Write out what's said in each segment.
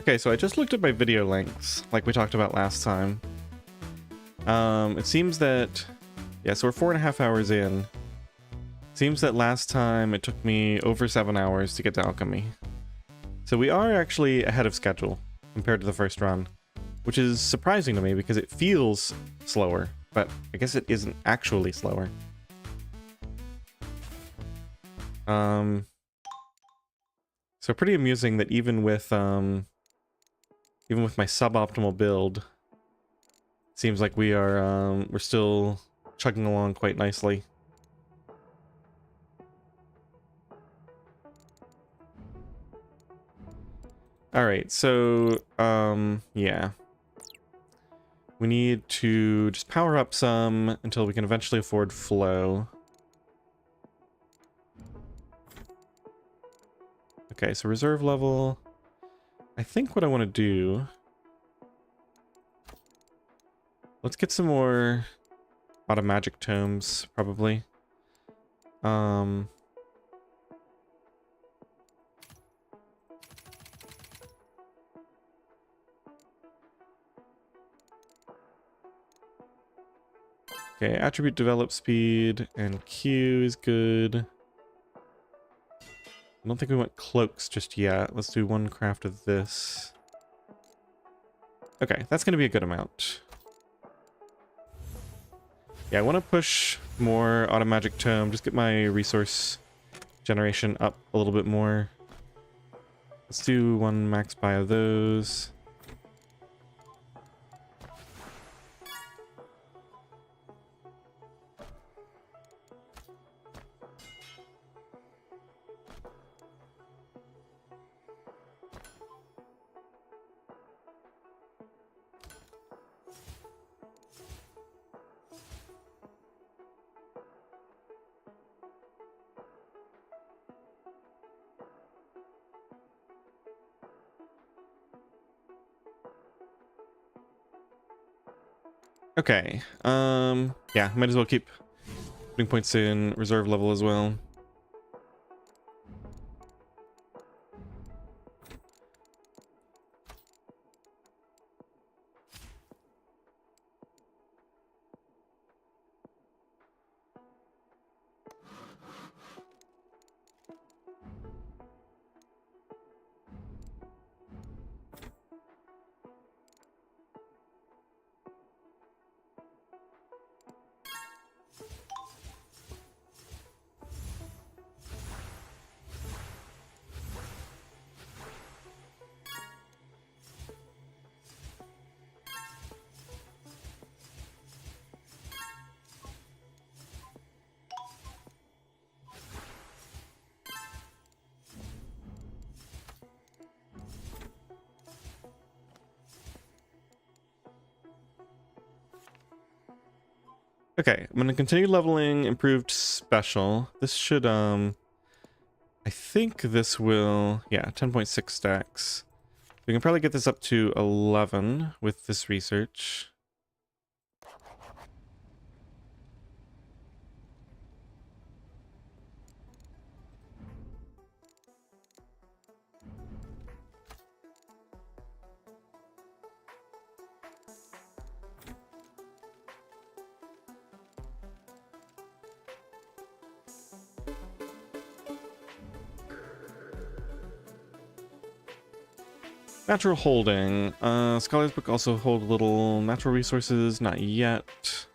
Okay, so I just looked at my video lengths, like we talked about last time. It seems that, yeah, so we're 4.5 hours in. Seems that last time it took me over 7 hours to get to alchemy. So we are actually ahead of schedule compared to the first run, which is surprising to me because it feels slower, but I guess it isn't actually slower. So pretty amusing that even with my suboptimal build, seems like we're still chugging along quite nicely. All right, so yeah, we need to just power up some until we can eventually afford flow. Okay, so reserve level. I think what I want to do, let's get some more automagic tomes, probably. Okay, attribute develop speed and Q is good. I don't think we want cloaks just yet. Let's do one craft of this. Okay, that's going to be a good amount. Yeah, I want to push more automagic tome, just get my resource generation up a little bit more. Let's do one max buy of those. Okay, yeah, might as well keep putting points in reserve level as well. Okay, I'm gonna continue leveling improved special. This should, I think this will, yeah, 10.6 stacks. We can probably get this up to 11 with this research. Natural holding. Scholar's book also hold little natural resources, not yet.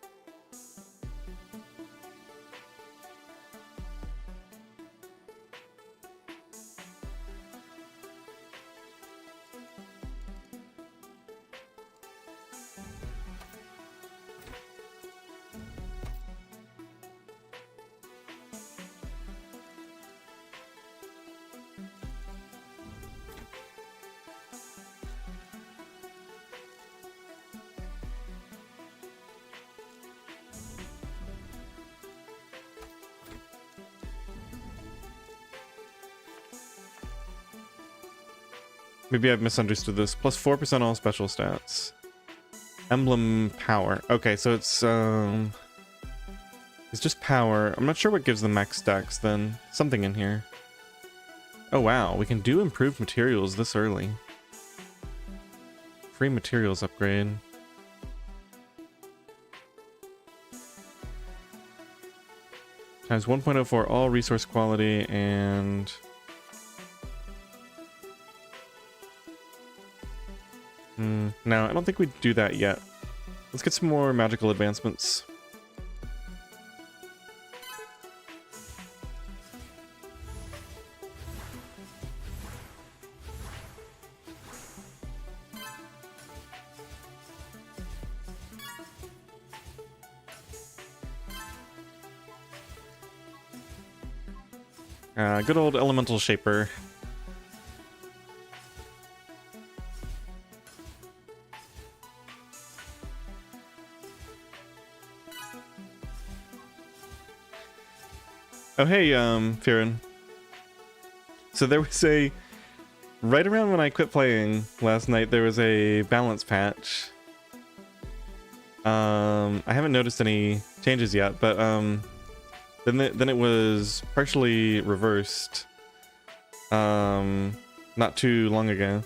Maybe I've misunderstood this. Plus 4% all special stats. Emblem power. Okay, so it's just power. I'm not sure what gives the max stacks then. Something in here. Oh wow, we can do improved materials this early. free materials upgrade. Times 1.0 for all resource quality and... no, I don't think we'd do that yet. Let's get some more magical advancements. Good old elemental shaper. Oh hey, Firen. So there was a... right around when I quit playing last night, there was a balance patch. I haven't noticed any changes yet, but then it was partially reversed. Not too long ago.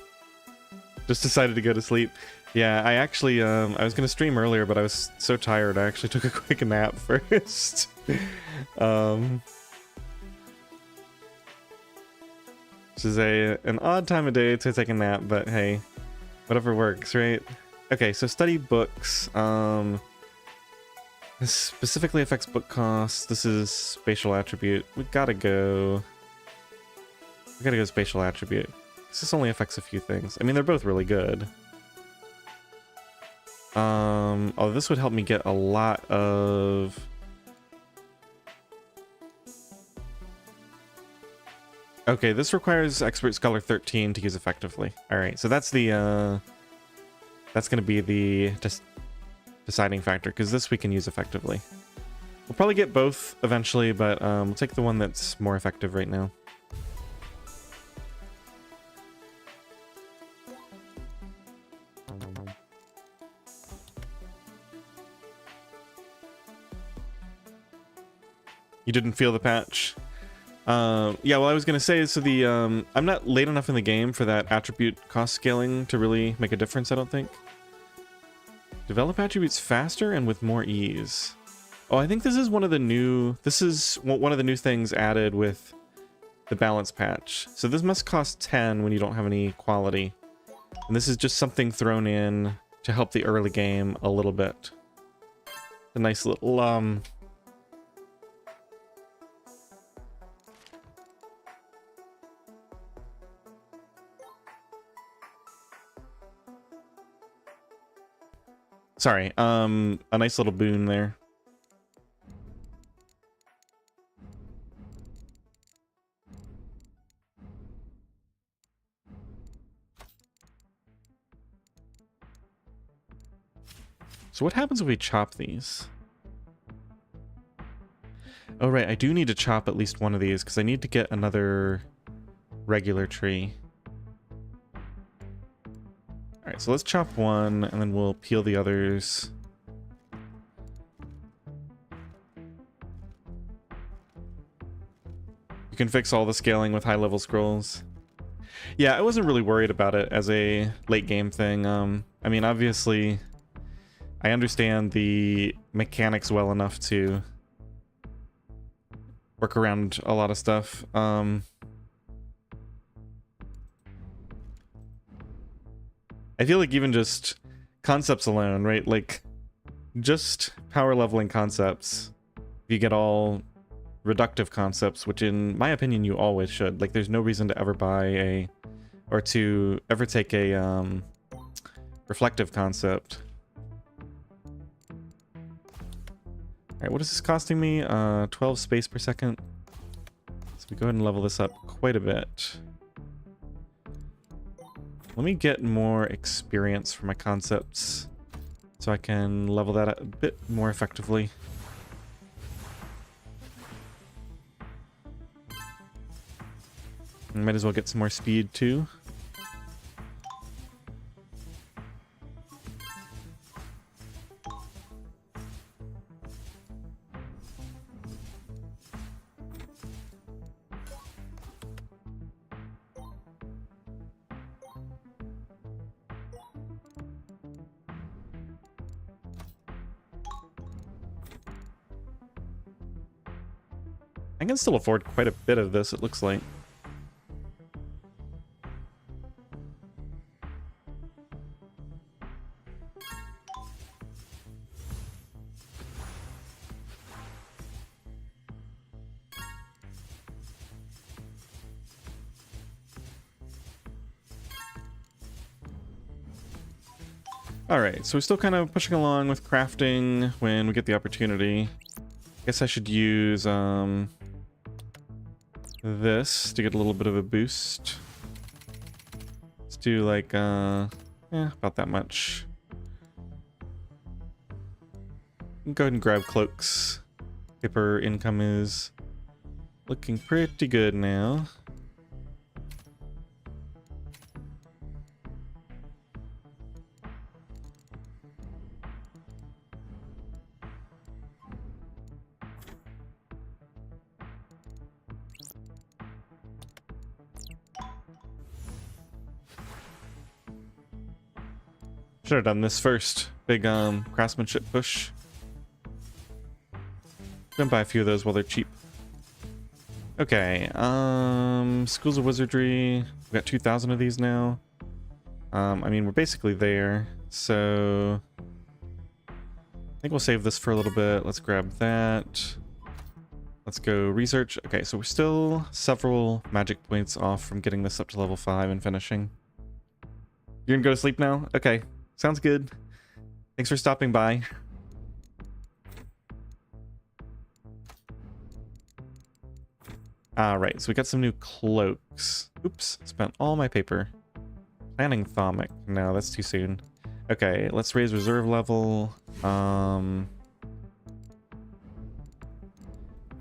Just decided to go to sleep. Yeah, I actually I was gonna stream earlier, but I was so tired I actually took a quick nap first. Which is an odd time of day to take a nap, but hey, whatever works, right? Okay, so study books. This specifically affects book costs. This is spatial attribute. We gotta go spatial attribute. This only affects a few things. I mean, they're both really good. Oh, this would help me get a lot of... okay, this requires Expert Scholar 13 to use effectively. Alright, so that's the, that's gonna be the deciding factor, because this we can use effectively. We'll probably get both eventually, but we'll take the one that's more effective right now. You didn't feel the patch? Yeah, well, I was gonna say, so the I'm not late enough in the game for that attribute cost scaling to really make a difference, I don't think. Develop attributes faster and with more ease. Oh, I think this is one of the new... this is one of the new things added with the balance patch. So this must cost 10 when you don't have any quality. And this is just something thrown in to help the early game a little bit. A nice little, sorry, a nice little boon there. So what happens if we chop these? Oh right, I do need to chop at least one of these because I need to get another regular tree. Alright, so let's chop one and then we'll peel the others. You can fix all the scaling with high-level scrolls. Yeah, I wasn't really worried about it as a late game thing. I mean, obviously, I understand the mechanics well enough to work around a lot of stuff. I feel like even just concepts alone, right? Like, just power leveling concepts, if you get all reductive concepts, which in my opinion you always should. Like, there's no reason to ever buy a... or to ever take a reflective concept. Alright, what is this costing me? 12 space per second. So we go ahead and level this up quite a bit. Let me get more experience for my concepts so I can level that up a bit more effectively. Might as well get some more speed too. I can still afford quite a bit of this, it looks like. Alright, so we're still kind of pushing along with crafting when we get the opportunity. Guess I should use this to get a little bit of a boost. Let's do like about that much. Go ahead and grab cloaks. Paper income is looking pretty good now. Should have done this first. Big craftsmanship push. Gonna buy a few of those while they're cheap. Okay, Schools of Wizardry. We got 2,000 of these now. I mean, we're basically there, so I think we'll save this for a little bit. Let's grab that. Let's go research. Okay, so we're still several magic points off from getting this up to level 5 and finishing. You're gonna go to sleep now? Okay, sounds good. Thanks for stopping by. Alright, so we got some new cloaks. Oops, spent all my paper. Planning Thaumic. No, that's too soon. Okay, let's raise reserve level.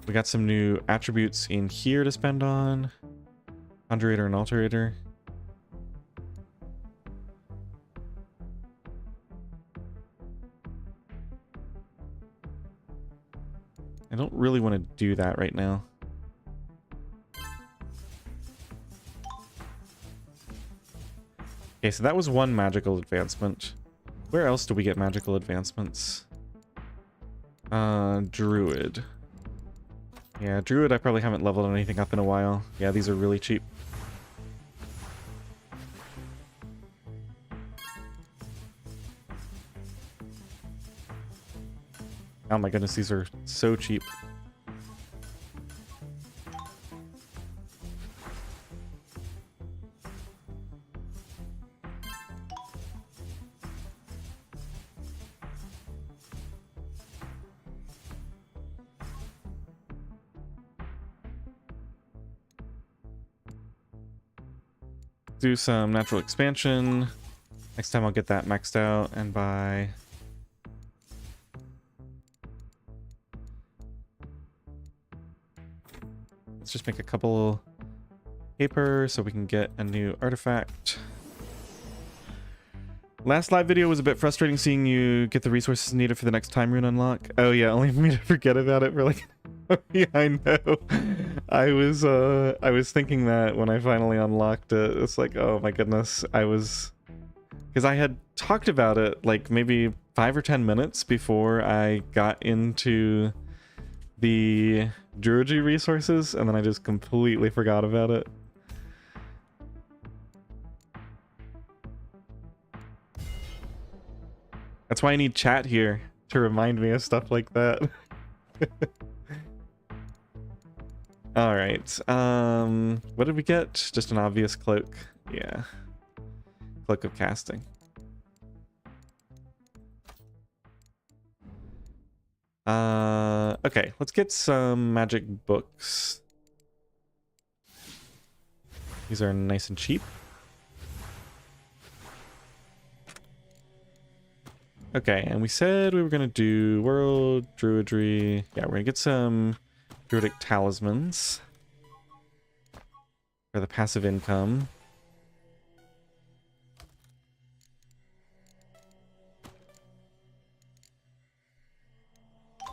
We got some new attributes in here to spend on. Conjurator and Alterator. I don't really want to do that right now. Okay, so that was one magical advancement. Where else do we get magical advancements? Druid. Yeah, Druid I probably haven't leveled anything up in a while. Yeah, these are really cheap. Oh my goodness, these are so cheap. Do some natural expansion. Next time I'll get that maxed out and buy... Let's just make a couple paper so we can get a new artifact. Last live video was a bit frustrating seeing you get the resources needed for the next time rune unlock. Oh yeah, only for me to forget about it for like... Yeah, I know. I was thinking that when I finally unlocked it. It's like, oh my goodness. Because I had talked about it like maybe 5 or 10 minutes before I got into the Druidry resources, and then I just completely forgot about it. That's why I need chat here to remind me of stuff like that. Alright, what did we get? Just an obvious cloak. Yeah. Cloak of casting. Okay, let's get some magic books. These are nice and cheap. Okay, and we said we were gonna do world, druidry. Yeah, we're gonna get some druidic talismans for the passive income.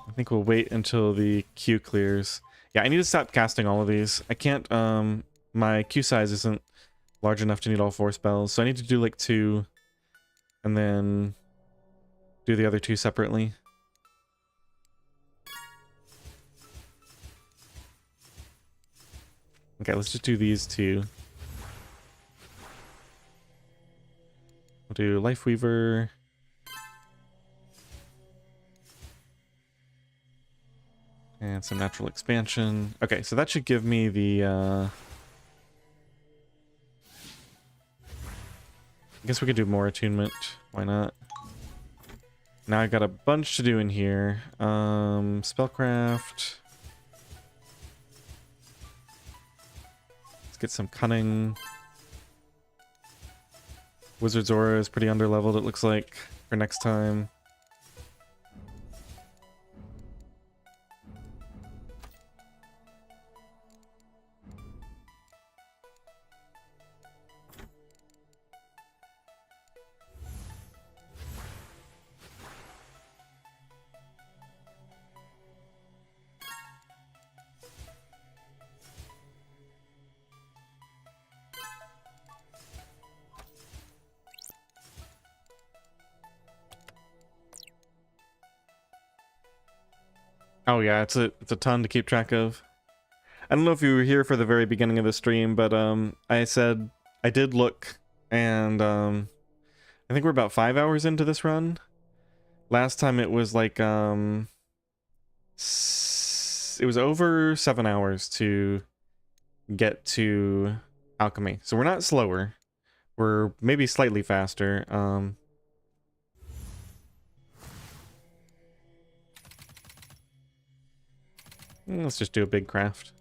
I think we'll wait until the queue clears. Yeah, I need to stop casting all of these. I can't, my queue size isn't large enough to need all 4 spells, so I need to do like 2 and then do the other 2 separately. Okay, let's just do these two. We'll do Life Weaver. And some natural expansion. Okay, so that should give me the, I guess we could do more attunement. Why not? Now I got a bunch to do in here. Spellcraft. Let's get some cunning. Wizard's Aura is pretty underleveled, it looks like, for next time. Oh yeah, it's a ton to keep track of. I don't know if you were here for the very beginning of the stream, but I said I did look, and I think we're about 5 hours into this run. Last time it was like it was over 7 hours to get to alchemy. So we're not slower. We're maybe slightly faster. Let's just do a big craft.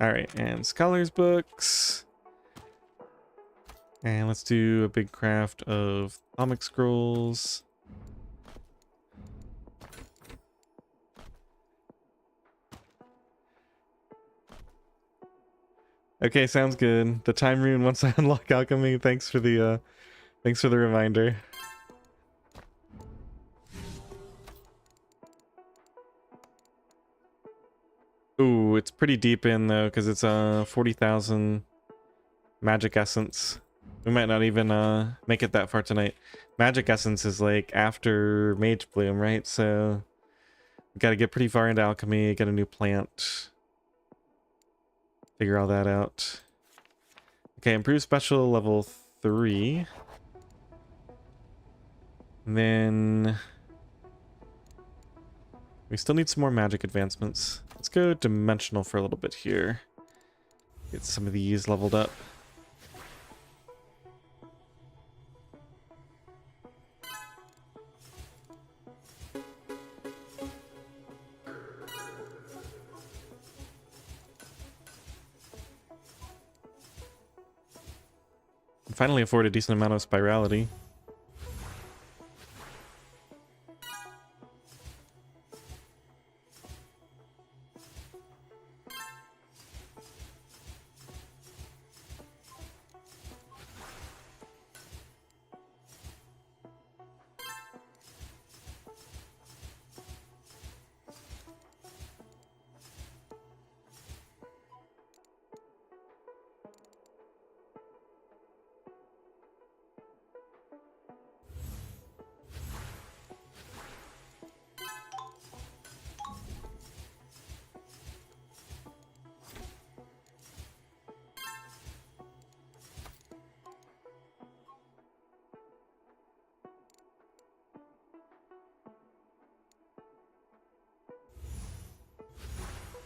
Alright, and scholars books. And let's do a big craft of comic scrolls. Okay, sounds good. The time rune once I unlock alchemy. Thanks for the reminder. Ooh, it's pretty deep in though, because it's 40,000 magic essence. We might not even make it that far tonight. Magic essence is like after Mage Bloom, right? So we gotta get pretty far into alchemy, get a new plant. Figure all that out. Okay, improve special level 3. And then we still need some more magic advancements. Let's go dimensional for a little bit here. Get some of these leveled up. And finally afford a decent amount of spirality.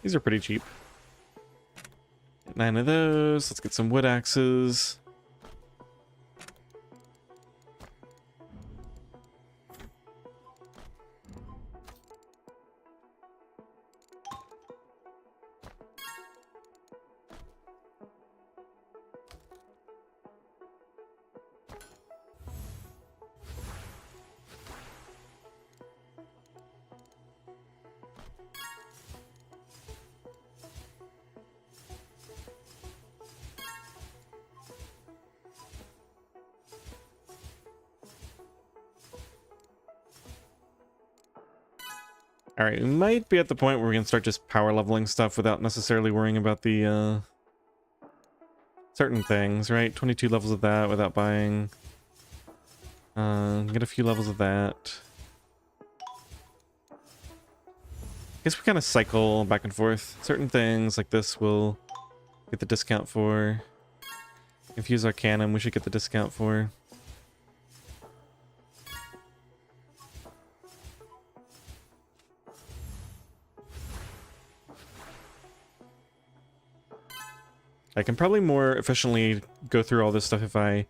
These are pretty cheap. Get 9 of those. Let's get some wood axes. Alright, we might be at the point where we can start just power leveling stuff without necessarily worrying about the, certain things, right? 22 levels of that without buying. Get a few levels of that. Guess we kind of cycle back and forth. Certain things like this will get the discount for. Infuse Arcanum, we should get the discount for. I can probably more efficiently go through all this stuff if I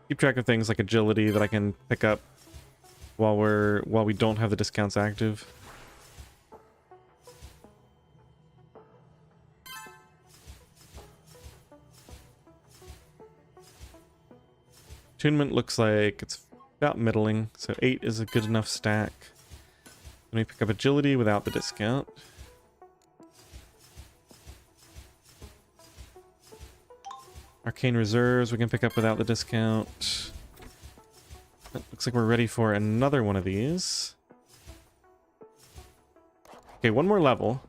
keep track of things like agility that I can pick up while we don't have the discounts active. Attunement looks like it's about middling, so 8 is a good enough stack. Let me pick up agility without the discount. Arcane Reserves we can pick up without the discount. It looks like we're ready for another one of these. Okay, one more level.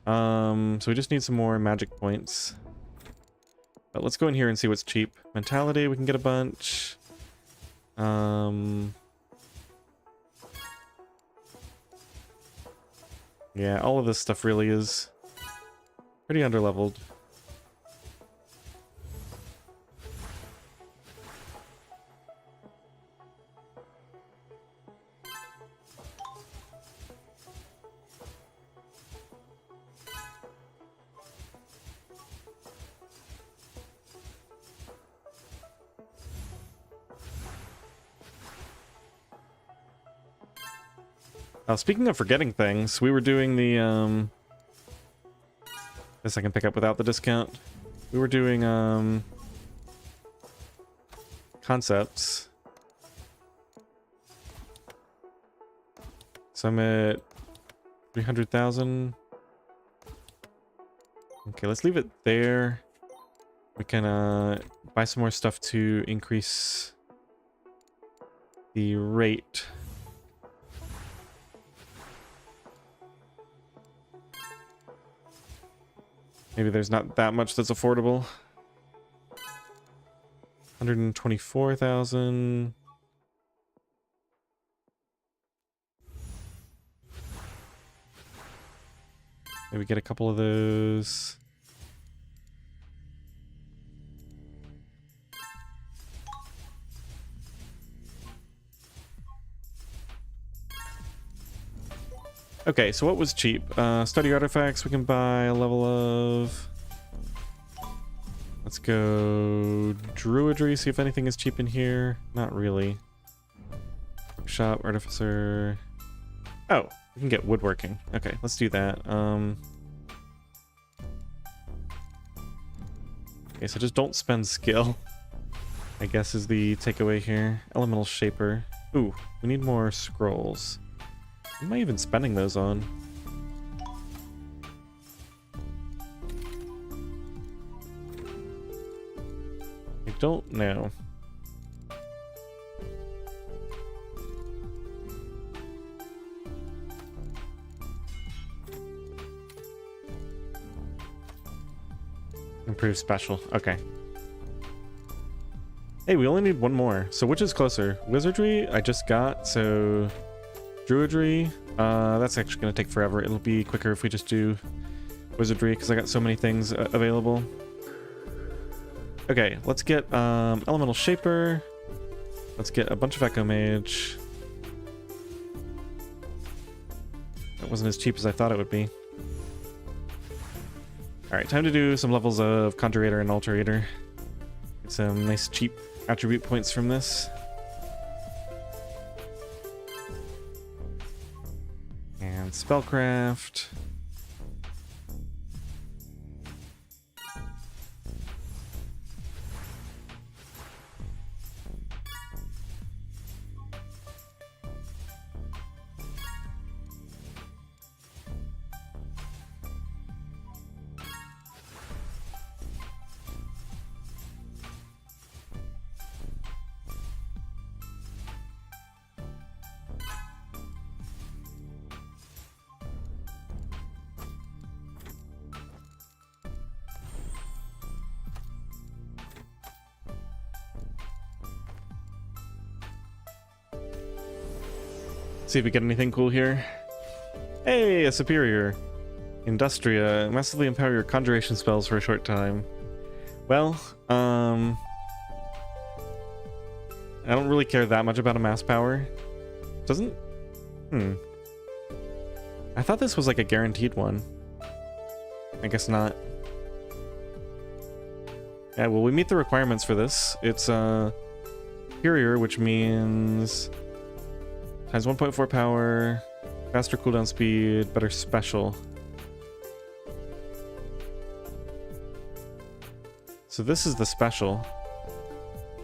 So we just need some more magic points. But let's go in here and see what's cheap. Mentality, we can get a bunch. Yeah, all of this stuff really is pretty underleveled. Speaking of forgetting things, we were doing the, this I can pick up without the discount. We were doing, concepts. So I'm at 300,000. Okay, let's leave it there. We can, buy some more stuff to increase the rate. Maybe there's not that much that's affordable. 124,000. Maybe get a couple of those. Okay, so what was cheap? Study artifacts, we can buy a level of... Let's go Druidry, see if anything is cheap in here. Not really. Shop, Artificer... Oh, we can get woodworking. Okay, let's do that. Okay, so just don't spend skill, I guess is the takeaway here. Elemental Shaper. Ooh, we need more scrolls. What am I even spending those on? I don't know. Improve special. Okay. Hey, we only need one more. So which is closer? Wizardry I just got, so... Druidry, that's actually going to take forever. It'll be quicker if we just do Wizardry, because I got so many things available. Okay, let's get Elemental Shaper. Let's get a bunch of Echo Mage. That wasn't as cheap as I thought it would be. Alright, time to do some levels of Conjurator and Alterator. Get some nice cheap attribute points from this. And Spellcraft. See if we get anything cool here. Hey, a superior. Industria. Massively empower your conjuration spells for a short time. Well, I don't really care that much about a mass power. Doesn't? I thought this was like a guaranteed one. I guess not. Yeah, well, we meet the requirements for this. It's superior, which means times 1.4 power, faster cooldown speed, better special. So this is the special.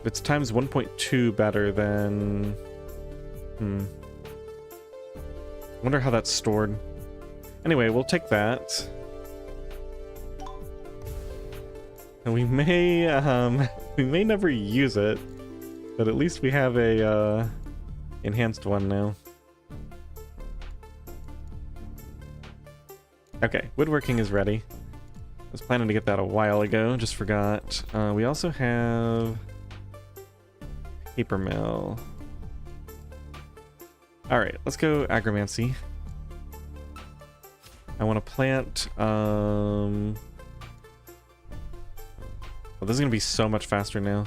It's times 1.2 better than... Wonder how that's stored. Anyway, we'll take that. And we may never use it, but at least we have a enhanced one now. Okay, woodworking is ready. I was planning to get that a while ago, just forgot. We also have paper mill. All right, let's go agromancy. I want to plant. Well, this is gonna be so much faster now.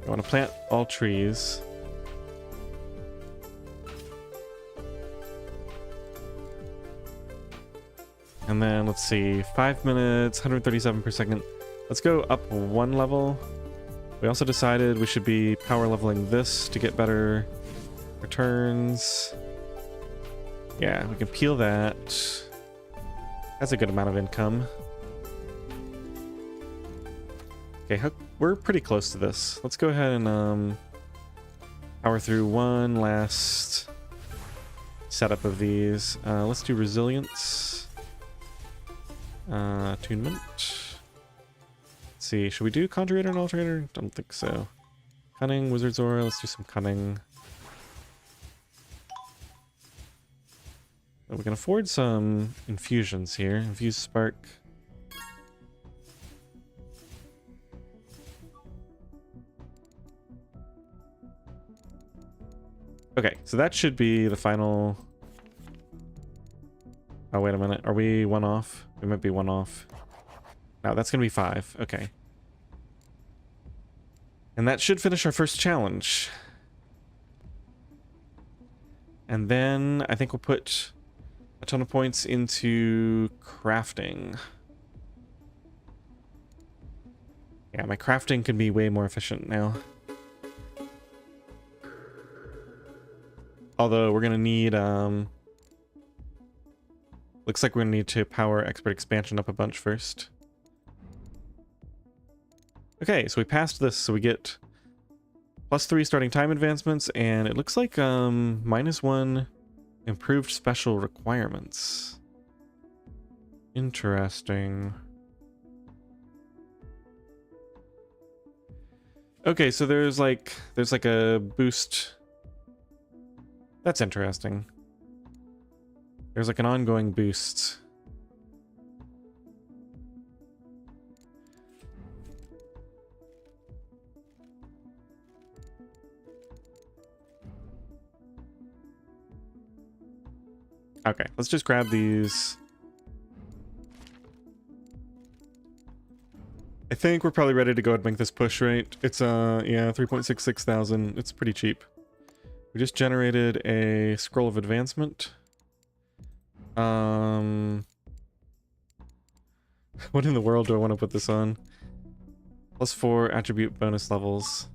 I want to plant all trees. And then let's see, 5 minutes, 137 per second. Let's go up one level. We also decided we should be power leveling this to get better returns. Yeah, we can peel that. That's a good amount of income. Okay, we're pretty close to this. Let's go ahead and power through one last setup of these. Let's do resilience. Attunement. Let's see, should we do conjurator and alterator? Don't think so. Cunning, wizard's aura, let's do some cunning. We can afford some infusions here. Infuse spark. Okay, so that should be the final... Oh, wait a minute. Are we one off? We might be one off. No, that's going to be 5. Okay. And that should finish our first challenge. And then I think we'll put a ton of points into crafting. Yeah, my crafting can be way more efficient now. Although we're going to need... Looks like we're going to need to power expert expansion up a bunch first. Okay, so we passed this, so we get +3 starting time advancements, and it looks like -1 improved special requirements. Interesting. Okay, so there's like a boost. That's interesting. There's like an ongoing boost. Okay, let's just grab these. I think we're probably ready to go and make this push, right? It's yeah, 3.66 thousand. It's pretty cheap. We just generated a scroll of advancement. What in the world do I want to put this on? +4 attribute bonus levels.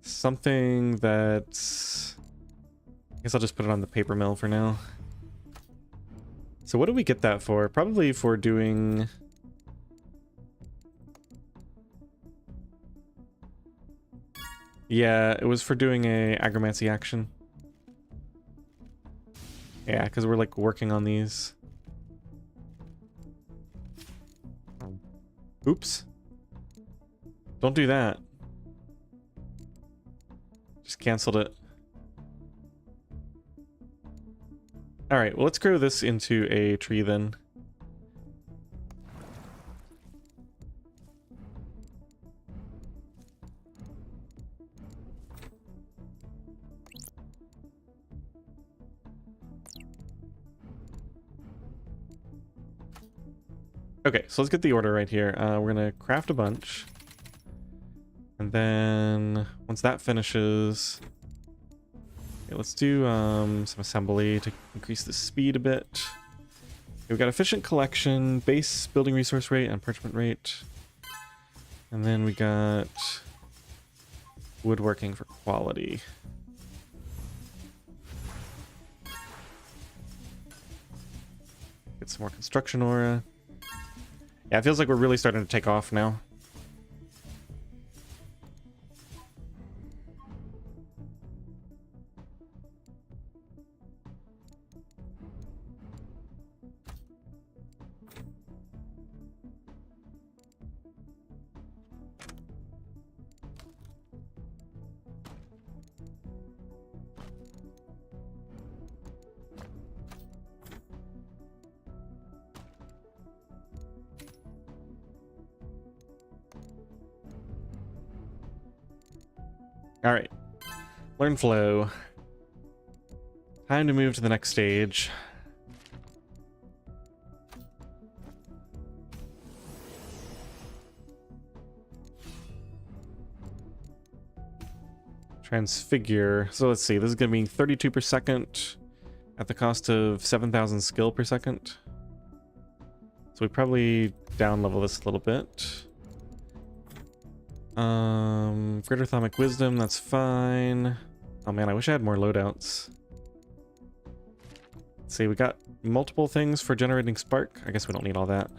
Something that's... I guess I'll just put it on the paper mill for now. So what do we get that for? Probably for doing... Yeah, it was for doing a agromancy action. Yeah, because we're like working on these. Oops. Don't do that. Just canceled it. Alright, well let's grow this into a tree then. Okay, so let's get the order right here. We're gonna craft a bunch. And then once that finishes, okay, let's do some assembly to increase the speed a bit. Okay, we got efficient collection, base building resource rate, and parchment rate. And then we got woodworking for quality. Get some more construction aura. Yeah, it feels like we're really starting to take off now. All right, learn flow. Time to move to the next stage. Transfigure. So let's see, this is gonna be 32 per second at the cost of 7,000 skill per second. So we probably down level this a little bit. Greater Atomic Wisdom, that's fine. Oh man, I wish I had more loadouts. Let's see, we got multiple things for generating spark. I guess we don't need all that.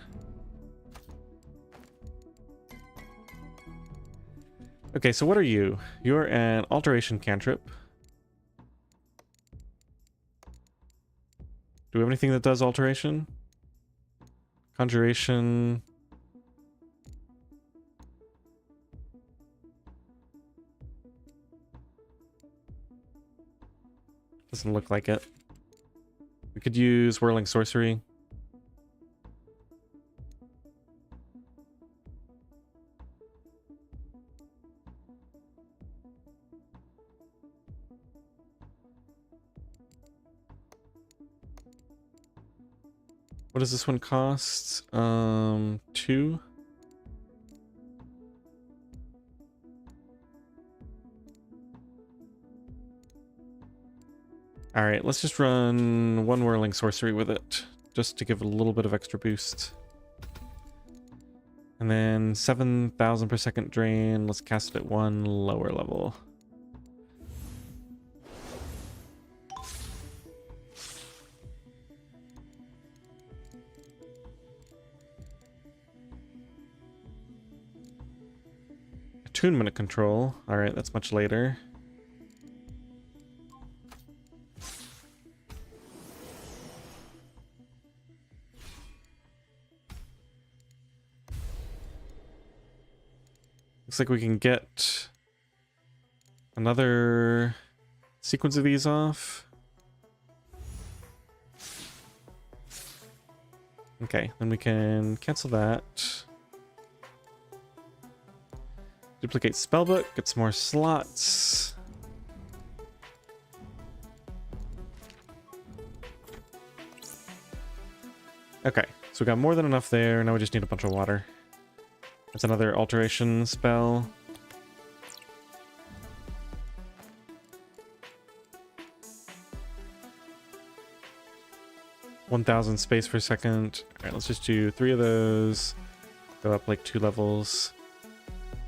Okay, so what are you? You're an alteration cantrip. Do we have anything that does alteration? Conjuration. Doesn't look like it. We could use Whirling Sorcery. What does this one cost? 2? Alright, let's just run one Whirling Sorcery with it, just to give it a little bit of extra boost. And then 7,000 per second drain. Let's cast it at one lower level. Attunement control. Alright, that's much later. Looks like we can get another sequence of these off. Okay, then we can cancel that. Duplicate spellbook, get some more slots. Okay, so we got more than enough there. Now we just need a bunch of water. That's another alteration spell. $1,000 space per second. Alright, let's just do 3 of those. Go up like 2 levels.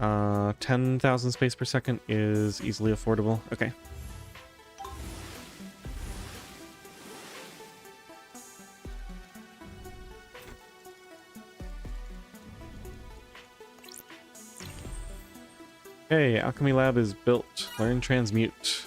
10,000 space per second is easily affordable. Okay. Hey, Alchemy Lab is built. Learn Transmute.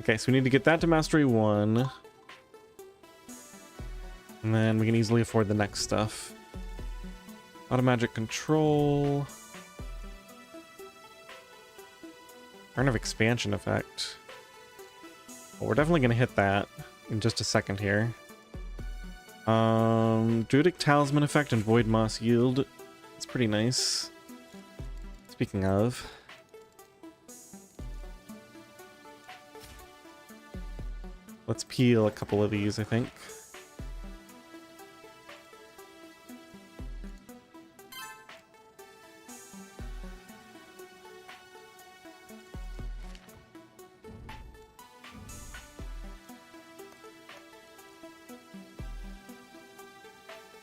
Okay, so we need to get that to Mastery 1. And then we can easily afford the next stuff. Automagic Control. Urn of Expansion effect. Well, we're definitely gonna hit that in just a second here. Druidic Talisman effect and Void Moss yield. It's pretty nice. Speaking of. Let's peel a couple of these, I think.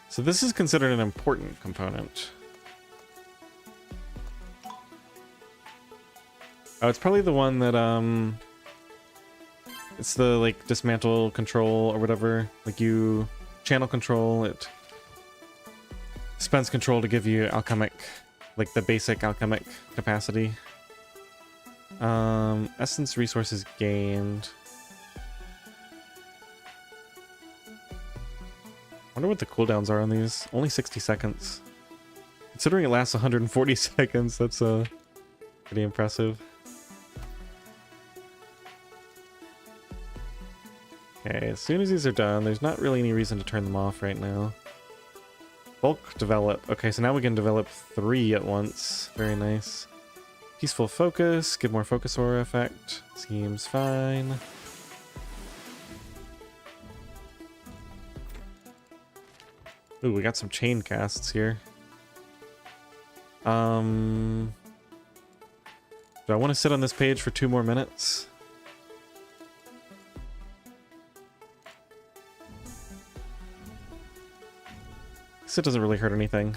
So this is considered an important component. Oh, it's probably the one that, it's the, like, dismantle control or whatever. Like, you channel control, it spends control to give you alchemic, like, the basic alchemic capacity. Essence resources gained. Wonder what the cooldowns are on these. Only 60 seconds. Considering it lasts 140 seconds, that's pretty impressive. Okay, as soon as these are done, there's not really any reason to turn them off right now. Bulk develop. Okay, so now we can develop 3 at once. Very nice. Peaceful focus. Give more focus aura effect. Seems fine. Ooh, we got some chain casts here. Do I want to sit on this page for 2 more minutes? Guess it doesn't really hurt anything.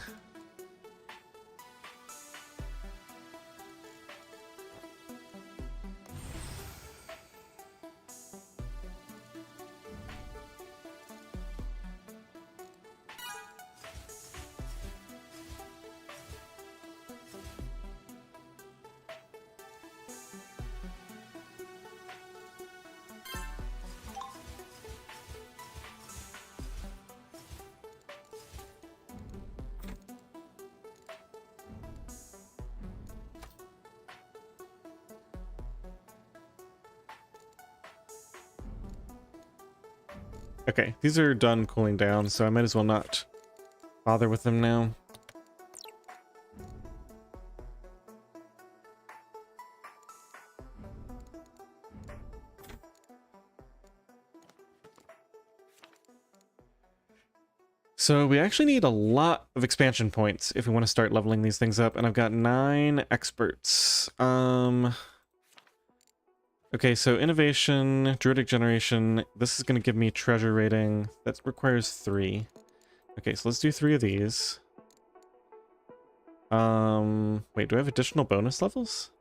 Okay, these are done cooling down, so I might as well not bother with them now. So we actually need a lot of expansion points if we want to start leveling these things up, and I've got 9 experts. Okay, so innovation, druidic generation, this is going to give me treasure rating. That requires 3. Okay, so let's do 3 of these. Wait, do I have additional bonus levels?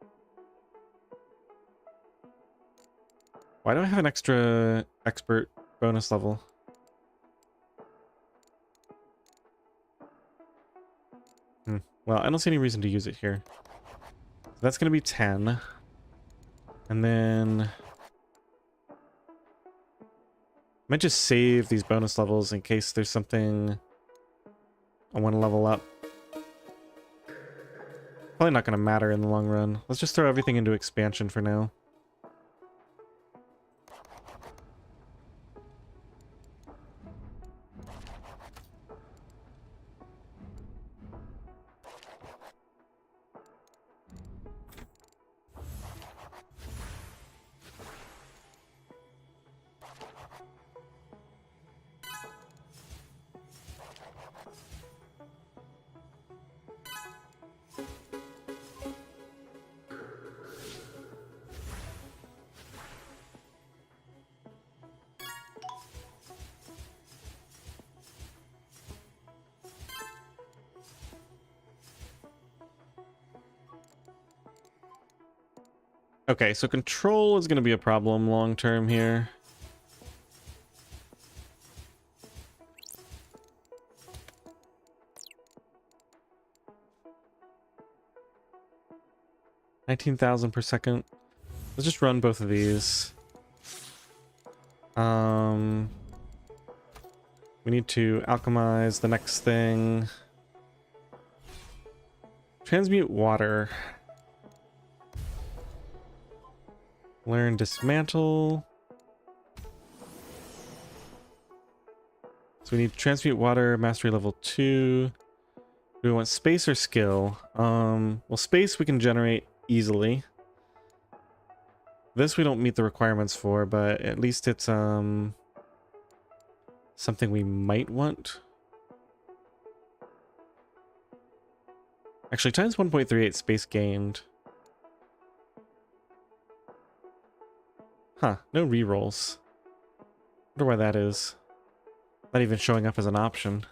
Why do I have an extra expert bonus level? Well, I don't see any reason to use it here. So that's going to be 10. And then I might just save these bonus levels in case there's something I want to level up. Probably not going to matter in the long run. Let's just throw everything into expansion for now. Okay, so control is going to be a problem long term here. $19,000 per second. Let's just run both of these. We need to alchemize the next thing. Transmute water. Learn dismantle. So we need transmute water, mastery level 2. Do we want space or skill? Well, space we can generate easily. This we don't meet the requirements for, but at least it's something we might want. Actually, times 1.38 space gained. Huh, no rerolls. Wonder why that is. Not even showing up as an option.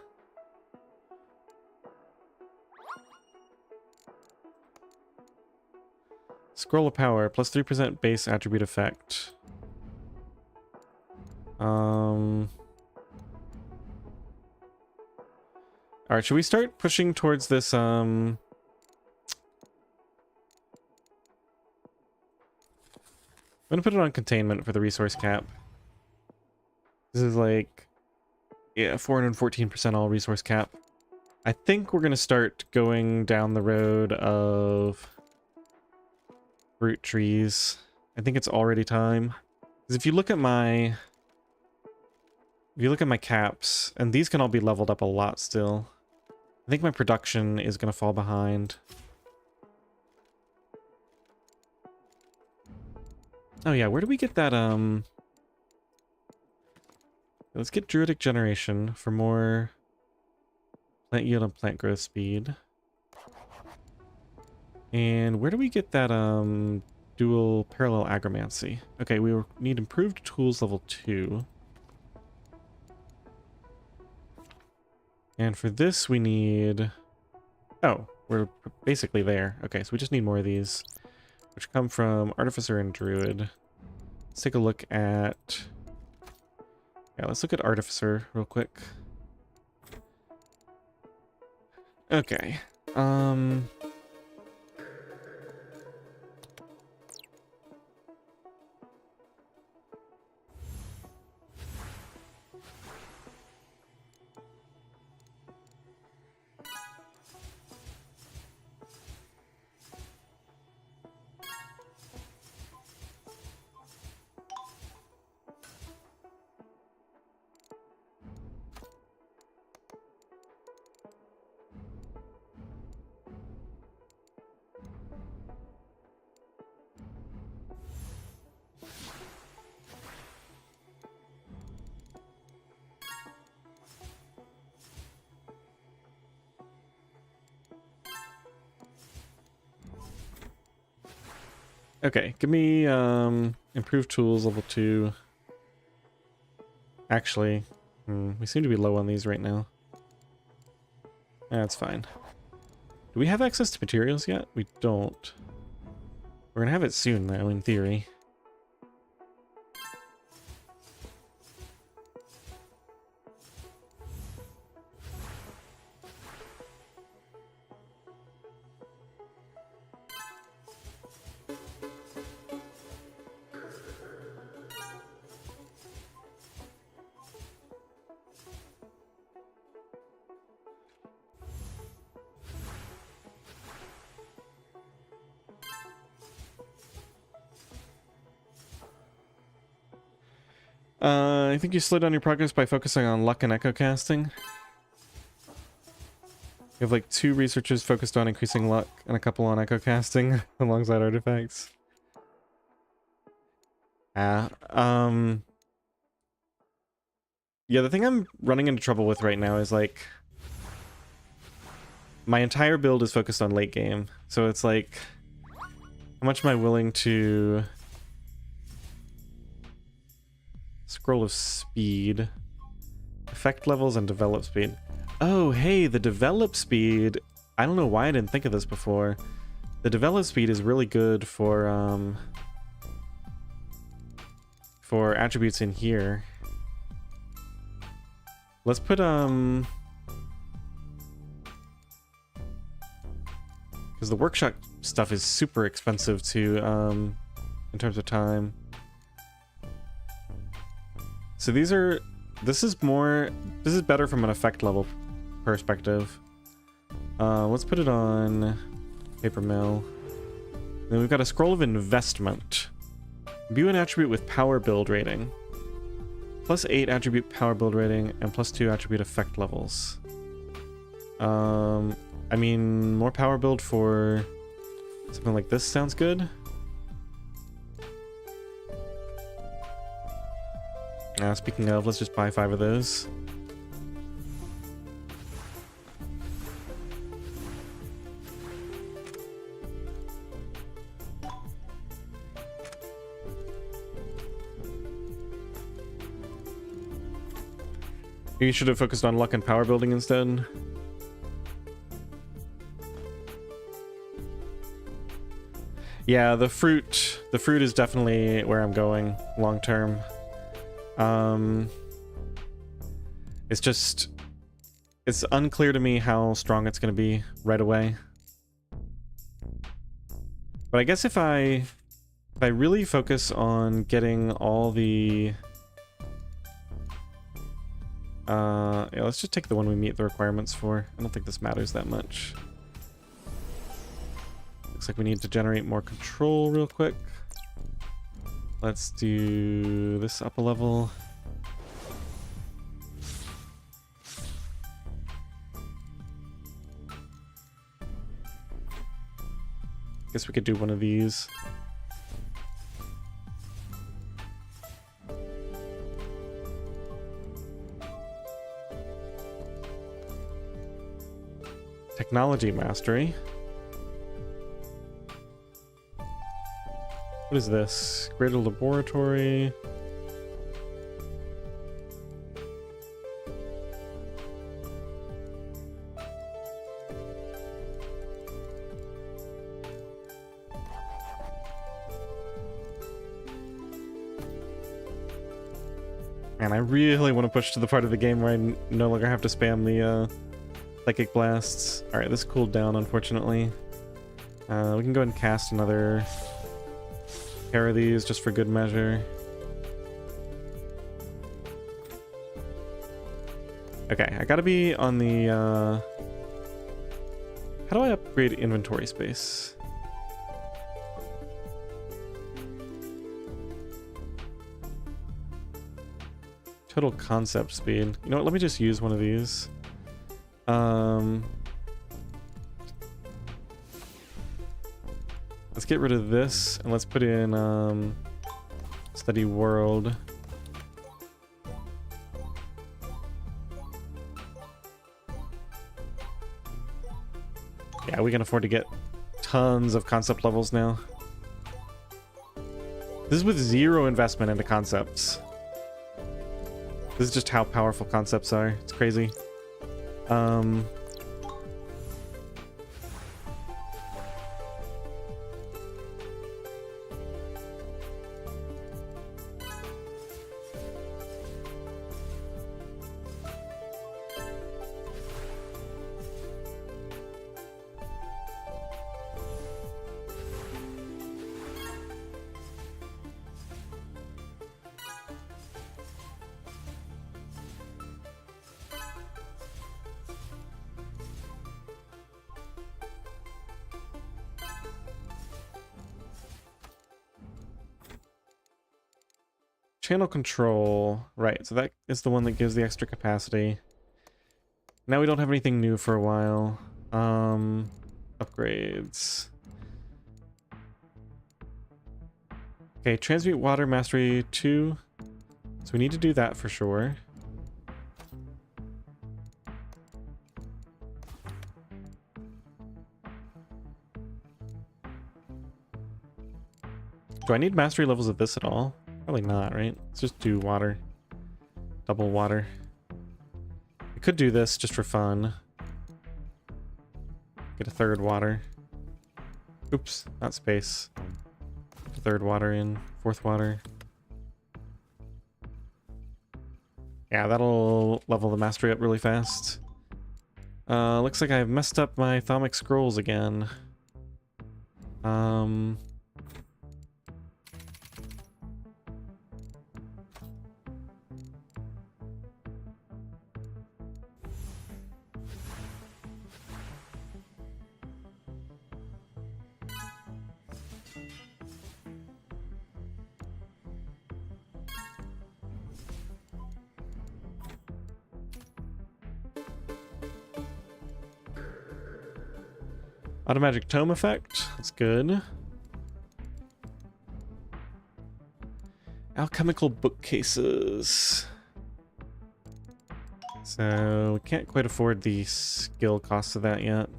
Scroll of Power, plus 3% base attribute effect. Alright, should we start pushing towards this, I'm gonna put it on containment for the resource cap. This is like, yeah, 414% all resource cap. I think we're gonna start going down the road of fruit trees. I think it's already time. Because if you look at my caps, and these can all be leveled up a lot still. I think my production is gonna fall behind. Oh yeah, where do we get that, let's get Druidic Generation for more plant yield and plant growth speed. And where do we get that, dual parallel agromancy? Okay, we need improved tools level 2. And for this we need... Oh, we're basically there. Okay, so we just need more of these, which come from Artificer and Druid. Let's take a look at... Yeah, let's look at Artificer real quick. Okay. Okay, give me improved tools level 2. Actually, we seem to be low on these right now. That's fine. Do we have access to materials yet? We don't. We're gonna have it soon though, in theory. I think you slowed down your progress by focusing on luck and echo casting. You have like 2 researchers focused on increasing luck and a couple on echo casting alongside artifacts. Yeah, the thing I'm running into trouble with right now is like my entire build is focused on late game. So it's like, how much am I willing to... Scroll of speed, effect levels, and develop speed. Oh, hey, the develop speed. I don't know why I didn't think of this before. The develop speed is really good for attributes in here. Let's put because the workshop stuff is super expensive too in terms of time. So this is better from an effect level perspective. Let's put it on paper mill. Then we've got a scroll of investment. View an attribute with power build rating. +8 attribute power build rating and +2 attribute effect levels. I mean, more power build for something like this sounds good. Speaking of, let's just buy 5 of those. You should have focused on luck and power building instead. Yeah, the fruit is definitely where I'm going long term. It's unclear to me how strong it's going to be right away. But I guess if I really focus on getting all the yeah, let's just take the one we meet the requirements for. I don't think this matters that much. Looks like we need to generate more control real quick. Let's do this up a level. Guess we could do one of these. Technology mastery. What is this? Greater laboratory. Man, I really want to push to the part of the game where I no longer have to spam the psychic blasts. Alright, this cooled down, unfortunately. We can go ahead and cast another pair of these just for good measure. Okay, I gotta be on the how do I upgrade inventory space? Total concept speed. You know what, let me just use one of these. Let's get rid of this and let's put in study world. Yeah, we can afford to get tons of concept levels now. This is with 0 investment into concepts. This is just how powerful concepts are. It's crazy. Channel control, right, so that is the one that gives the extra capacity. Now we don't have anything new for a while. Upgrades. Okay, transmute water mastery 2. So we need to do that for sure. Do I need mastery levels of this at all? Probably not, right? Let's just do water. Double water. I could do this just for fun. Get a third water. Oops, not space. Put a third water in, fourth water. Yeah, that'll level the mastery up really fast. Looks like I've messed up my Thaumic Scrolls again. Automagic tome effect. That's good. Alchemical bookcases. So we can't quite afford the skill cost of that yet.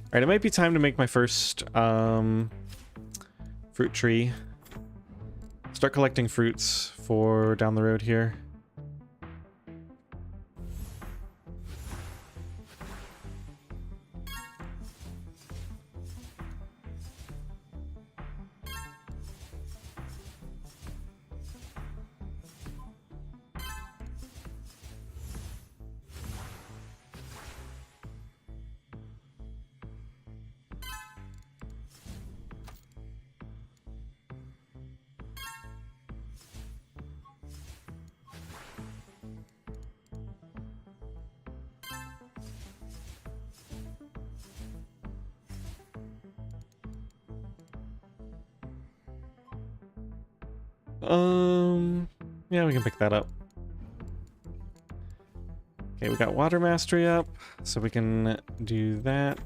Alright, it might be time to make my first fruit tree. Start collecting fruits for down the road here. Yeah, we can pick that up. Okay, we got water mastery up, so we can do that.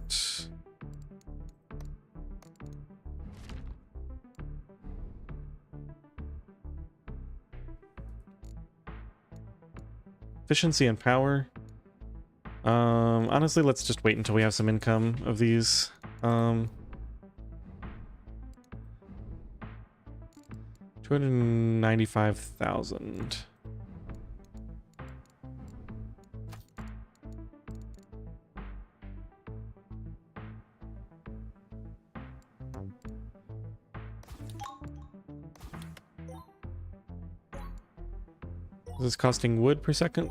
Efficiency and power. Honestly, let's just wait until we have some income of these. 295,000. Is this costing wood per second?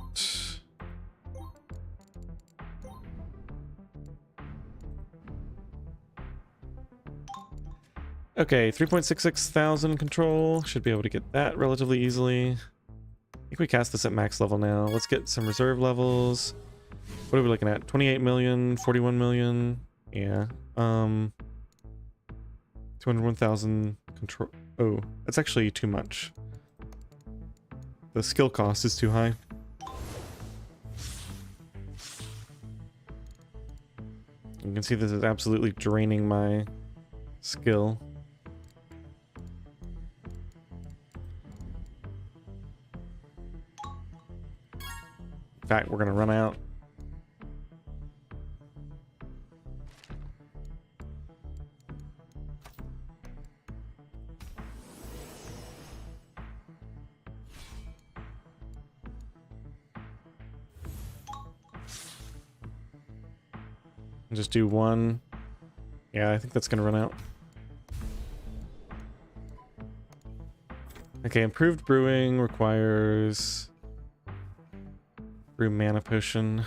Okay, 3.66 thousand control. Should be able to get that relatively easily. I think we cast this at max level now. Let's get some reserve levels. What are we looking at? 28 million, 41 million. Yeah. 201,000 control. Oh, that's actually too much. The skill cost is too high. You can see this is absolutely draining my skill. In fact, we're gonna run out. Just do one. Yeah, I think that's gonna run out. Okay, improved brewing requires brew mana potion.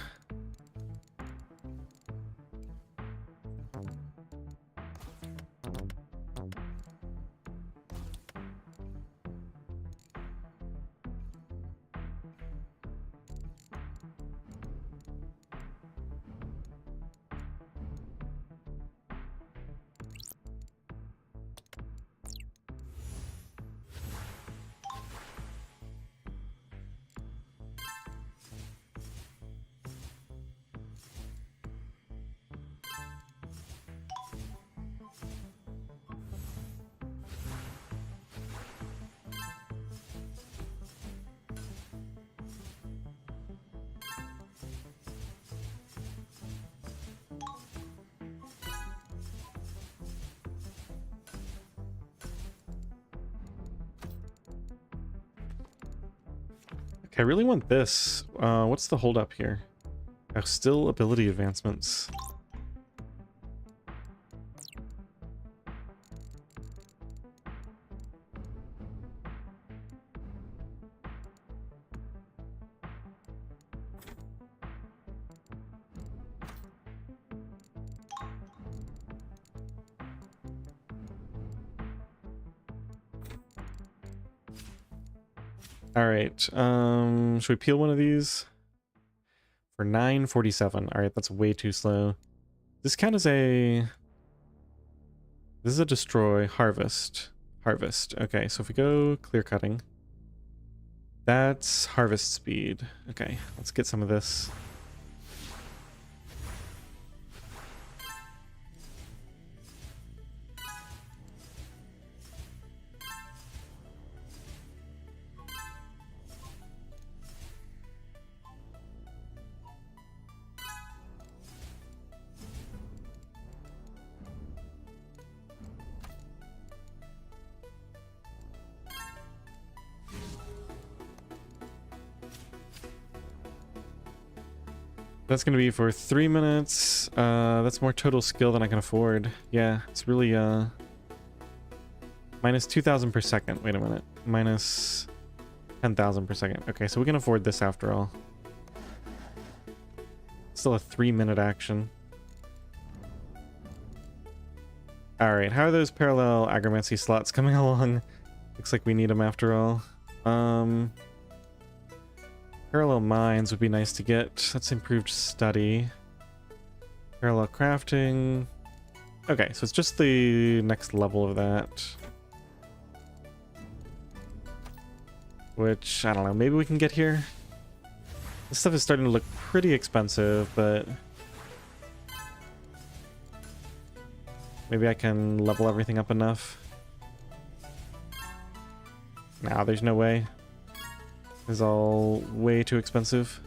I really want this. What's the holdup here? Oh, still ability advancements. All right. Should we peel one of these? For 947. All right, that's way too slow. This count as a... This is a destroy, harvest. Harvest. Okay, so if we go clear cutting, That's harvest speed. Okay, let's get some of this. That's gonna be for 3 minutes. That's more total skill than I can afford. Yeah, it's really minus 2,000 per second. Wait a minute. Minus 10,000 per second. Okay, so we can afford this after all. Still a 3-minute action. Alright, how are those parallel agromancy slots coming along? Looks like we need them after all. Parallel mines would be nice to get. That's improved study. Parallel crafting. Okay, so it's just the next level of that. Which, I don't know, maybe we can get here? This stuff is starting to look pretty expensive, but maybe I can level everything up enough. Nah, there's no way. It's all way too expensive.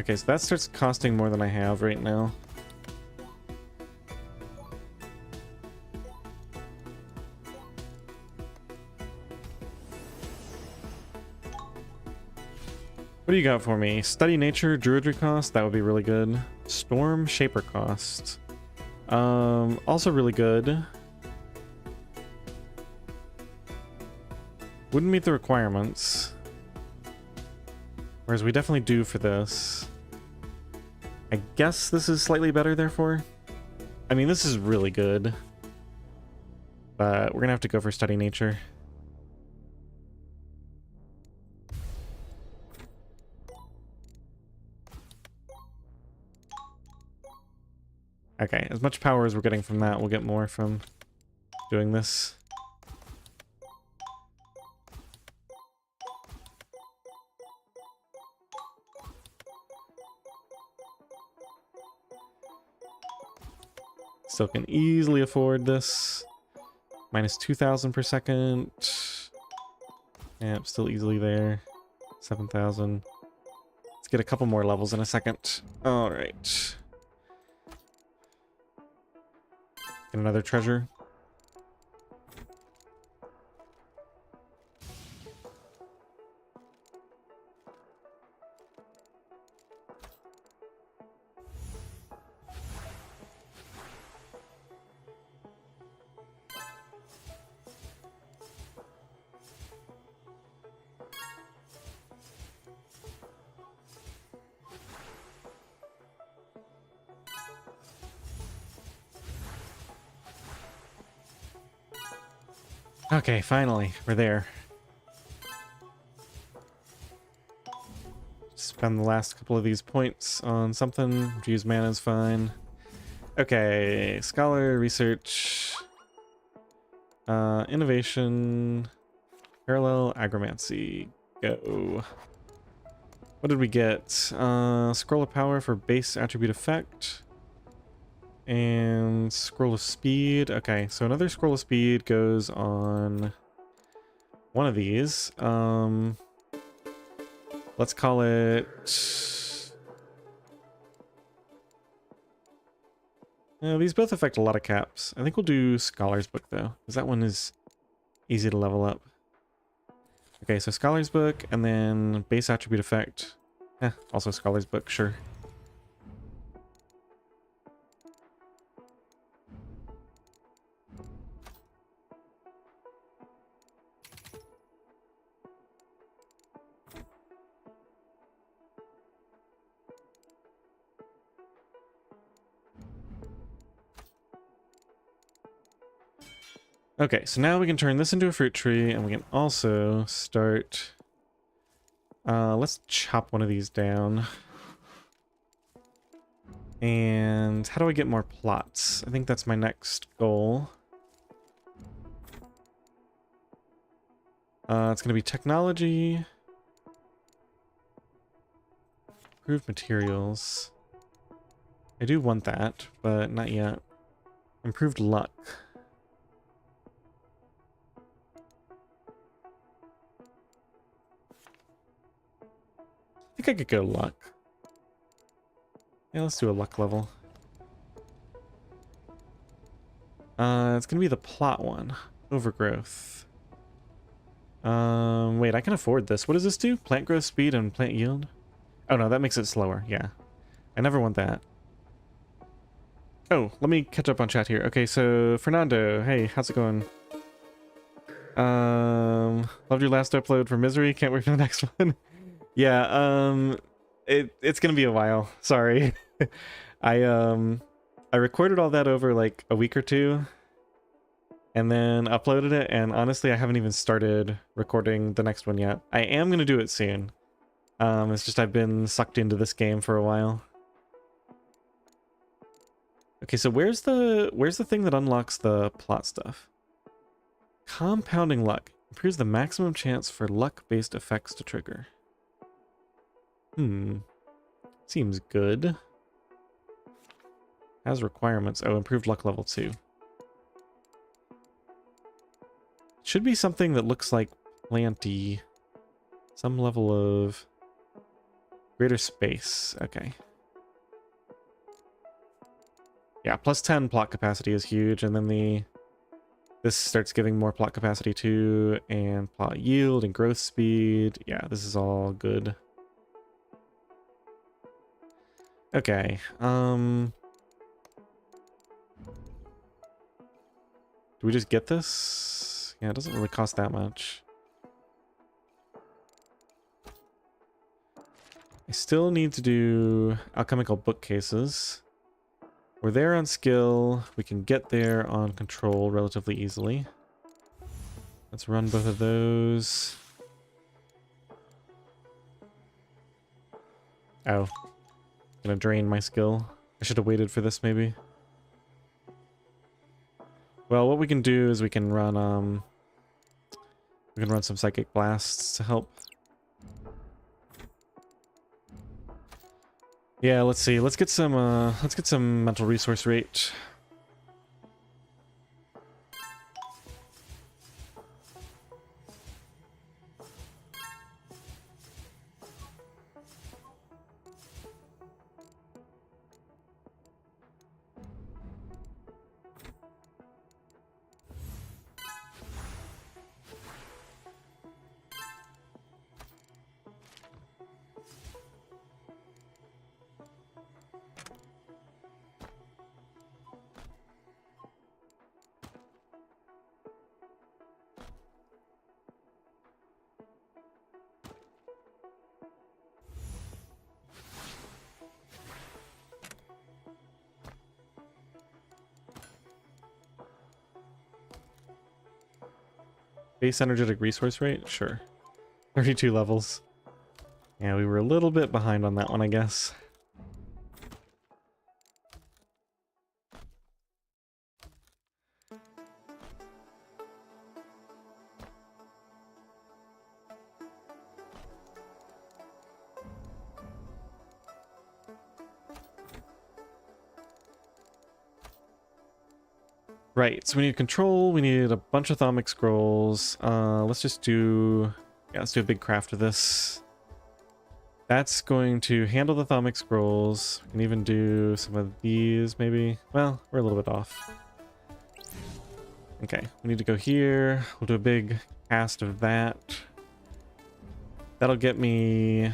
Okay, so that starts costing more than I have right now. What do you got for me? Study nature, druidry cost, that would be really good. Storm shaper cost. Also really good. Wouldn't meet the requirements. Whereas we definitely do for this. I guess this is slightly better, therefore. I mean, this is really good. But we're gonna have to go for study nature. Okay, as much power as we're getting from that, we'll get more from doing this. Still can easily afford this. Minus 2,000 per second. Yeah, still easily there. 7,000. Let's get a couple more levels in a second. Alright. Get another treasure. Okay, finally, we're there. Spend the last couple of these points on something. Use mana is fine. Okay, scholar, research, innovation, parallel agromancy. Go. What did we get? Scroll of power for base attribute effect. And scroll of speed. Okay, so another scroll of speed goes on one of these. Let's call it... these both affect a lot of caps. I think we'll do Scholar's Book, though, because that one is easy to level up. Okay, so Scholar's Book, and then base attribute effect. Also Scholar's Book, sure. Okay, so now we can turn this into a fruit tree, and we can also start... let's chop one of these down. And how do I get more plots? I think that's my next goal. It's going to be technology. Improved materials. I do want that, but not yet. Improved luck. I think I could go luck. Yeah, let's do a luck level. It's gonna be the plot one. Overgrowth. Wait, I can afford this. What does this do? Plant growth speed and plant yield? Oh no, that makes it slower. Yeah. I never want that. Oh, let me catch up on chat here. Okay, so Fernando, hey, how's it going? Loved your last upload for Misery. Can't wait for the next one. Yeah, it's gonna be a while. Sorry. I recorded all that over like a week or two and then uploaded it, and honestly I haven't even started recording the next one yet. I am gonna do it soon. It's just I've been sucked into this game for a while. Okay, so where's the thing that unlocks the plot stuff? Compounding luck. Improves the maximum chance for luck-based effects to trigger. Seems good. Has requirements. Oh, improved luck level 2. Should be something that looks like planty. Some level of greater space. Okay. Yeah, plus 10 plot capacity is huge, and then this starts giving more plot capacity too, and plot yield and growth speed. Yeah, this is all good. Okay, do we just get this? Yeah, it doesn't really cost that much. I still need to do alchemical bookcases. We're there on skill. We can get there on control relatively easily. Let's run both of those. Oh. Gonna drain my skill. I should have waited for this, maybe. Well, what we can do is we can run some psychic blasts to help. Yeah, let's see. Let's get some mental resource rate. Base energetic resource rate? Sure. 32 levels. Yeah, we were a little bit behind on that one, I guess. Right, so we need control, we need a bunch of thaumic scrolls. Let's just do... Yeah, let's do a big craft of this. That's going to handle the thaumic scrolls. We can even do some of these, maybe. Well, we're a little bit off. Okay, we need to go here. We'll do a big cast of that. That'll get me...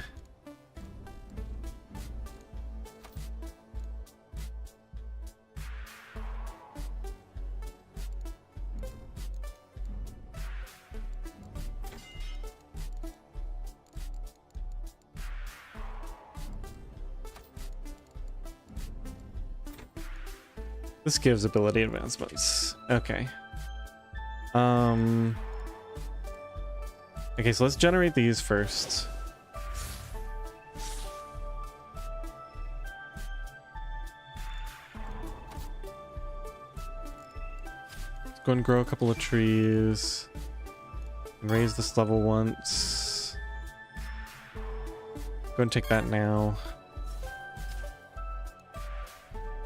This gives ability advancements. Okay. Okay, so let's generate these first. Let's go and grow a couple of trees. And raise this level once. Go and take that now.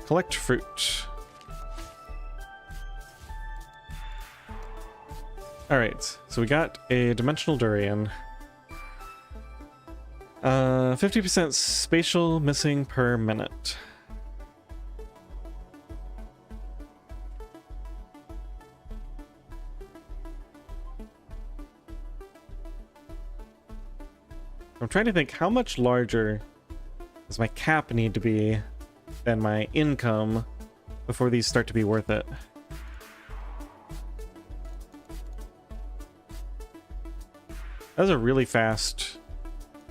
Collect fruit. Alright, so we got a dimensional durian. 50% spatial missing per minute. I'm trying to think, how much larger does my cap need to be than my income before these start to be worth it? That was a really fast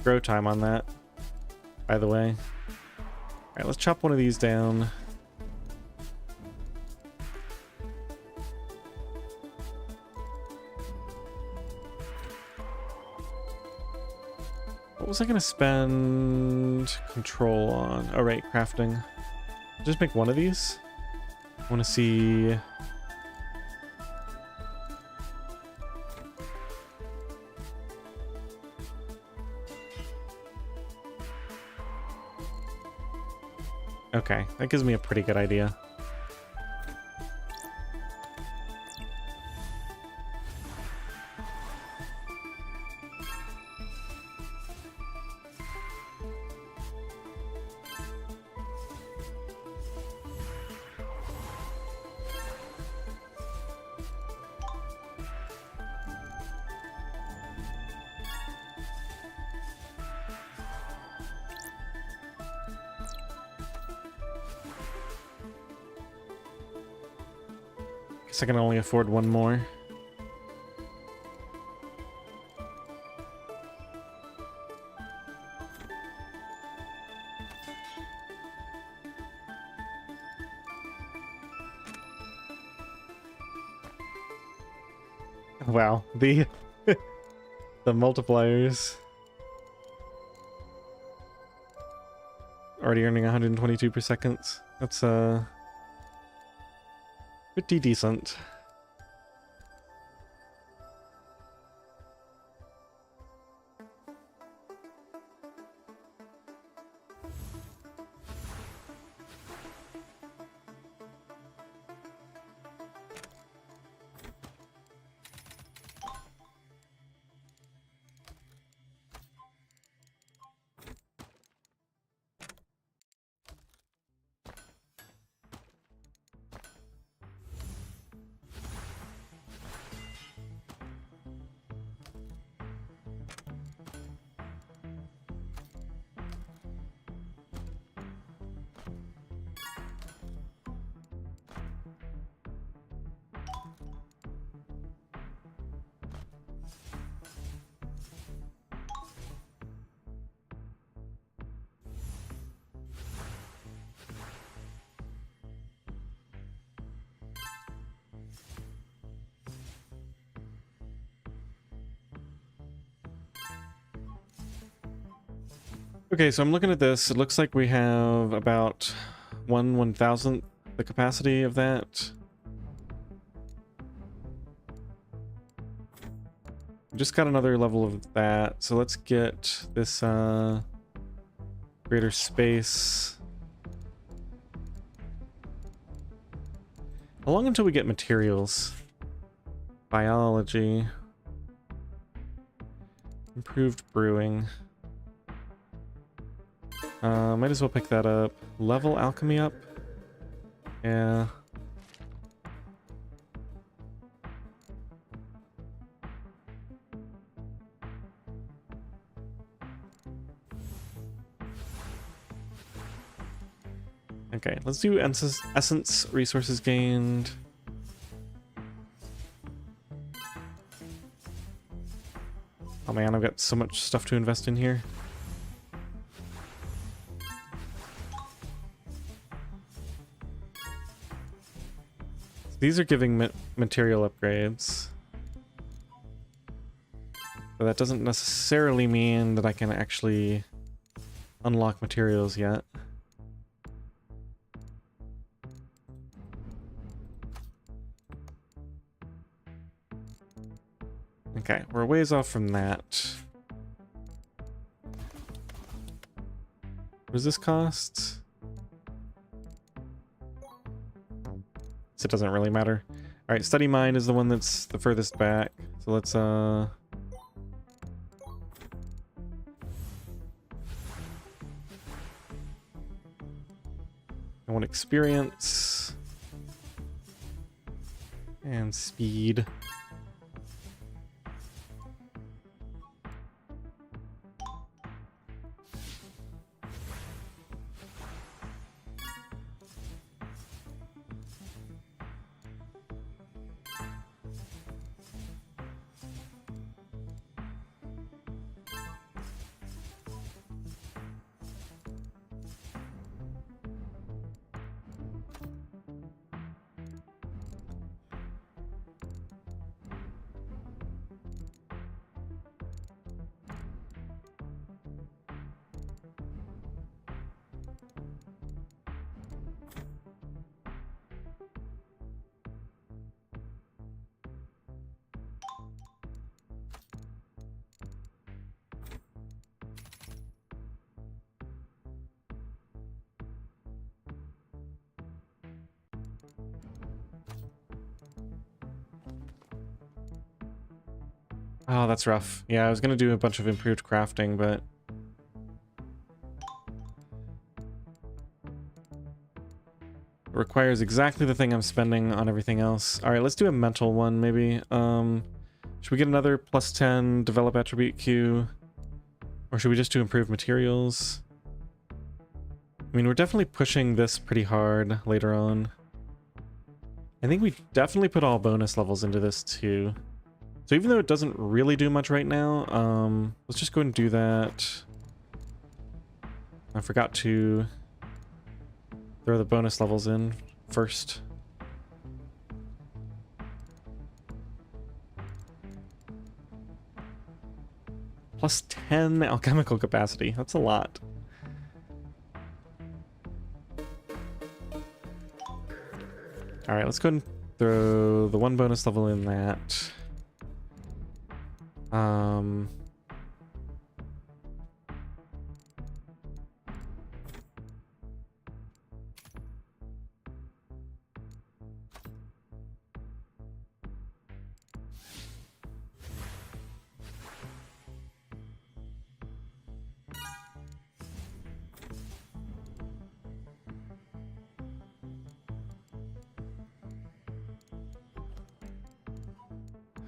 grow time on that, by the way. Alright, let's chop one of these down. What was I gonna spend control on? Oh, right, crafting. Just make one of these. I want to see. Okay, that gives me a pretty good idea. Guess I can only afford one more. Wow, the the multipliers. Already earning 122 per second. That's pretty decent. Okay, so I'm looking at this. It looks like we have about 1/1000th the capacity of that. We just got another level of that, so let's get this greater space. How long until we get materials? Biology. Improved brewing. Might as well pick that up. Level alchemy up? Yeah. Okay, let's do essence resources gained. Oh man, I've got so much stuff to invest in here. These are giving material upgrades. But that doesn't necessarily mean that I can actually unlock materials yet. Okay, we're a ways off from that. What does this cost? So it doesn't really matter. Alright, study mind is the one that's the furthest back. So let's I want experience and speed. Oh, that's rough. Yeah, I was gonna do a bunch of improved crafting, but it requires exactly the thing I'm spending on everything else. All right, let's do a mental one, maybe. Should we get another +10 develop attribute queue? Or should we just do improved materials? I mean, we're definitely pushing this pretty hard later on. I think we definitely put all bonus levels into this too. So even though it doesn't really do much right now, let's just go and do that. I forgot to throw the bonus levels in first. +10 alchemical capacity. That's a lot. All right, let's go and throw the one bonus level in that.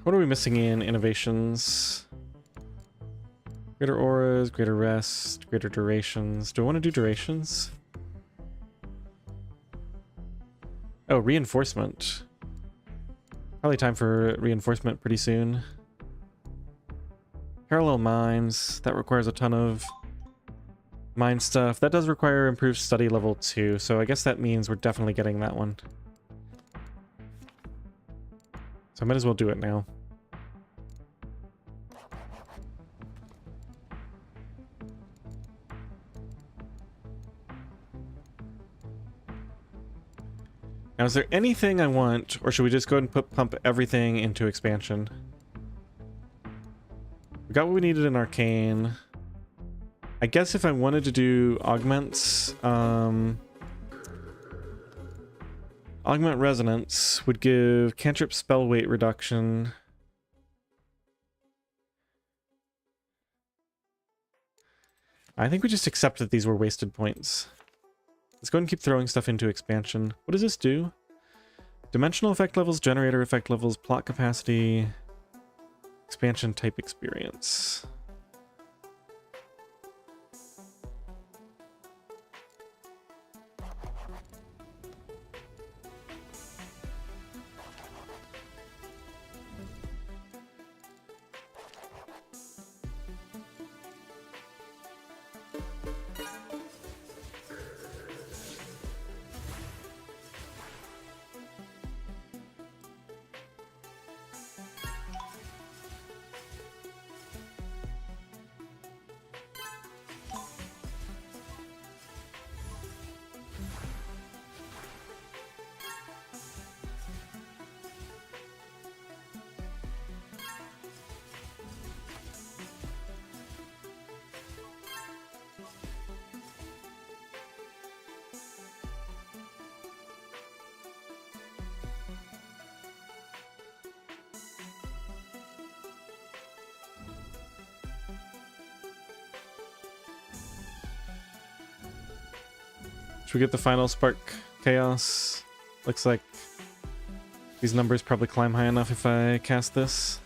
What are we missing in innovations? Greater auras, greater rest, greater durations. Do I want to do durations? Oh, reinforcement. Probably time for reinforcement pretty soon. Parallel mines. That requires a ton of mine stuff. That does require improved study level 2, so I guess that means we're definitely getting that one. So I might as well do it now. Now, is there anything I want, or should we just go ahead and pump everything into expansion? We got what we needed in Arcane. I guess if I wanted to do augments, Augment Resonance would give cantrip spell weight reduction. I think we just accept that these were wasted points. Let's go ahead and keep throwing stuff into expansion. What does this do? Dimensional effect levels, generator effect levels, plot capacity, expansion type experience. Should we get the final spark chaos? Looks like these numbers probably climb high enough if I cast this.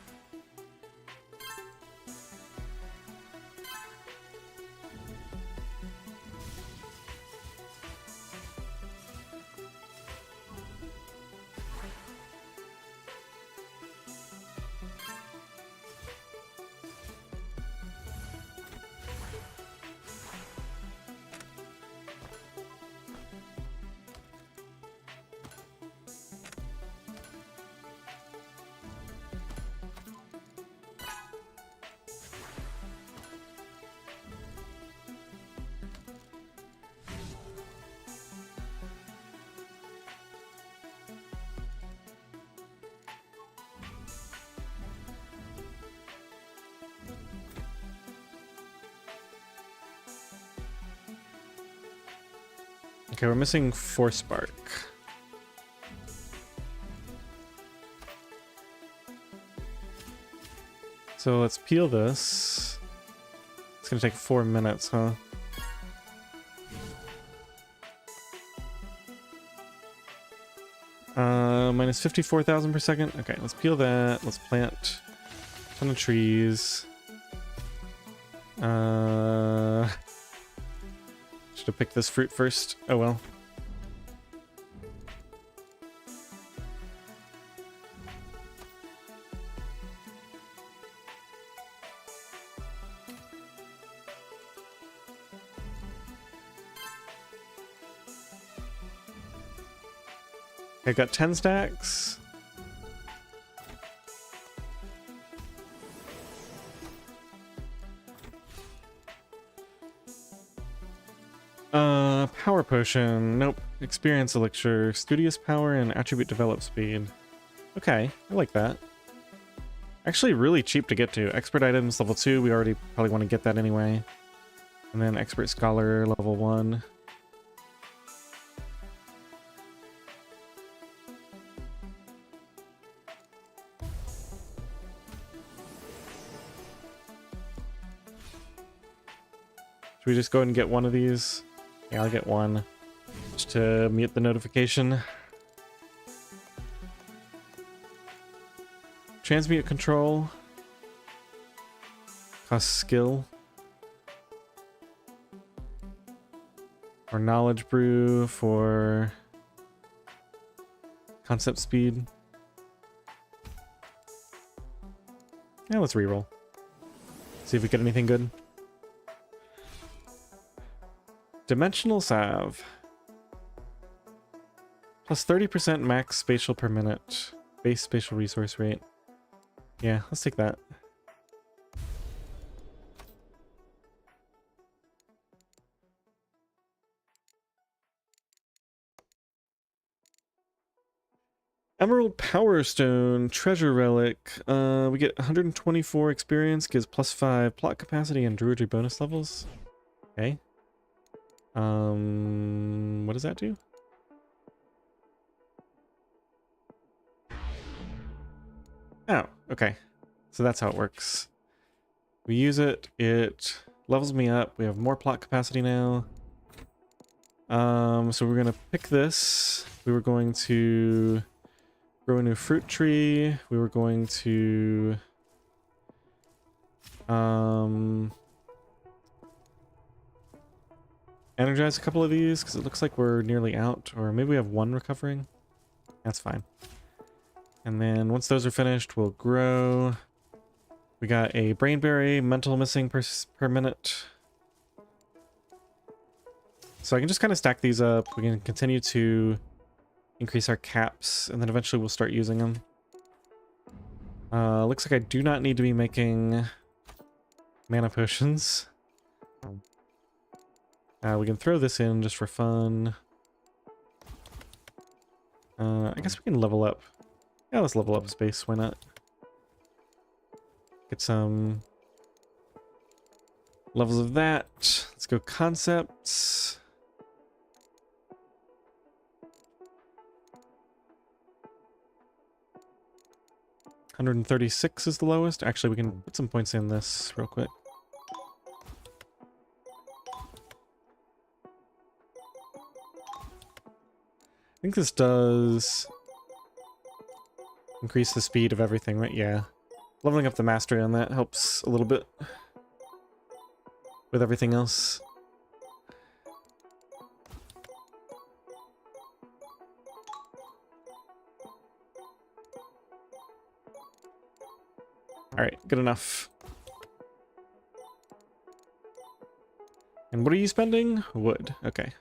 Okay, we're missing 4 spark. So let's peel this. It's gonna take 4 minutes, huh? Minus 54,000 per second. Okay, let's peel that. Let's plant a ton of trees. Should have picked this fruit first. Oh well. I got 10 stacks. Power potion. Nope. Experience elixir. Studious power and attribute develop speed. Okay, I like that. Actually really cheap to get to. Expert items level 2. We already probably want to get that anyway. And then expert scholar level 1. Should we just go ahead and get one of these? Yeah, I'll get one. Just to mute the notification. Transmute control. Cost skill. Or knowledge brew for concept speed. Yeah, let's reroll. See if we get anything good. Dimensional salve. Plus 30% max spatial per minute. Base spatial resource rate. Yeah, let's take that. Emerald Power Stone, Treasure Relic. We get 124 experience, gives plus 5 plot capacity and druidry bonus levels. Okay. What does that do? Oh, okay. So that's how it works. We use it, it levels me up. We have more plot capacity now. So we're gonna pick this. We were going to grow a new fruit tree. We were going to energize a couple of these because it looks like we're nearly out, or maybe we have one recovering. That's fine. And then once those are finished, we'll grow. We got a brainberry, mental missing per minute. So I can just kind of stack these up. We can continue to increase our caps, and then eventually we'll start using them. Looks like I do not need to be making mana potions. We can throw this in just for fun. I guess we can level up. Yeah, let's level up space. Why not? Get some levels of that. Let's go concepts. $136 is the lowest. Actually, we can put some points in this real quick. think this does increase the speed of everything, right? Yeah. Leveling up the mastery on that helps a little bit with everything else. Alright, good enough. And what are you spending? Wood. Okay.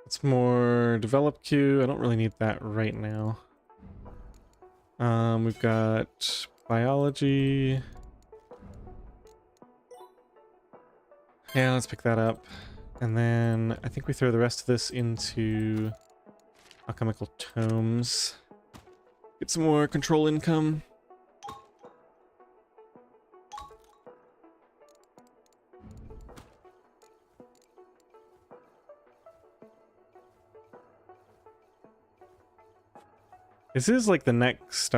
It's more develop queue. I don't really need that right now. We've got biology. Yeah, let's pick that up. And then I think we throw the rest of this into alchemical tomes. Get some more control income. This is like the next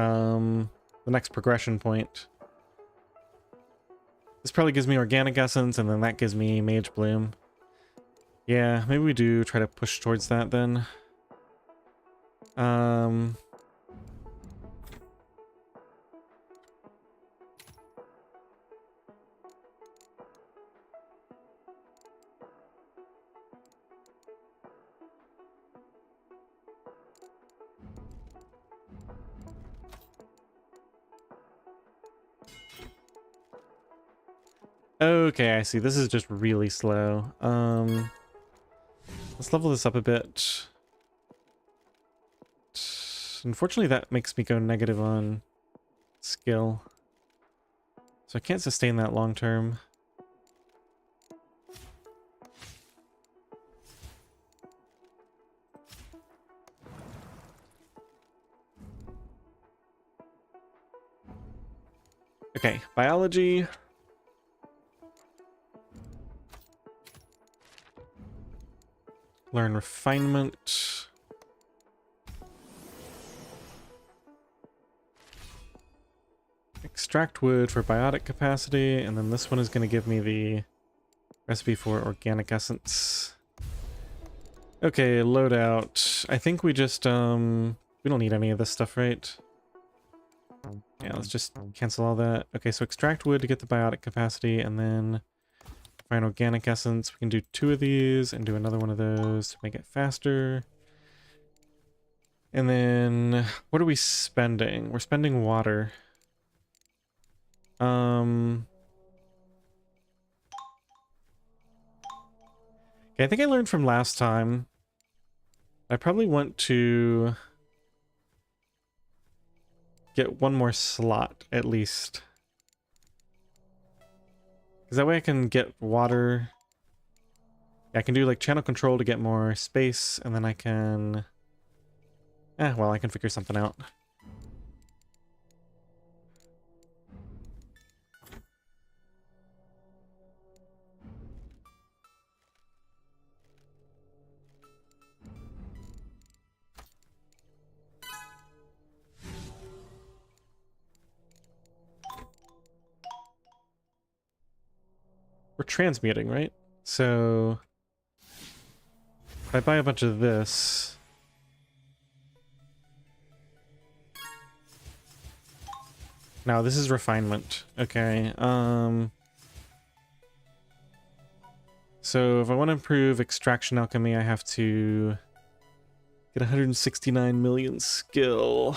progression point. This probably gives me organic essence, and then that gives me mage bloom. Yeah, maybe we do try to push towards that then. Okay, I see. This is just really slow. Let's level this up a bit. Unfortunately, that makes me go negative on skill. So I can't sustain that long term. Okay, biology. Learn refinement. Extract wood for biotic capacity, and then this one is going to give me the recipe for organic essence. Okay, loadout. I think we just, we don't need any of this stuff, right? Yeah, let's just cancel all that. Okay, so extract wood to get the biotic capacity, and then find organic essence. We can do 2 of these and do another one of those to make it faster. And then, what are we spending? We're spending water. Okay, I think I learned from last time. I probably want to get one more slot, at least. Because that way I can get water. Yeah, I can do like channel control to get more space, and then I can... well, I can figure something out. we're transmuting, right? So if I buy a bunch of this, now this is refinement. Okay. So if I want to improve extraction alchemy, I have to get 169 million skill.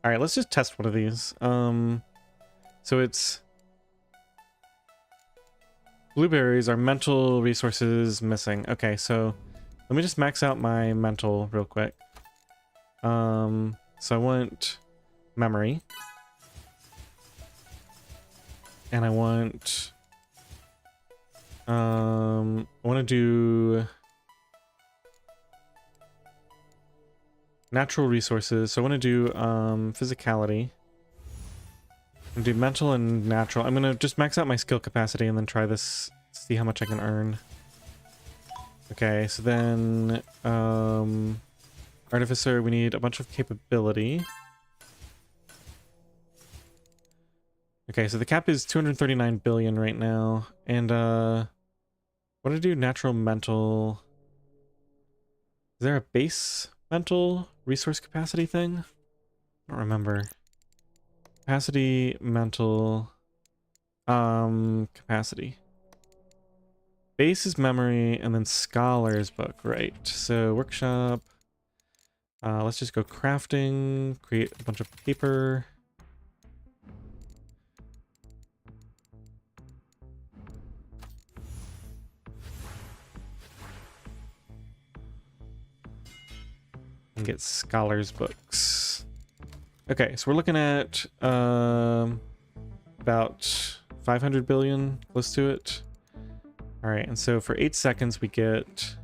All right, let's just test one of these. So it's blueberries are mental resources missing. Okay, so let me just max out my mental real quick. So I want memory. And I want to do natural resources. So I want to do physicality. I'm gonna do mental and natural. I'm gonna just max out my skill capacity and then try this, see how much I can earn. Okay, so then artificer, we need a bunch of capability. Okay, so the cap is 239 billion right now. And what do I do? Natural mental. Is there a base mental resource capacity thing? I don't remember. Capacity, mental, capacity. Base is memory, and then scholar's book, right? So workshop. Let's just go crafting, create a bunch of paper. And get scholars books. Okay, so we're looking at about 500 billion, close to it. All right, and so for 8 seconds we get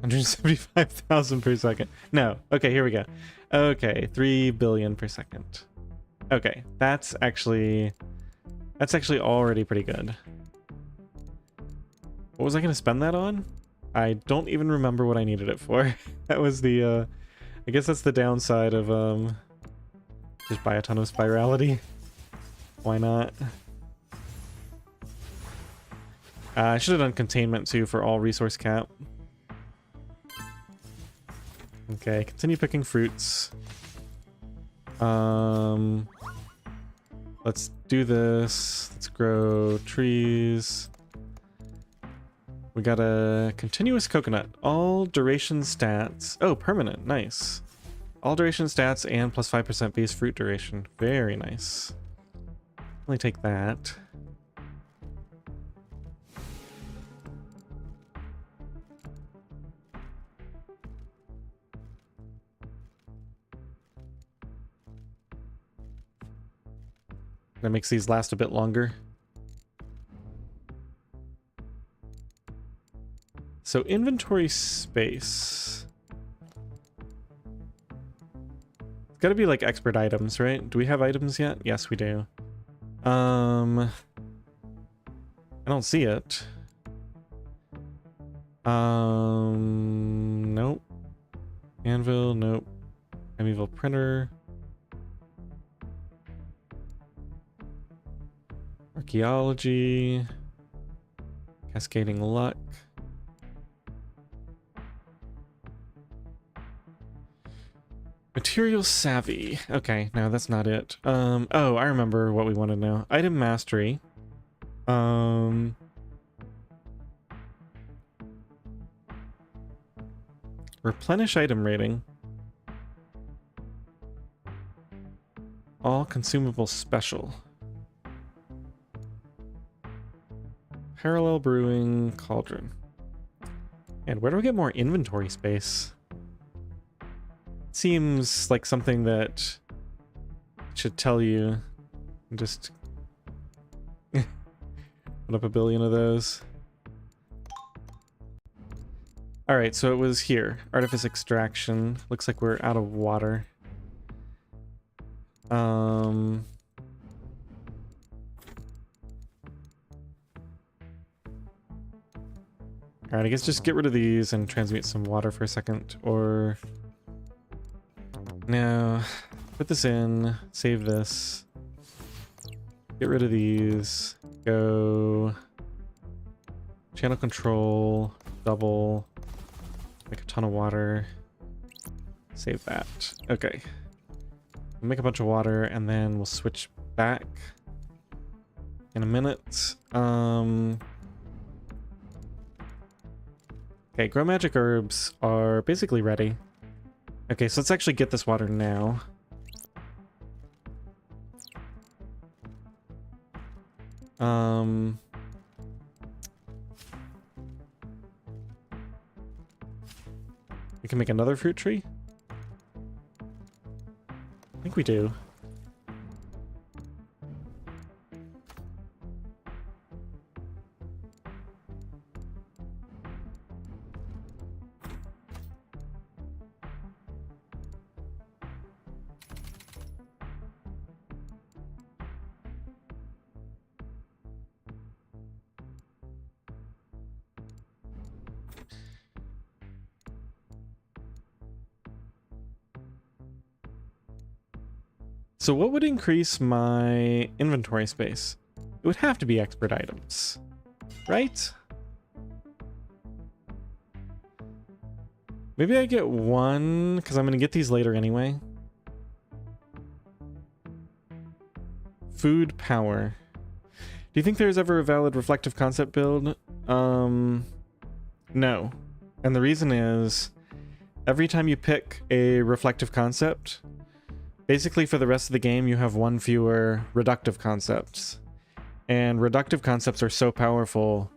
175,000 per second. No, okay, here we go. Okay, 3 billion per second. Okay, that's actually already pretty good. What was I going to spend that on? I don't even remember what I needed it for. That was the, I guess that's the downside of, just buy a ton of spirality. Why not? I should have done containment too for all resource cap. Okay, continue picking fruits. Let's do this. Let's grow trees. We got a continuous coconut. All duration stats. Oh, permanent. Nice. All duration stats and plus 5% base fruit duration. Very nice. Let me take that. That makes these last a bit longer. So inventory space. It's gotta be like expert items, right? Do we have items yet? Yes, we do. I don't see it. Nope. Anvil, nope. Primeval printer. Archaeology. Cascading luck. Material savvy. Okay, no, that's not it. Oh, I remember what we want to know. Item mastery. Replenish item rating. All consumable special. Parallel brewing cauldron. And where do we get more inventory space? Seems like something that should tell you. Just put up a billion of those. All right, so it was here. Artifice extraction. Looks like we're out of water. All right, I guess just get rid of these and transmute some water for a second, or Now, put this in, save this, get rid of these, go channel control, double, make a ton of water, save that. Okay. Make a bunch of water and then we'll switch back in a minute. Okay, grow magic herbs are basically ready. Okay, so let's actually get this water now. We can make another fruit tree. I think we do. So what would increase my inventory space? It would have to be expert items, right? Maybe I get one, because I'm going to get these later anyway. Food power. Do you think there's ever a valid reflective concept build? No. And the reason is, every time you pick a reflective concept, basically for the rest of the game, you have one fewer reductive concepts. And reductive concepts are so powerful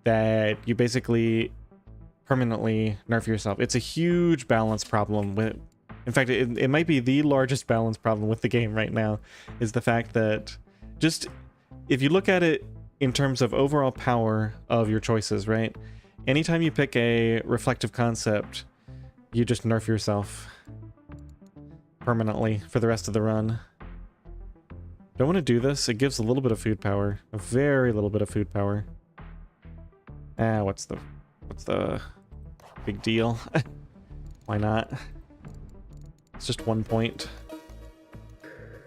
that you basically permanently nerf yourself. It's a huge balance problem with... In fact, it might be the largest balance problem with the game right now, is the fact that just... If you look at it in terms of overall power of your choices, right? Anytime you pick a reflective concept, you just nerf yourself permanently for the rest of the run. Don't want to do this. It gives a little bit of food power. A very little bit of food power. What's the big deal? Why not? It's just 1 point.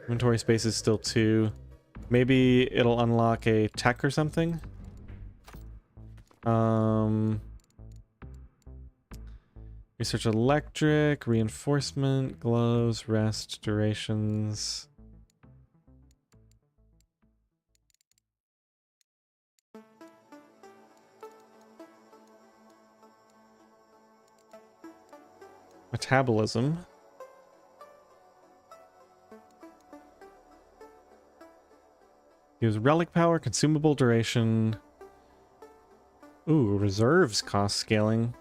Inventory space is still 2. Maybe it'll unlock a tech or something. Research electric, reinforcement, gloves, rest, durations. Metabolism. Use relic power, consumable duration. Ooh, reserves cost scaling.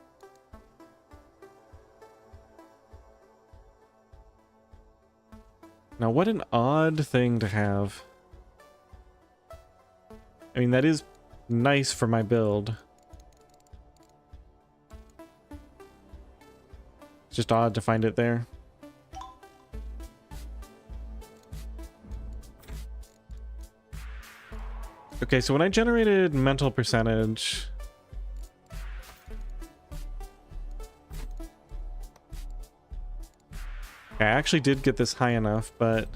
Now, what an odd thing to have. I mean, that is nice for my build. It's just odd to find it there. Okay, so when I generated mental percentage... I actually did get this high enough, but...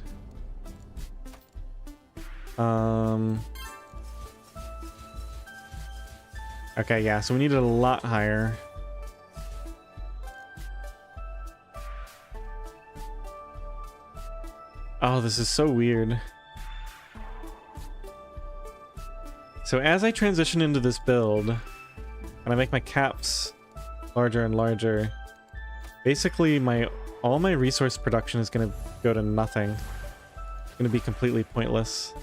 Okay, yeah, so we needed a lot higher. Oh, this is so weird. So as I transition into this build, and I make my caps larger and larger, basically all my resource production is going to go to nothing. It's going to be completely pointless.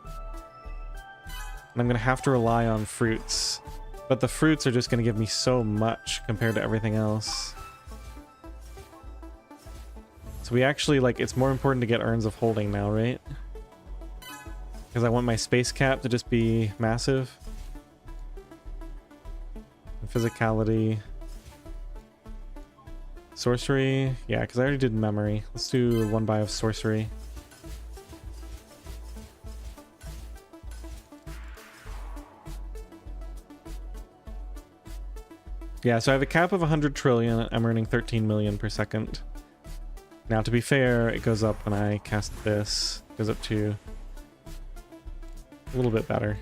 And I'm going to have to rely on fruits. But the fruits are just going to give me so much compared to everything else. So we actually, like, it's more important to get urns of holding now, right? Because I want my space cap to just be massive. And physicality. Sorcery. Yeah, because I already did memory. Let's do 1 buy of sorcery. Yeah, so I have a cap of 100 trillion. I'm earning 13 million per second. Now, to be fair, it goes up when I cast this. It goes up to a little bit better.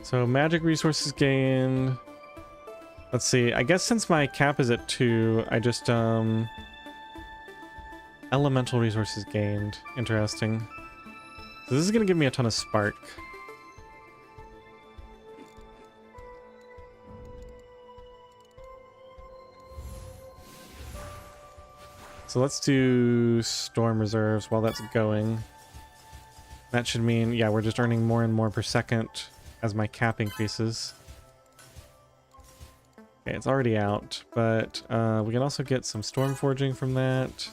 So magic resources gained. Let's see. I guess since my cap is at 2, I just elemental resources gained. Interesting. So this is gonna give me a ton of spark. So let's do storm reserves while that's going. That should mean, yeah, we're just earning more and more per second as my cap increases. Okay, it's already out, but we can also get some storm forging from that.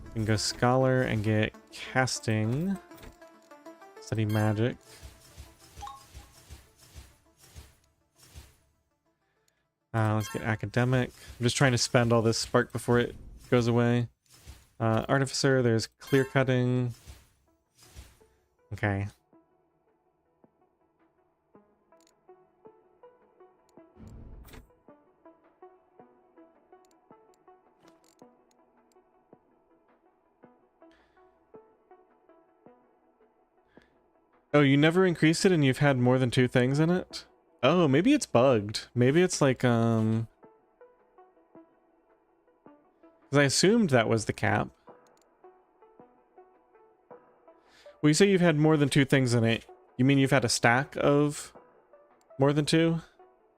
We can go scholar and get casting. Study magic. Let's get academic. I'm just trying to spend all this spark before it goes away. Artificer, there's clear cutting. Okay. Oh, you never increased it and you've had more than 2 things in it? Oh, maybe it's bugged. Maybe it's like, because I assumed that was the cap. Well, you say you've had more than 2 things in it. You mean you've had a stack of more than 2?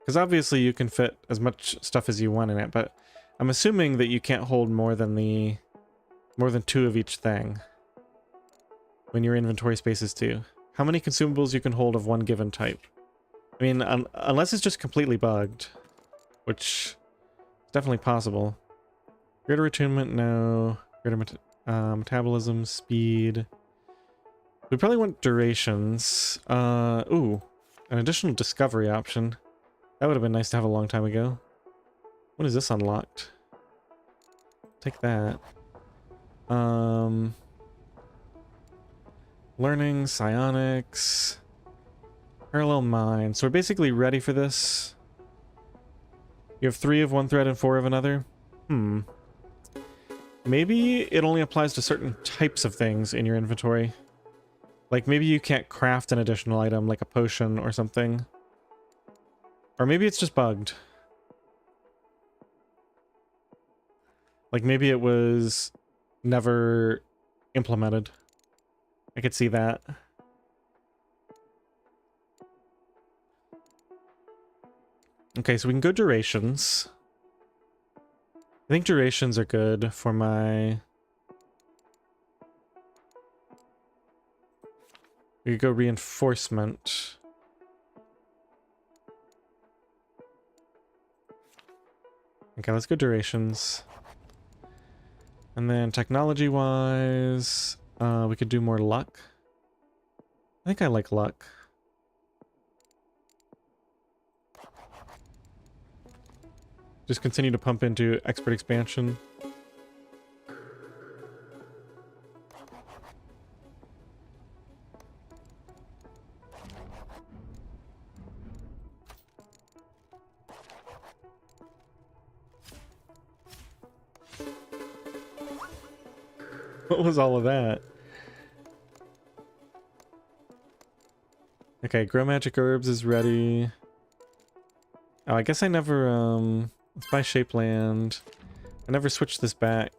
Because obviously you can fit as much stuff as you want in it, but I'm assuming that you can't hold more than 2 of each thing when your inventory space is 2. How many consumables you can hold of one given type? I mean, unless it's just completely bugged, which is definitely possible. Greater attunement, no. Greater metabolism, speed. We probably want durations. Ooh, an additional discovery option. That would have been nice to have a long time ago. When is this unlocked? Take that. Learning, psionics, parallel mind. So we're basically ready for this. You have 3 of one thread and 4 of another. Maybe it only applies to certain types of things in your inventory. Like maybe you can't craft an additional item like a potion or something. Or maybe it's just bugged. Like maybe it was never implemented. I could see that. Okay, so we can go durations. I think durations are good for my... We could go reinforcement. Okay, let's go durations. And then technology-wise, we could do more luck. I think I like luck. Just continue to pump into expert expansion. What was all of that? Okay, grow magic herbs is ready. Oh, I guess I never, let's buy shape land. I never switched this back.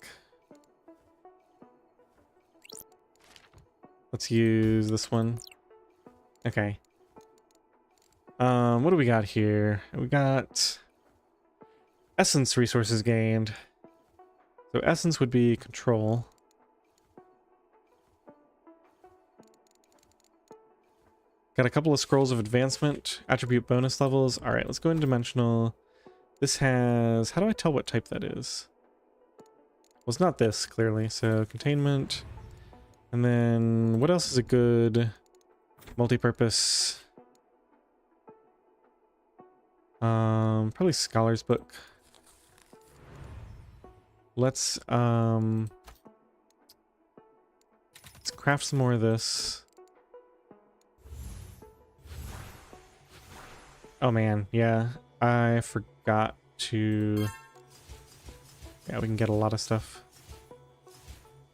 Let's use this one. Okay. What do we got here? We got essence resources gained. So essence would be control. Got a couple of scrolls of advancement, attribute bonus levels. All right, let's go in dimensional. This has, how do I tell what type that is? Well, it's not this, clearly. So containment. And then what else is a good multi-purpose? Probably Scholar's Book. Let's craft some more of this. Oh man, yeah, I forgot to... Yeah, we can get a lot of stuff.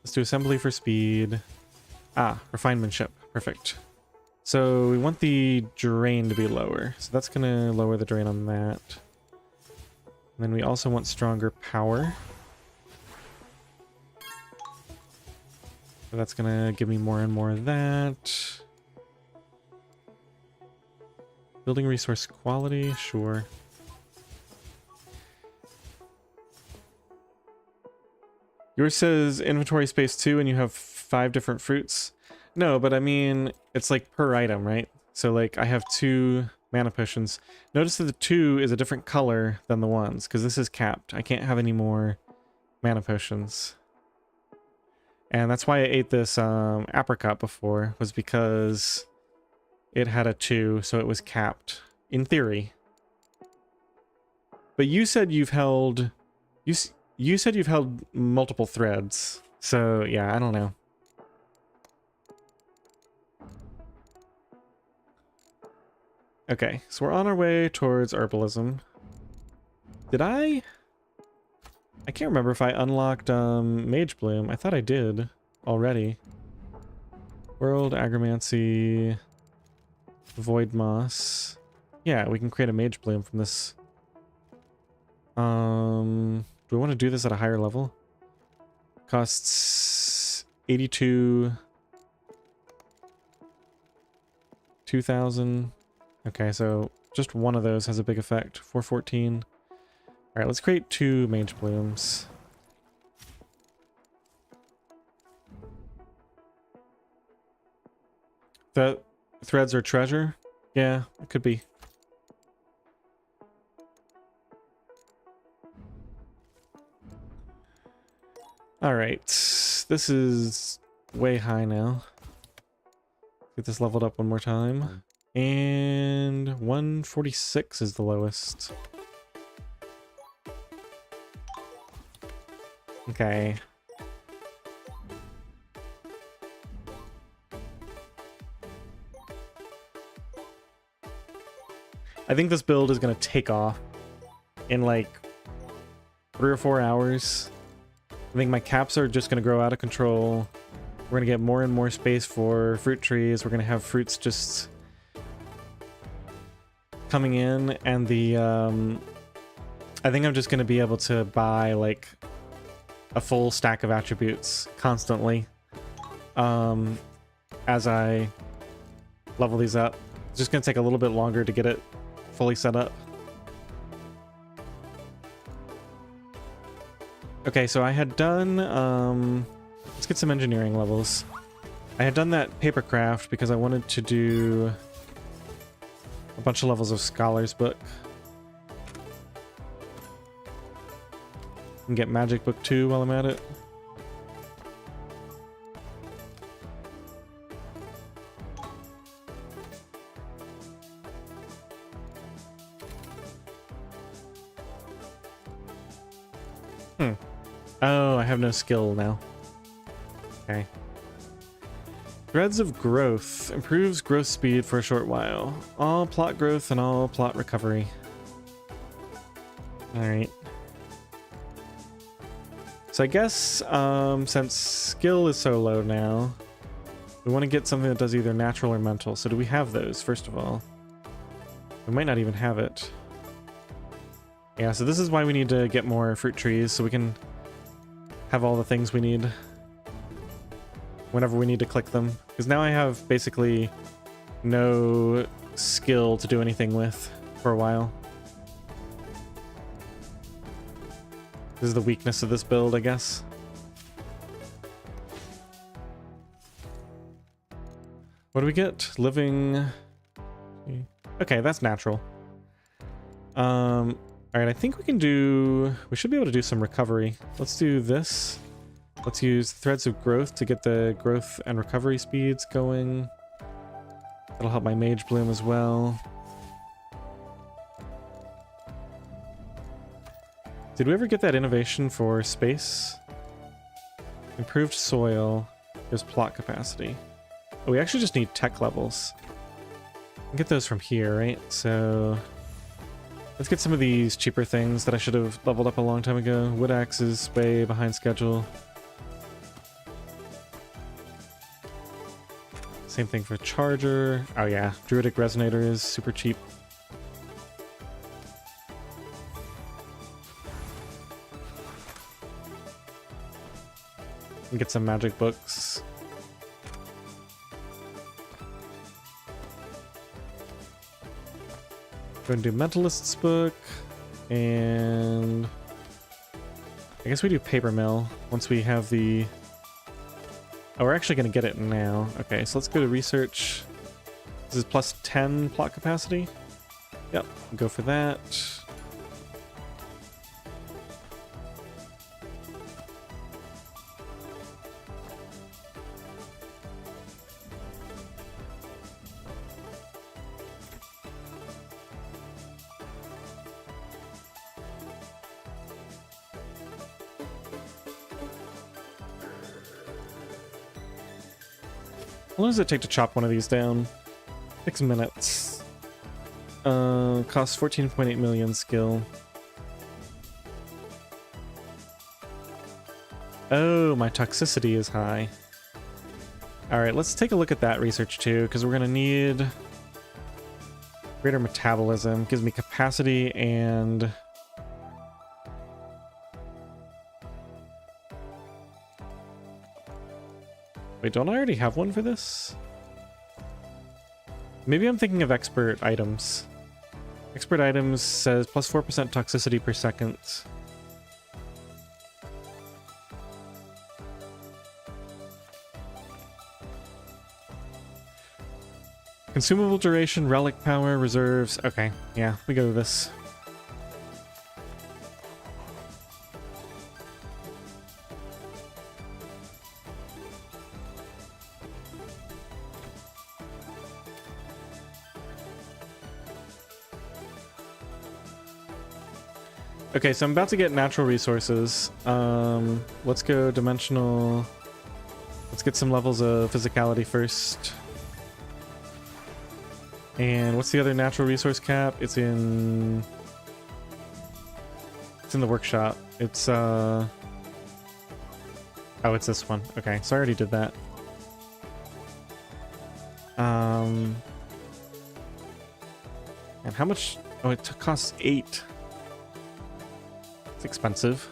Let's do assembly for speed. Ah, refinementship, perfect. So we want the drain to be lower, so that's gonna lower the drain on that. And then we also want stronger power. So that's gonna give me more and more of that. Building resource quality, sure. Yours says inventory space 2 and you have 5 different fruits. No, but I mean, it's like per item, right? So like I have 2 mana potions. Notice that the 2 is a different color than the ones, because this is capped. I can't have any more mana potions. And that's why I ate this apricot before, was because it had a 2, so it was capped, in theory. But you said you've held... You said you've held multiple threads, so yeah, I don't know. Okay, so we're on our way towards herbalism. Did I can't remember if I unlocked Mage Bloom. I thought I did already. World, Agromancy, Void Moss. Yeah, we can create a Mage Bloom from this. Do we want to do this at a higher level? Costs 82... 2,000. Okay, so just one of those has a big effect. 414. Alright, let's create 2 Mage Blooms. The threads are treasure? Yeah, it could be. Alright, this is way high now. Get this leveled up one more time. And 146 is the lowest. Okay. I think this build is going to take off in like 3 or 4 hours. I think my caps are just going to grow out of control. We're going to get more and more space for fruit trees. We're going to have fruits just coming in, and the I think I'm just going to be able to buy like a full stack of attributes constantly as I level these up. It's just going to take a little bit longer to get it fully set up. Okay, so I had done, let's get some engineering levels. I had done that papercraft because I wanted to do a bunch of levels of Scholar's Book. And get Magic Book 2 while I'm at it. Oh, I have no skill now. Okay. Threads of Growth. Improves growth speed for a short while. All plot growth and all plot recovery. Alright. So I guess, since skill is so low now, we want to get something that does either natural or mental. So do we have those, first of all? We might not even have it. Yeah, so this is why we need to get more fruit trees so we can have all the things we need whenever we need to click them. Because now I have basically no skill to do anything with for a while. This is the weakness of this build, I guess. What do we get? Living... Okay, that's natural. Alright, I think we can do... We should be able to do some recovery. Let's do this. Let's use threads of growth to get the growth and recovery speeds going. That'll help my mage bloom as well. Did we ever get that innovation for space? Improved soil. Gives plot capacity. Oh, we actually just need tech levels. We can get those from here, right? So let's get some of these cheaper things that I should have leveled up a long time ago. Wood axe is way behind schedule. Same thing for charger. Oh yeah, druidic resonator is super cheap. And get some magic books. Go and do Mentalist's book, and I guess we do paper mill once we have the... Oh, we're actually going to get it now. Okay, so let's go to research. This is plus 10 plot capacity. Yep, go for that. How long does it take to chop one of these down? 6 minutes. Costs 14.8 million skill. Oh, my toxicity is high. Alright, let's take a look at that research too, because we're going to need greater metabolism. Gives me capacity and... Wait, don't I already have one for this? Maybe I'm thinking of expert items. Expert items says plus 4% toxicity per second. Consumable duration, relic power, reserves. Okay, yeah, we go with this. Okay, so I'm about to get natural resources. Let's go dimensional. Let's get some levels of physicality first. And what's the other natural resource cap? It's in the workshop. It's oh, it's this one. Okay, so I already did that. And how much? Oh, it costs 8. It's expensive.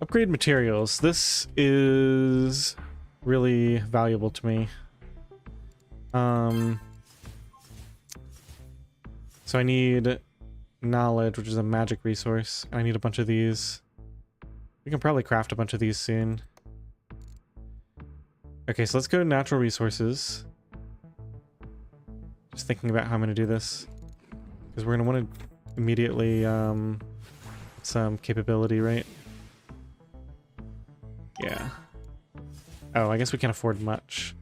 Upgrade materials. This is really valuable to me. So I need knowledge, which is a magic resource. I need a bunch of these. We can probably craft a bunch of these soon. Okay, so let's go to natural resources. Just thinking about how I'm going to do this. Because we're going to want to immediately some capability, right? Yeah. Oh, I guess we can't afford much.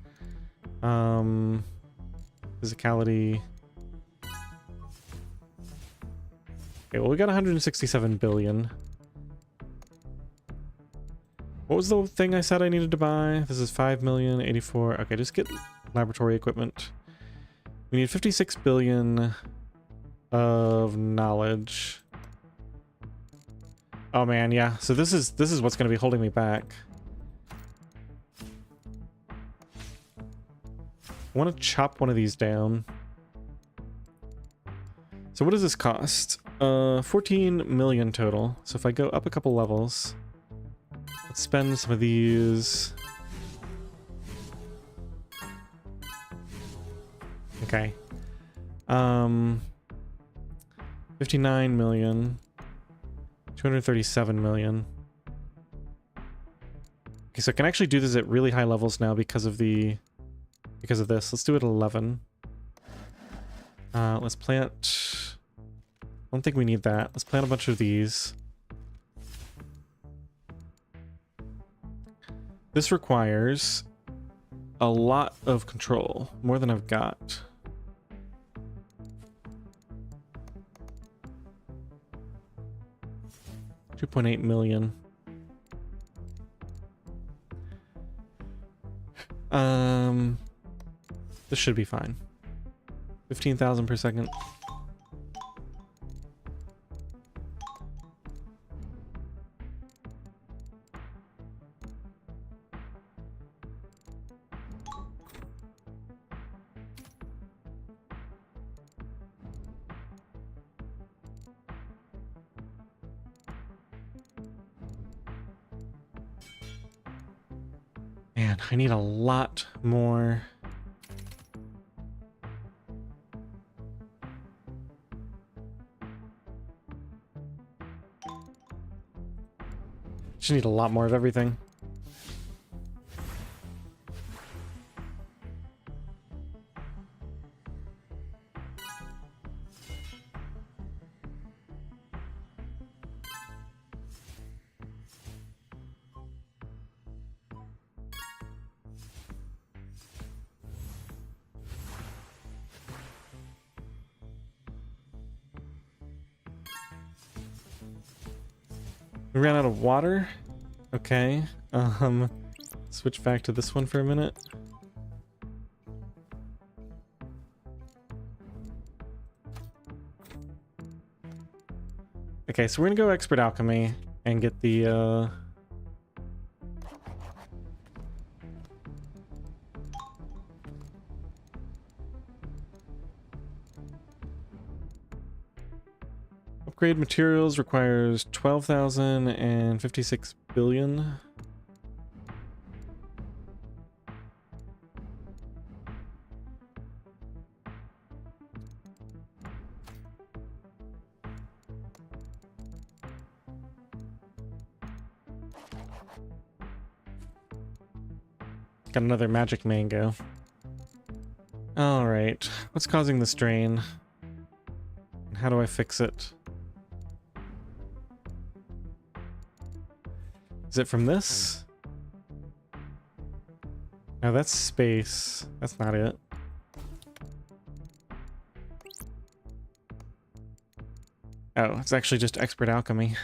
Physicality. Okay, well, we got 167 billion. What was the thing I said I needed to buy? This is 5 million, 84. Okay, just get laboratory equipment. We need 56 billion of knowledge. Oh man, yeah. So this is what's going to be holding me back. I want to chop one of these down. So what does this cost? 14 million total. So if I go up a couple levels, let's spend some of these. Okay. 59 million. 237 million. Okay, so I can actually do this at really high levels now because of this. Let's do it at 11. Let's plant... I don't think we need that. Let's plant a bunch of these. This requires a lot of control, more than I've got. $2.8 million. This should be fine. 15,000 per second. Man, I need a lot more. Just need a lot more of everything. We ran out of water. Okay. Switch back to this one for a minute. Okay, so we're gonna go expert alchemy and get the upgrade materials requires 12,000 and 56 billion. Got another magic mango. All right, what's causing the strain? How do I fix it? Is it from this? No, that's space. That's not it. Oh, it's actually just expert alchemy.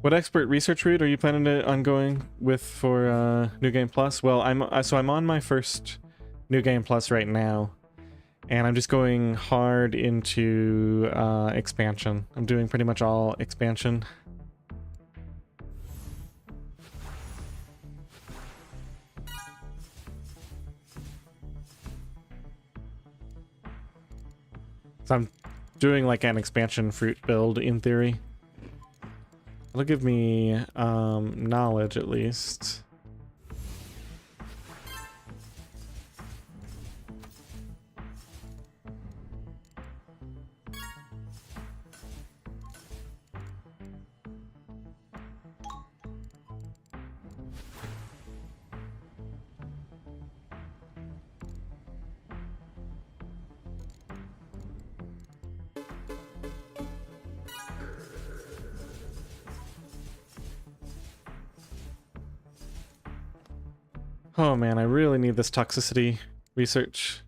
What expert research route are you planning on going with for New Game Plus? Well, I'm on my first New Game Plus right now, and I'm just going hard into expansion. I'm doing pretty much all expansion. So I'm doing like an expansion fruit build in theory. It'll give me knowledge at least. Oh man, I really need this toxicity research.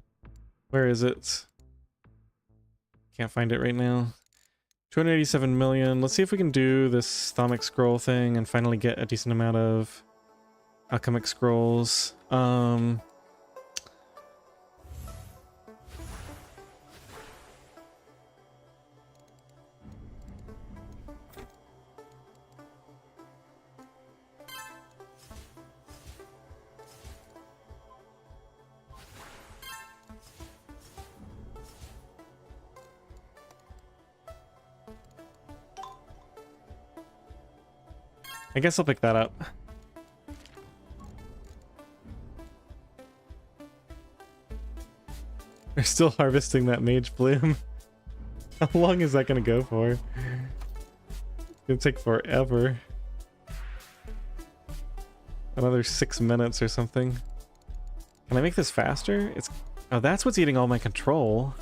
Where is it? Can't find it right now. 287 million. Let's see if we can do this Thaumic Scroll thing and finally get a decent amount of alchemic scrolls. I guess I'll pick that up. We're still harvesting that mage bloom. How long is that gonna go for? It's gonna take forever. Another 6 minutes or something. Can I make this faster? Oh, that's what's eating all my control.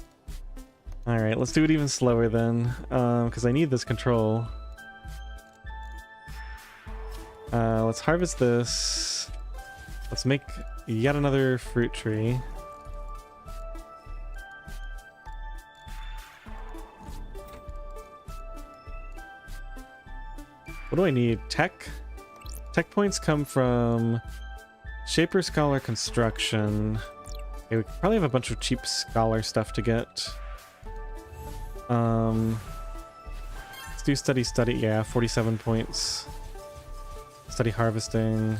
Alright, let's do it even slower then. Because I need this control. Let's harvest this. Let's make yet another fruit tree. What do I need? Tech? Tech points come from Shaper, Scholar, Construction. Okay, we probably have a bunch of cheap Scholar stuff to get. Let's do Study. Yeah, 47 points. Study Harvesting.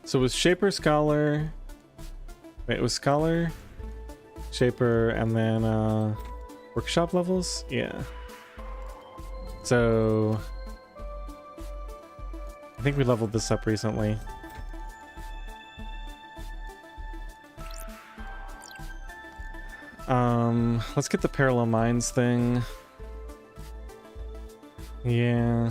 So it was Shaper, Scholar. Wait, it was Scholar, Shaper, and then Workshop levels? Yeah. So I think we leveled this up recently. Let's get the Parallel Mines thing. Yeah.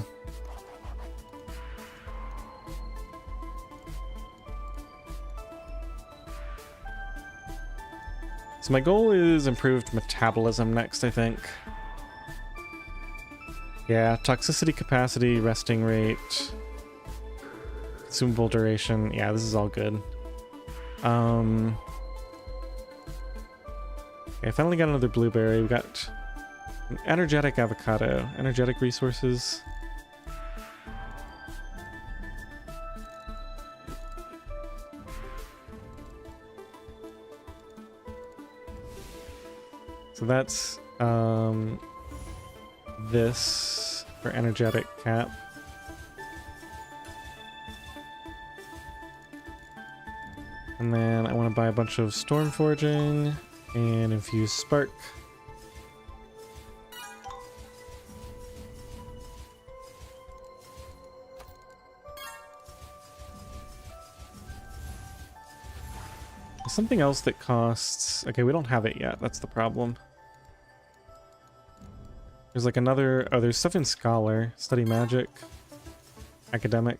So my goal is improved metabolism next, I think. Yeah, toxicity capacity, resting rate, consumable duration. Yeah, this is all good. Okay, I finally got another blueberry. We got an energetic avocado, energetic resources. So that's this for energetic cap. And then I want to buy a bunch of storm forging and infuse spark. There's something else that costs... Okay, we don't have it yet. That's the problem. There's like another... Oh, there's stuff in Scholar. Study Magic. Academic.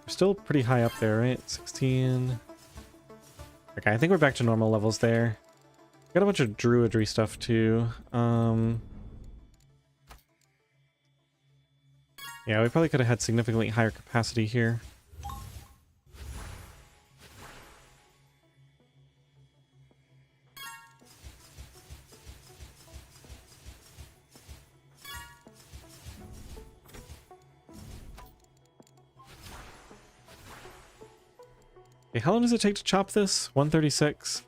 We're still pretty high up there, right? 16... Okay, I think we're back to normal levels there. Got a bunch of druidry stuff too. Yeah, we probably could have had significantly higher capacity here. Okay, how long does it take to chop this? 136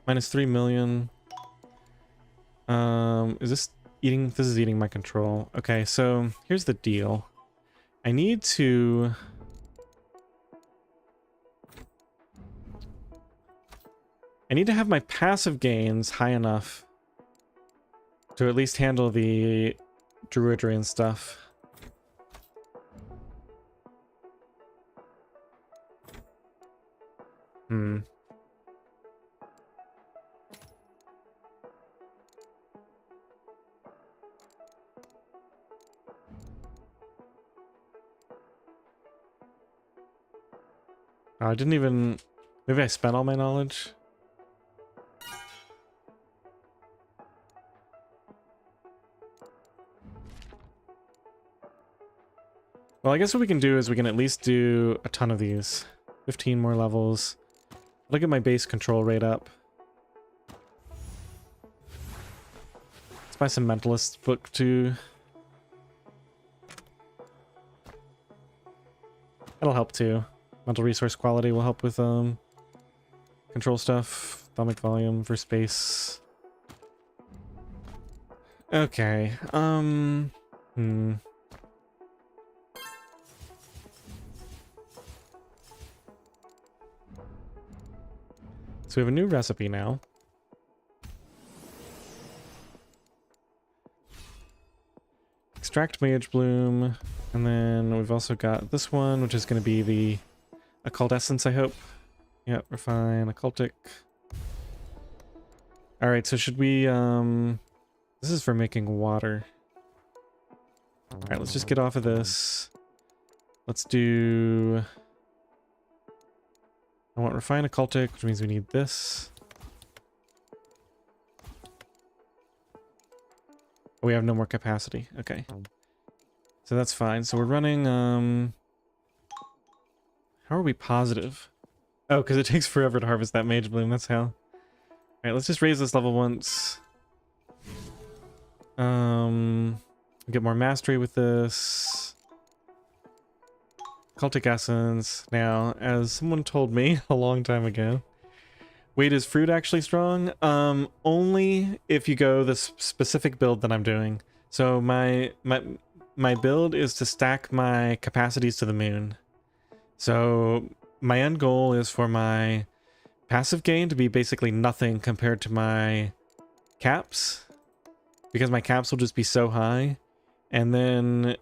minus 3 million. Is this eating? This is eating my control. Okay, so here's the deal. I need to... have my passive gains high enough to at least handle the druidry and stuff. Hmm. Oh, I didn't even... Maybe I spent all my knowledge? Well, I guess what we can do is we can at least do a ton of these. 15 more levels. Look at my base control rate up. Let's buy some Mentalist book too. That'll help too. Mental resource quality will help with control stuff. Atomic volume for space. Okay. So we have a new recipe now. Extract Mage Bloom, and then we've also got this one, which is going to be the Occult Essence, I hope. Yep, refine, occultic. Alright, so should we, this is for making water. Alright, let's just get off of this. Let's do... I want refine occultic, which means we need this. We have no more capacity. Okay. So that's fine. So we're running, how are we positive? Oh, because it takes forever to harvest that Mage Bloom. That's how. Alright, let's just raise this level once. Get more mastery with this. Cultic Essence. Now, as someone told me a long time ago, wait, is fruit actually strong? Only if you go the specific build that I'm doing. So my build is to stack my capacities to the moon. So my end goal is for my passive gain to be basically nothing compared to my caps, because my caps will just be so high, and then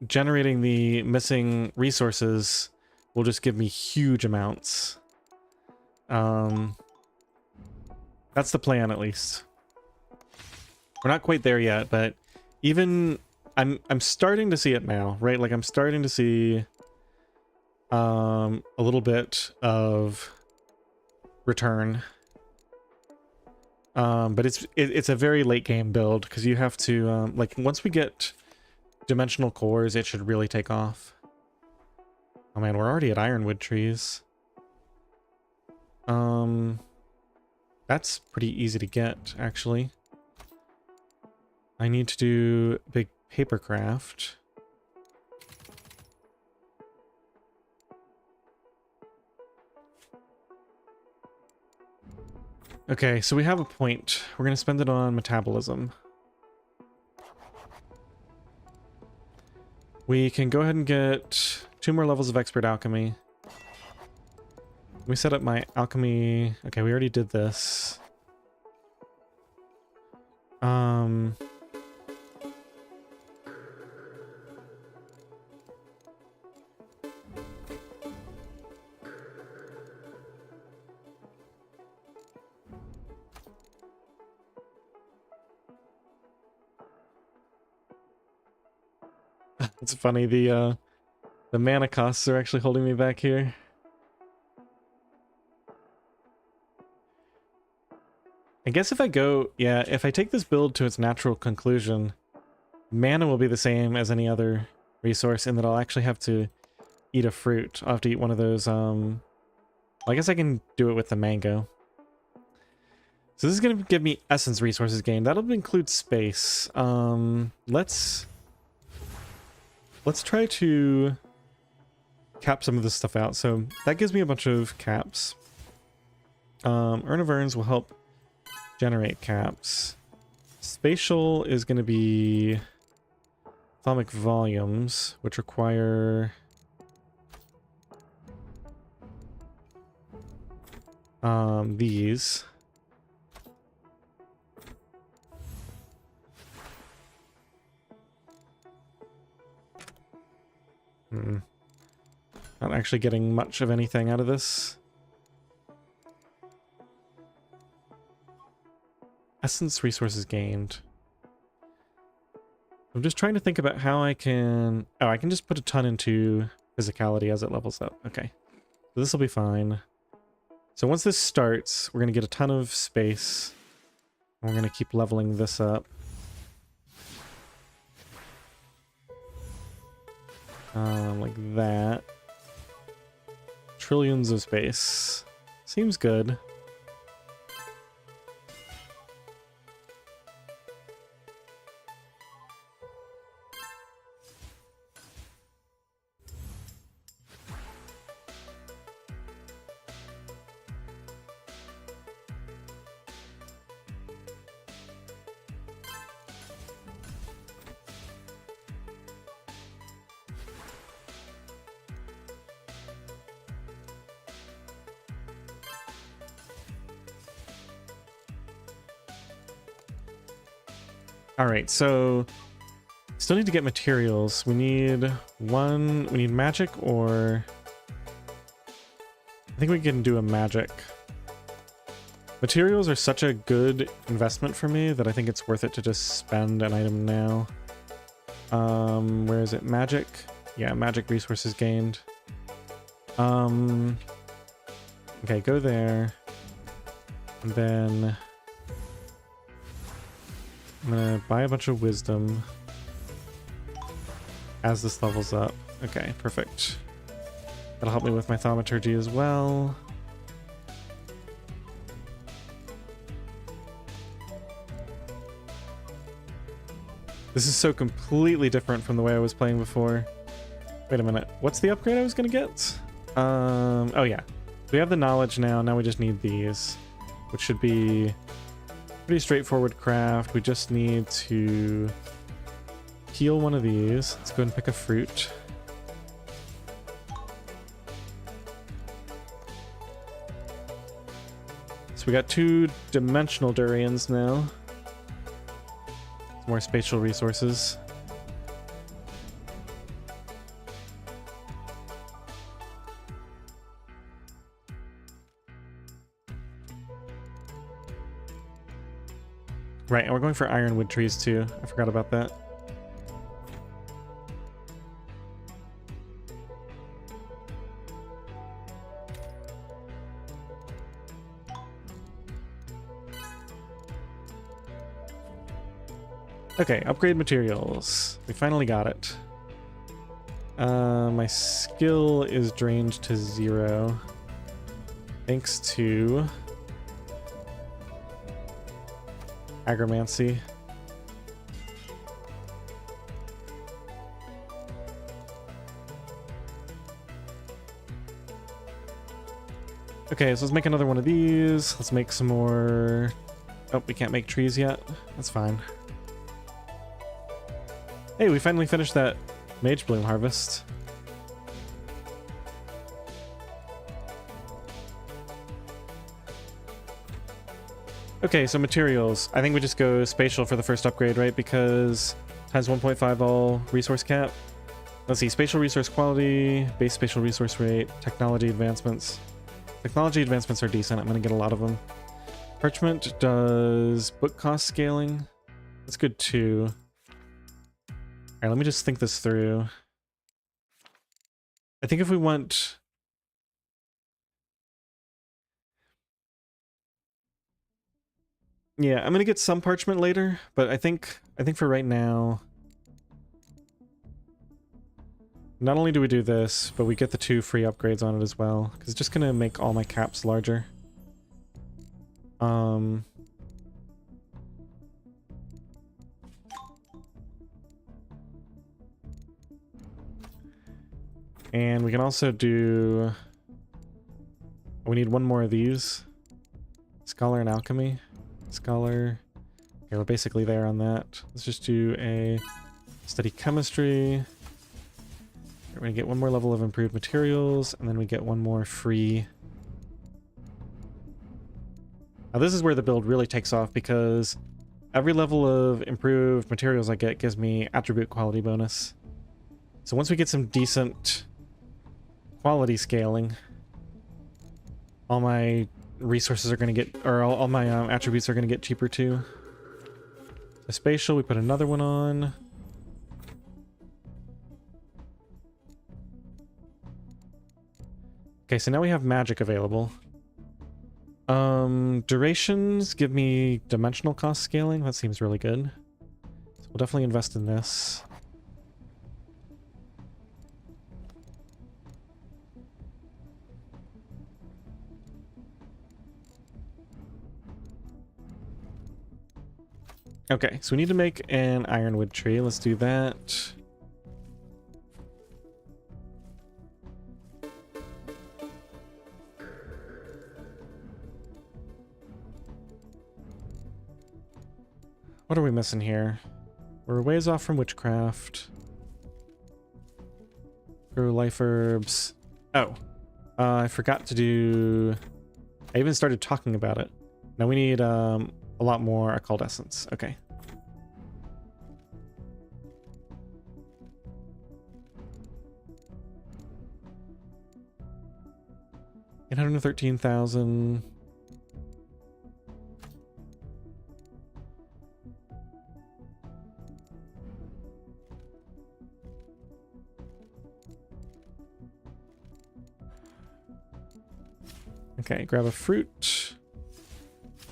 generating the missing resources will just give me huge amounts. That's the plan, at least. We're not quite there yet, but even I'm starting to see it now, right? Like I'm starting to see a little bit of return. But it's a very late game build, because you have to like once we get dimensional cores, it should really take off. Oh man, we're already at ironwood trees. That's pretty easy to get, actually. I need to do big paper craft. Okay, so we have a point. We're gonna spend it on metabolism. We can go ahead and get 2 more levels of expert alchemy. Let me set up my alchemy. Okay, we already did this. It's funny, the mana costs are actually holding me back here. I guess if I go, yeah, if I take this build to its natural conclusion, mana will be the same as any other resource, in that I'll actually have to eat a fruit. I'll have to eat one of those, well, I guess I can do it with the mango. So this is going to give me essence resources gain. That'll include space. Let's try to cap some of this stuff out. So that gives me a bunch of caps. Urn of Urns will help generate caps. Spatial is going to be atomic volumes, which require these. Not actually getting much of anything out of this. Essence resources gained. I'm just trying to think about how I can... Oh, I can just put a ton into physicality as it levels up. Okay. So this will be fine. So once this starts, we're going to get a ton of space. And we're going to keep leveling this up. Like that. Trillions of space. Seems good. Alright, so still need to get materials. We need magic, or I think we can do a magic. Materials are such a good investment for me that I think it's worth it to just spend an item now. Where is it? Magic? Yeah, magic resources gained. Okay, go there. And then I'm gonna buy a bunch of wisdom as this levels up. Okay, perfect. That'll help me with my thaumaturgy as well. This is so completely different from the way I was playing before. Wait a minute, what's the upgrade I was gonna get? Oh yeah, we have the knowledge now. Now we just need these, which should be pretty straightforward craft. We just need to heal one of these. Let's go ahead and pick a fruit. So we got 2-dimensional durians now. Some more spatial resources. Right, and we're going for ironwood trees too. I forgot about that. Okay, upgrade materials. We finally got it. My skill is drained to 0. Thanks to agromancy. Okay, so let's make another one of these. Let's make some more... Oh, we can't make trees yet. That's fine. Hey, we finally finished that mage bloom harvest. Okay, so materials. I think we just go spatial for the first upgrade, right? Because times 1.5 all resource cap. Let's see, spatial resource quality, base spatial resource rate, technology advancements. Technology advancements are decent. I'm going to get a lot of them. Parchment does book cost scaling. That's good too. Alright, let me just think this through. I think if we want... Yeah, I'm gonna get some parchment later, but I think for right now, not only do we do this, but we get the 2 free upgrades on it as well, because it's just gonna make all my caps larger. And we can also do... We need one more of these. Scholar and alchemy. Scholar. Okay, we're basically there on that. Let's just do a study chemistry. We're going to get one more level of improved materials, and then we get one more free. Now this is where the build really takes off, because every level of improved materials I get gives me attribute quality bonus. So once we get some decent quality scaling, all my resources are going to get, or all my attributes are going to get cheaper too. The spatial, we put another one on. Okay, so now we have magic available. Durations give me dimensional cost scaling. That seems really good. So we'll definitely invest in this. Okay, so we need to make an ironwood tree. Let's do that. What are we missing here? We're ways off from witchcraft. Grow life herbs. Oh, I forgot to do... I even started talking about it. Now we need a lot more occult essence. Okay. $813,000. Okay, grab a fruit.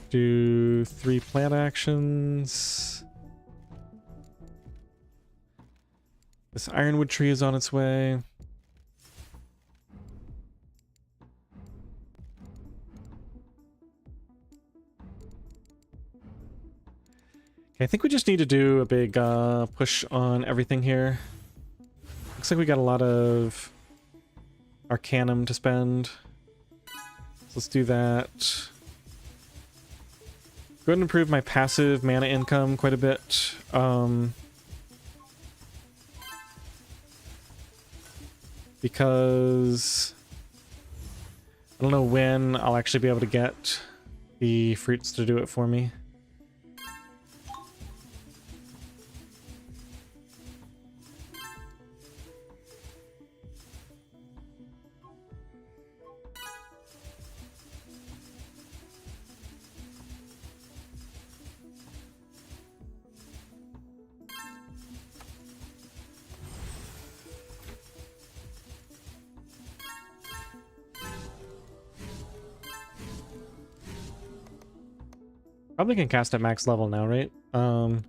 Do 3 plant actions. This ironwood tree is on its way. Okay, I think we just need to do a big push on everything here. Looks like we got a lot of Arcanum to spend. So let's do that. Go ahead and improve my passive mana income quite a bit. Because I don't know when I'll actually be able to get the fruits to do it for me. Probably can cast at max level now, right? Let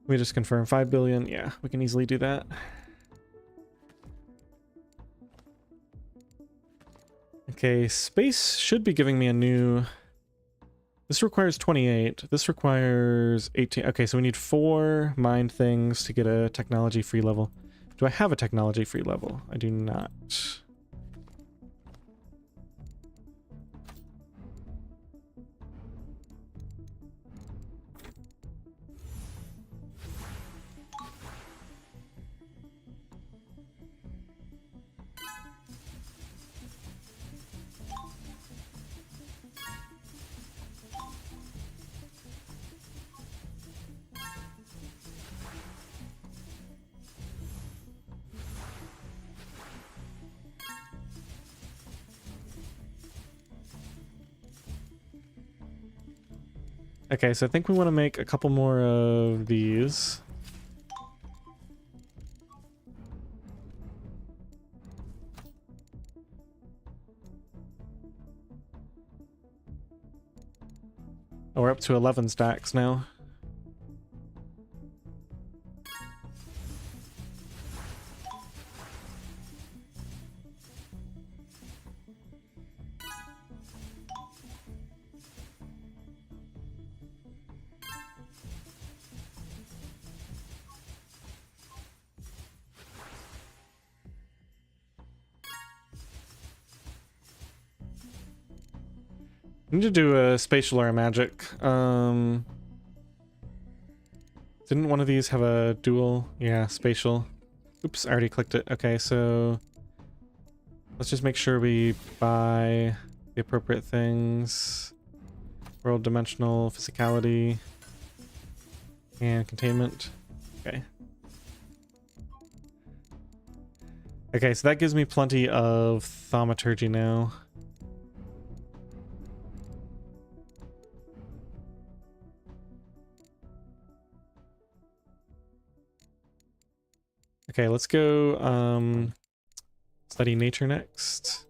me just confirm. 5 billion. Yeah, we can easily do that. Okay, space should be giving me a new... This requires 28. This requires 18. Okay, so we need 4 mind things to get a technology free level. Do I have a technology free level? I do not. Okay, so I think we want to make a couple more of these. Oh, we're up to 11 stacks now. I need to do a spatial or a magic. Didn't one of these have a dual? Yeah, spatial. Oops, I already clicked it. Okay, so let's just make sure we buy the appropriate things. World dimensional, physicality, and containment. Okay. Okay, so that gives me plenty of thaumaturgy now. Okay, let's go study nature next.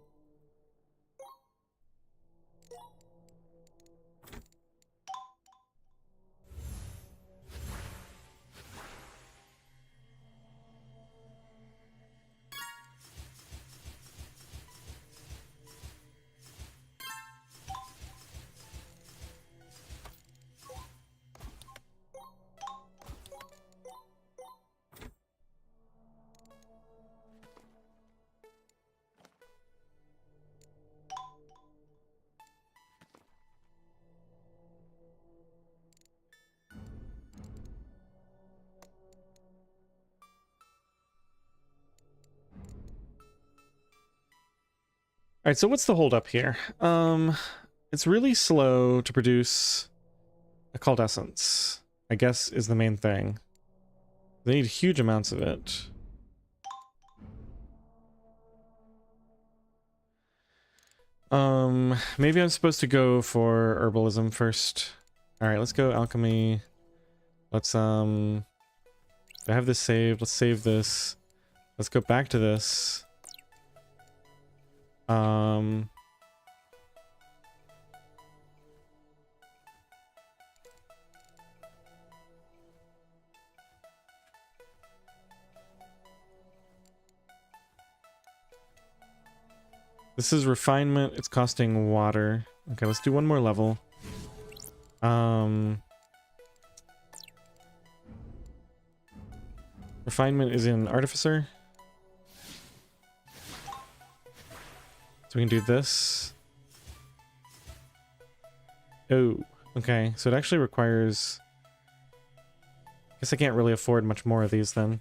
All right, so what's the holdup here? It's really slow to produce a cult essence, I guess, is the main thing. They need huge amounts of it. Maybe I'm supposed to go for herbalism first. All right, let's go alchemy. Let's I have this saved. Let's save this. Let's go back to this. This is refinement. It's costing water. Okay, let's do one more level. Refinement is in artificer. So we can do this. Oh, okay. So it actually requires... I guess I can't really afford much more of these then.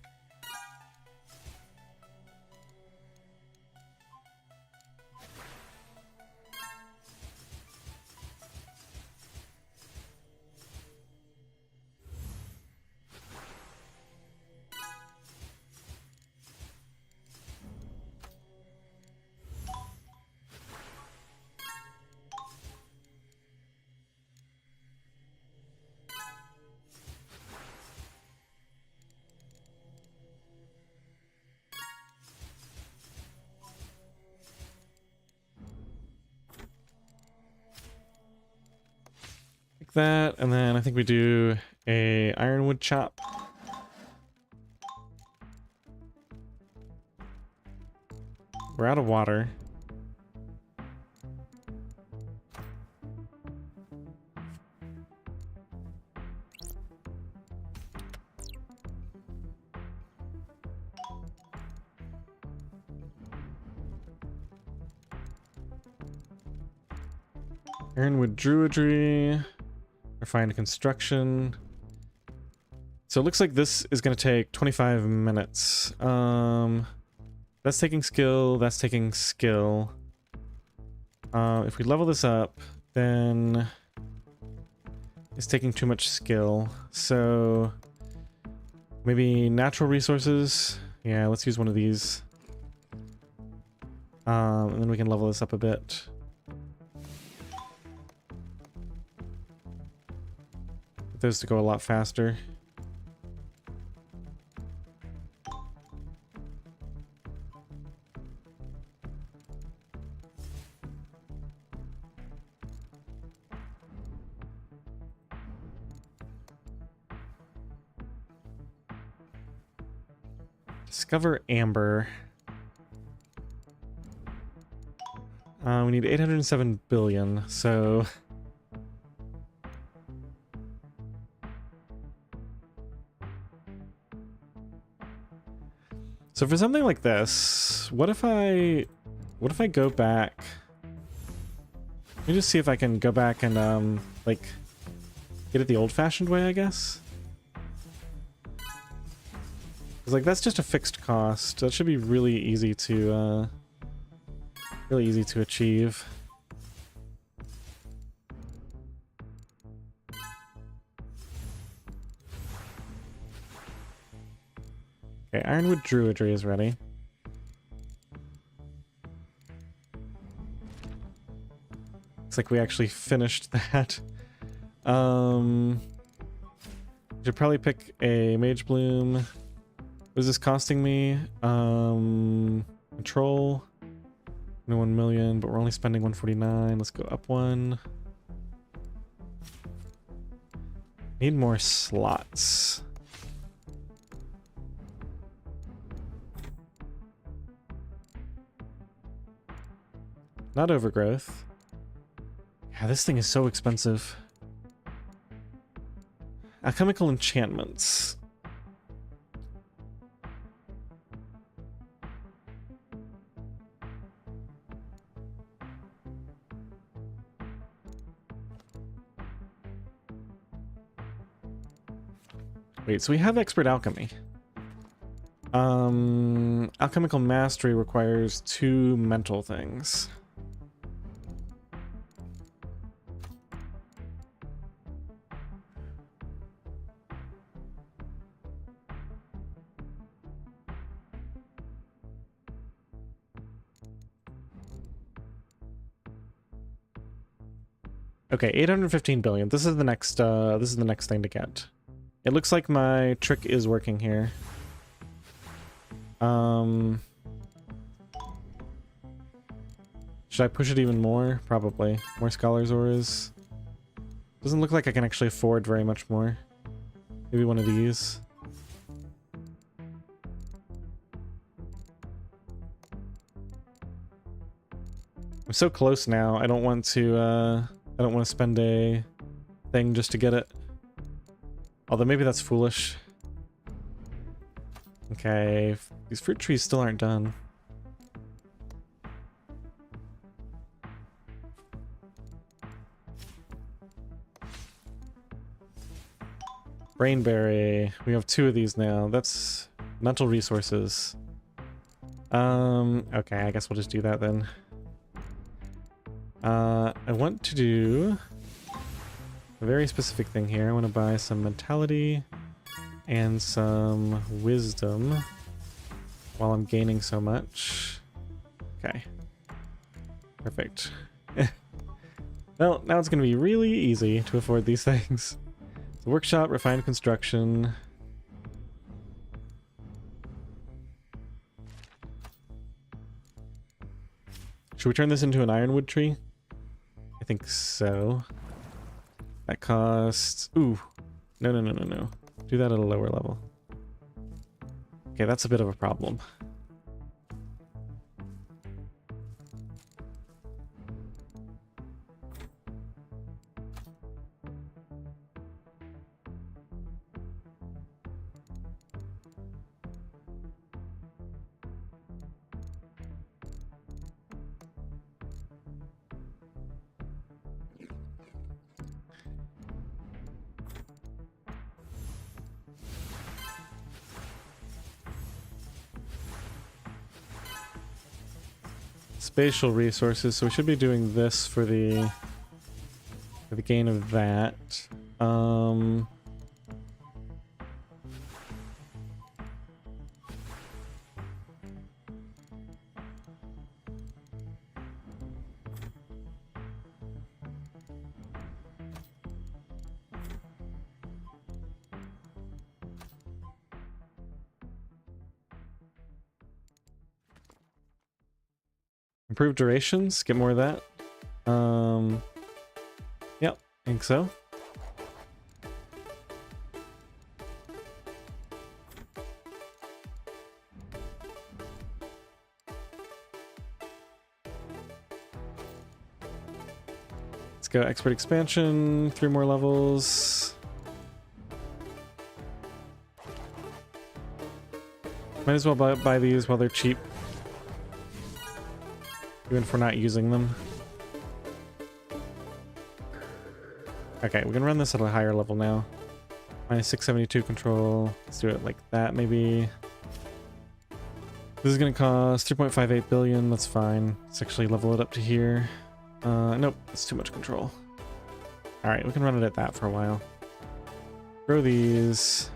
That, and then I think we do a ironwood chop. We're out of water. Ironwood druidry. Refined construction. So it looks like this is going to take 25 minutes. That's taking skill. That's taking skill. If we level this up, then it's taking too much skill. So maybe natural resources. Yeah, let's use one of these. And then we can level this up a bit. Those to go a lot faster. Discover amber. We need 807 billion, so... So for something like this, what if I go back? Let me just see if I can go back and like get it the old-fashioned way, I guess. 'Cause like that's just a fixed cost. That should be really easy to achieve. Okay, Ironwood Druidry is ready. Looks like we actually finished that. Should probably pick a Mage Bloom. What is this costing me? Control. 1 million, but we're only spending 149. Let's go up one. Need more slots. Not overgrowth. Yeah, this thing is so expensive. Alchemical enchantments. Wait, so we have expert alchemy. Alchemical mastery requires 2 mental things. Okay, 815 billion. This is the next thing to get. It looks like my trick is working here. Should I push it even more? Probably. More Scholar's Auras. Doesn't look like I can actually afford very much more. Maybe one of these. I'm so close now. I don't want to spend a thing just to get it. Although maybe that's foolish. Okay, these fruit trees still aren't done. Brainberry. We have 2 of these now. That's mental resources. Okay, I guess we'll just do that then. I want to do a very specific thing here. I want to buy some mentality and some wisdom while I'm gaining so much. Okay. Perfect. Well, now it's going to be really easy to afford these things. The workshop, refined construction. Should we turn this into an ironwood tree? I think so. That costs... Ooh. No. Do that at a lower level. Okay, that's a bit of a problem. Spatial resources, so we should be doing this for the gain of that. Improved durations, get more of that. Yep, I think so. Let's go expert expansion, 3 more levels. Might as well buy these while they're cheap. Even if we're not using them. Okay, we can run this at a higher level now. Minus 672 control. Let's do it like that, maybe. This is going to cost 3.58 billion. That's fine. Let's actually level it up to here. Nope, that's too much control. Alright, we can run it at that for a while. Grow these.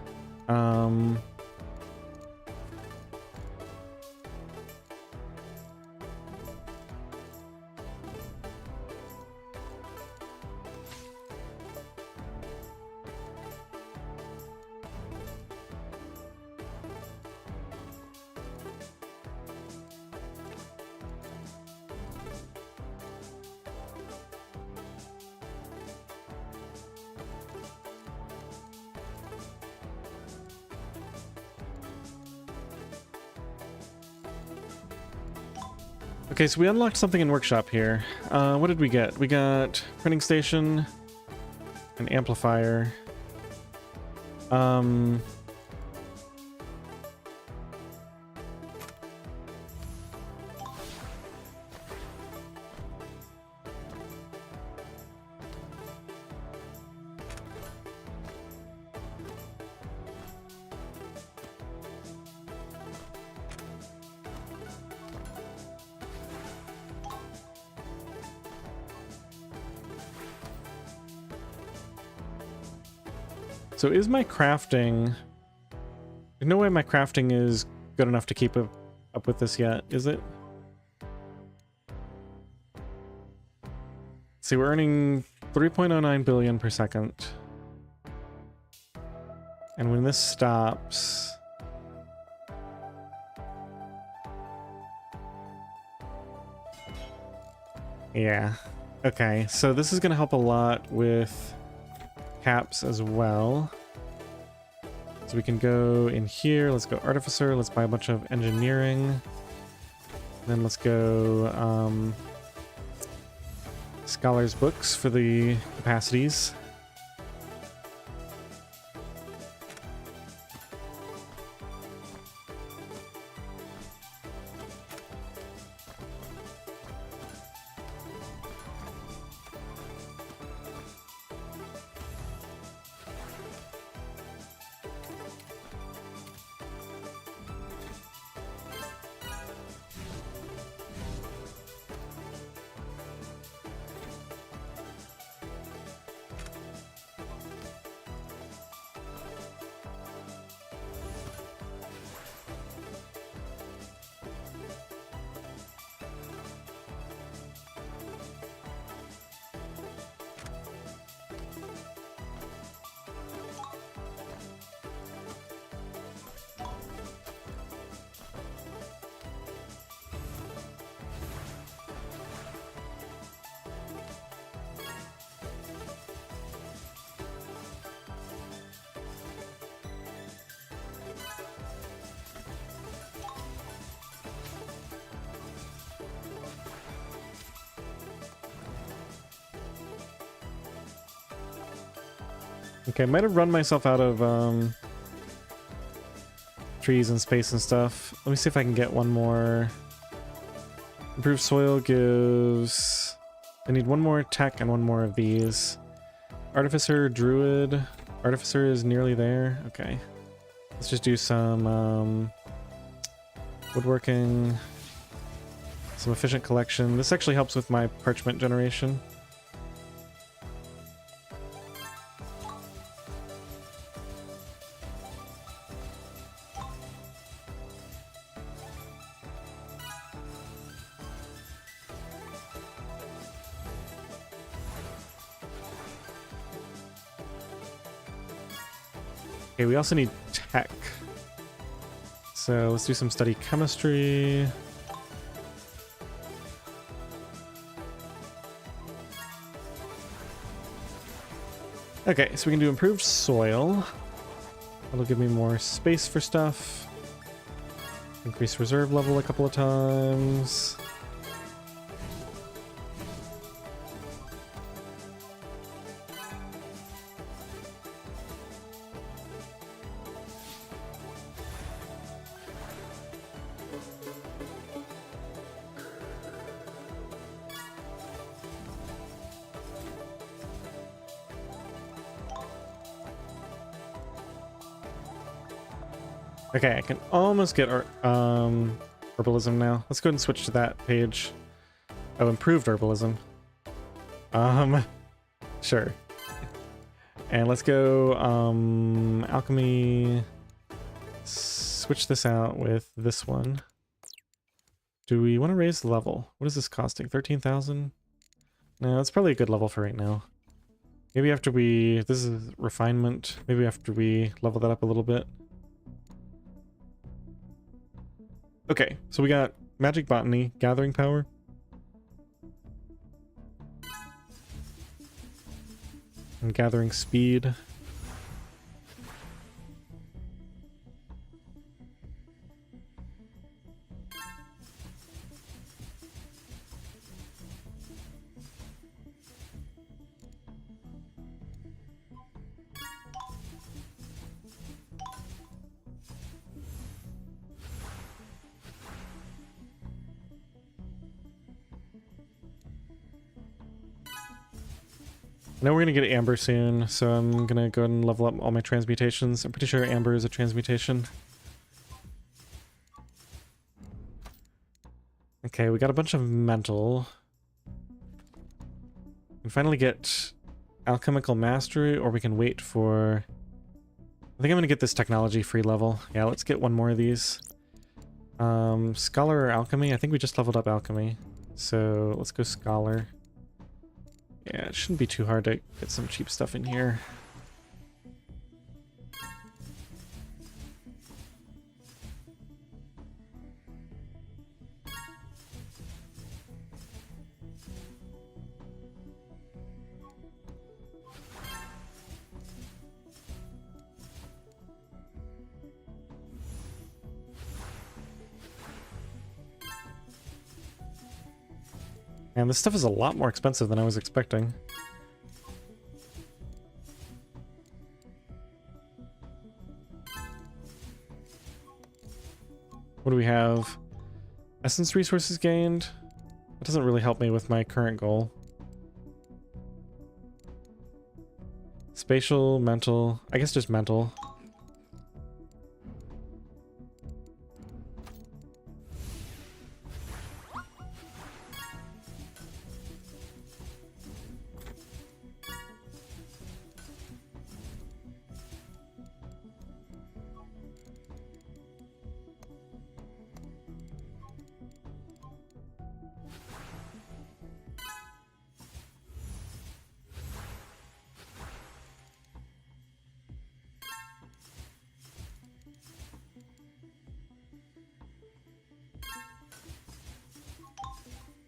Okay, so we unlocked something in workshop here. What did we get? We got printing station, an amplifier. So is my crafting... There's no way my crafting is good enough to keep up with this yet, is it? See, we're earning 3.09 billion per second. And when this stops... Yeah. Okay, so this is going to help a lot with caps as well. So we can go in here. Let's go Artificer. Let's buy a bunch of engineering. Then let's go Scholar's Books for the capacities. Okay, I might have run myself out of trees and space and stuff. Let me see if I can get one more. Improved soil gives... I need one more tech and one more of these. Artificer, Druid. Artificer is nearly there. Okay. Let's just do some woodworking. Some efficient collection. This actually helps with my parchment generation. Okay, we also need tech. So let's do some study chemistry. Okay, so we can do improved soil. That'll give me more space for stuff. Increase reserve level a couple of times. Okay, I can almost get herbalism now. Let's go ahead and switch to that page. Oh, improved herbalism. Sure. And let's go alchemy. Switch this out with this one. Do we want to raise the level? What is this costing? 13,000? No, that's probably a good level for right now. Maybe after we... This is refinement. Maybe after we level that up a little bit. Okay, so we got magic botany, gathering power. And gathering speed. I know we're gonna get amber soon, so I'm gonna go ahead and level up all my transmutations. I'm pretty sure amber is a transmutation. Okay, we got a bunch of mental. We can finally get alchemical mastery, or we can wait for... I think I'm gonna get this technology free level. Yeah, let's get one more of these. Scholar or alchemy? I think we just leveled up alchemy. So let's go scholar. Yeah, it shouldn't be too hard to get some cheap stuff in here. And this stuff is a lot more expensive than I was expecting. What do we have? Essence resources gained? That doesn't really help me with my current goal. Spatial, mental, I guess just mental.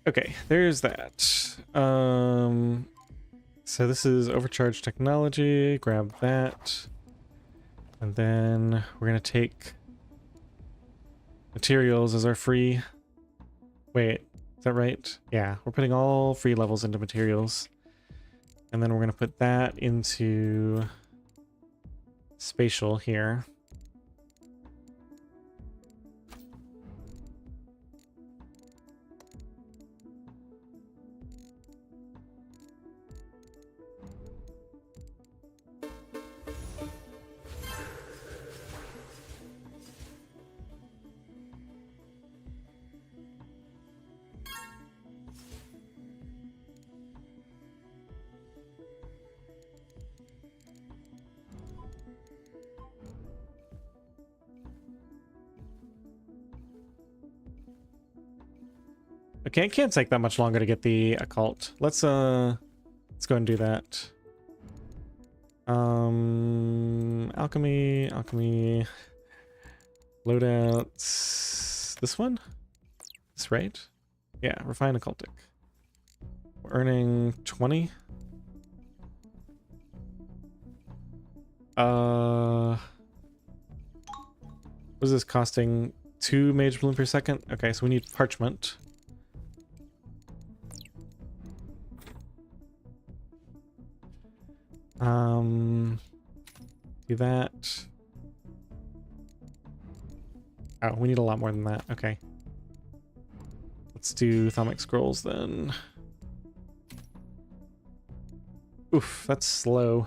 Okay, there's that. So this is overcharged technology. Grab that. And then we're gonna take materials as our free... Wait, is that right? Yeah, we're putting all free levels into materials. And then we're gonna put that into spatial here. Okay, it can't take that much longer to get the occult. Let's go and do that. Alchemy, loadouts. This one? This right? Yeah, refine occultic. We're earning 20. What is this costing? 2 mage bloom per second? Okay, so we need parchment. Do that. Oh, we need a lot more than that. Okay. Let's do Thalmic Scrolls then. Oof, that's slow.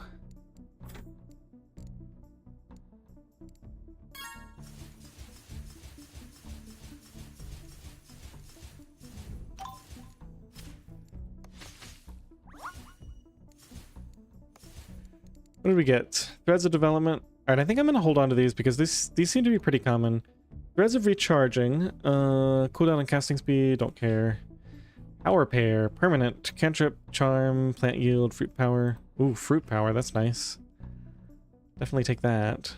What did we get? Threads of development. Alright, I think I'm going to hold on to these because these seem to be pretty common. Threads of recharging. Cooldown and casting speed, don't care. Power pair, permanent, cantrip, charm, plant yield, fruit power. Ooh, fruit power, that's nice. Definitely take that.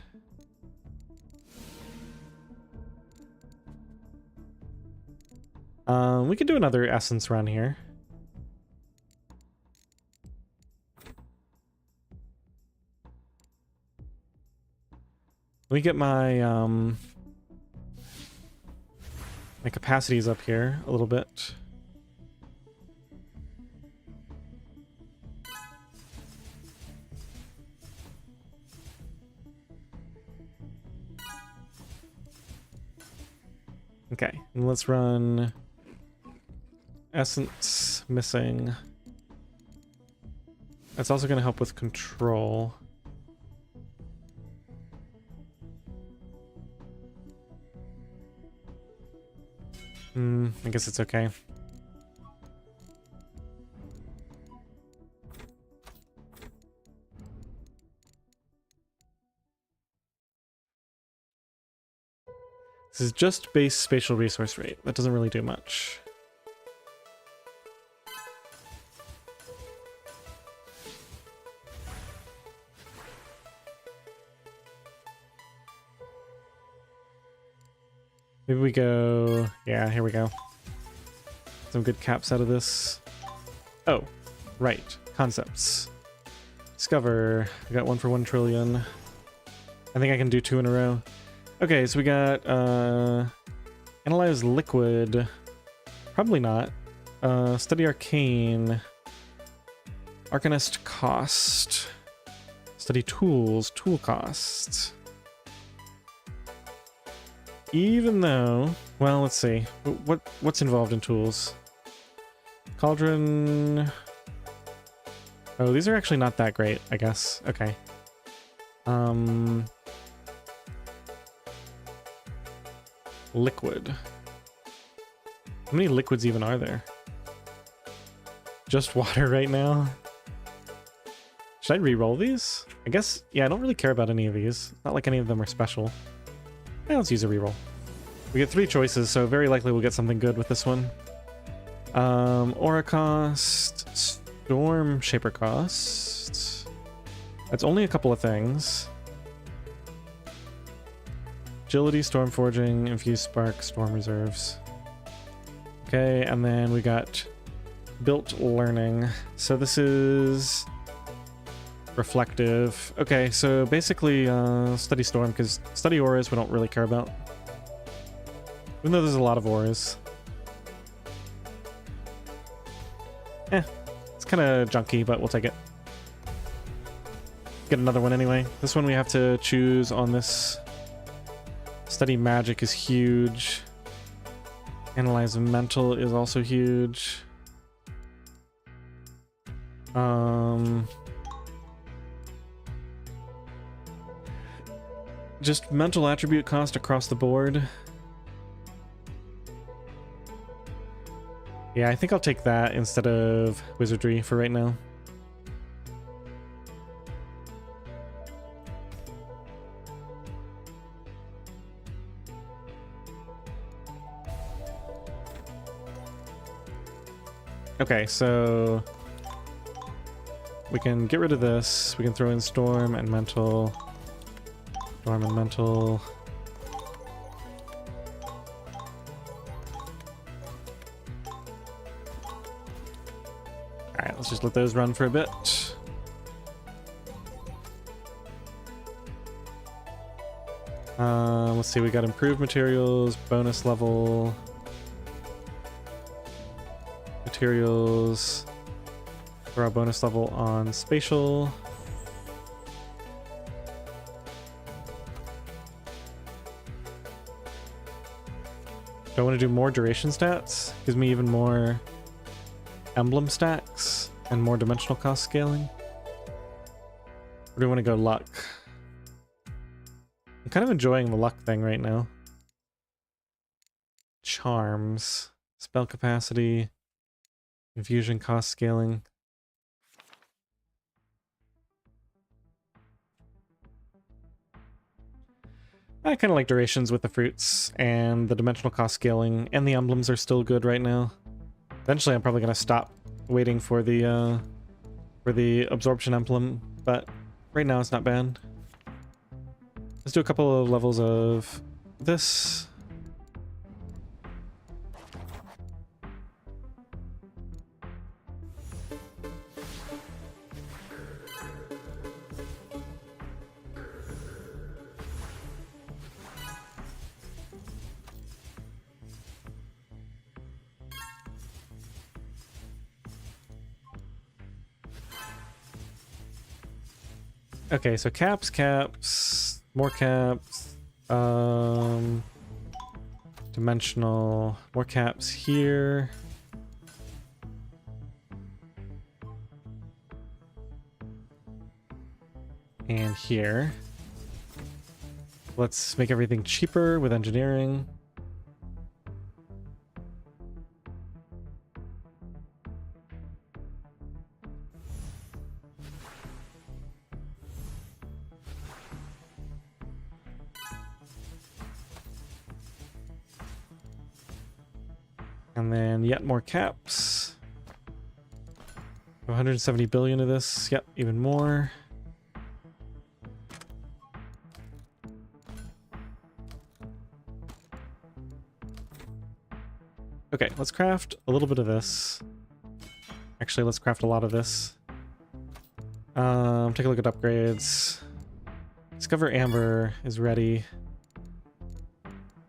We could do another essence run here. Let me get my my capacities up here a little bit. Okay, and let's run essence missing. That's also going to help with control. I guess it's okay. This is just base spatial resource rate. That doesn't really do much. Maybe we go... Yeah, here we go. Some good caps out of this. Oh, right. Concepts. Discover. We got 1 for 1 trillion. I think I can do 2 in a row. Okay, so we got Analyze Liquid. Probably not. Study Arcane. Arcanist Cost. Study Tools. Tool Cost. Even though... Well, let's see. What's involved in tools? Cauldron... Oh, these are actually not that great, I guess. Okay. Liquid. How many liquids even are there? Just water right now? Should I re-roll these? I guess, yeah, I don't really care about any of these. Not like any of them are special. Yeah, let's use a reroll. We get 3 choices, so very likely we'll get something good with this one. Aura cost, Storm Shaper cost. That's only a couple of things. Agility, Storm Forging, Infused Spark, Storm Reserves. Okay, and then we got Built Learning. So this is Reflective. Okay, so basically Study Storm, because Study Auras we don't really care about. Even though there's a lot of auras. It's kind of junky, but we'll take it. Get another one anyway. This one we have to choose on this. Study Magic is huge. Analyze Mental is also huge. Just mental attribute cost across the board. Yeah, I think I'll take that instead of Wizardry for right now. Okay, so we can get rid of this. We can throw in Storm and Mental. Storm and Mental. Alright, let's just let those run for a bit. Let's see, we got improved materials, bonus level. Materials for our bonus level on spatial. Do I want to do more duration stats? Gives me even more emblem stacks and more dimensional cost scaling. Or do we want to go luck? I'm kind of enjoying the luck thing right now. Charms, spell capacity, infusion cost scaling. I kind of like durations with the fruits, and the dimensional cost scaling, and the emblems are still good right now. Eventually I'm probably going to stop waiting for the absorption emblem, but right now it's not bad. Let's do a couple of levels of this. Okay, so caps, more caps, dimensional, more caps here. and here. Let's make everything cheaper with engineering. And then yet more caps. 170 billion of this. Yep, even more. Okay, let's craft a little bit of this. Actually, let's craft a lot of this. Take a look at upgrades. Discover Amber is ready.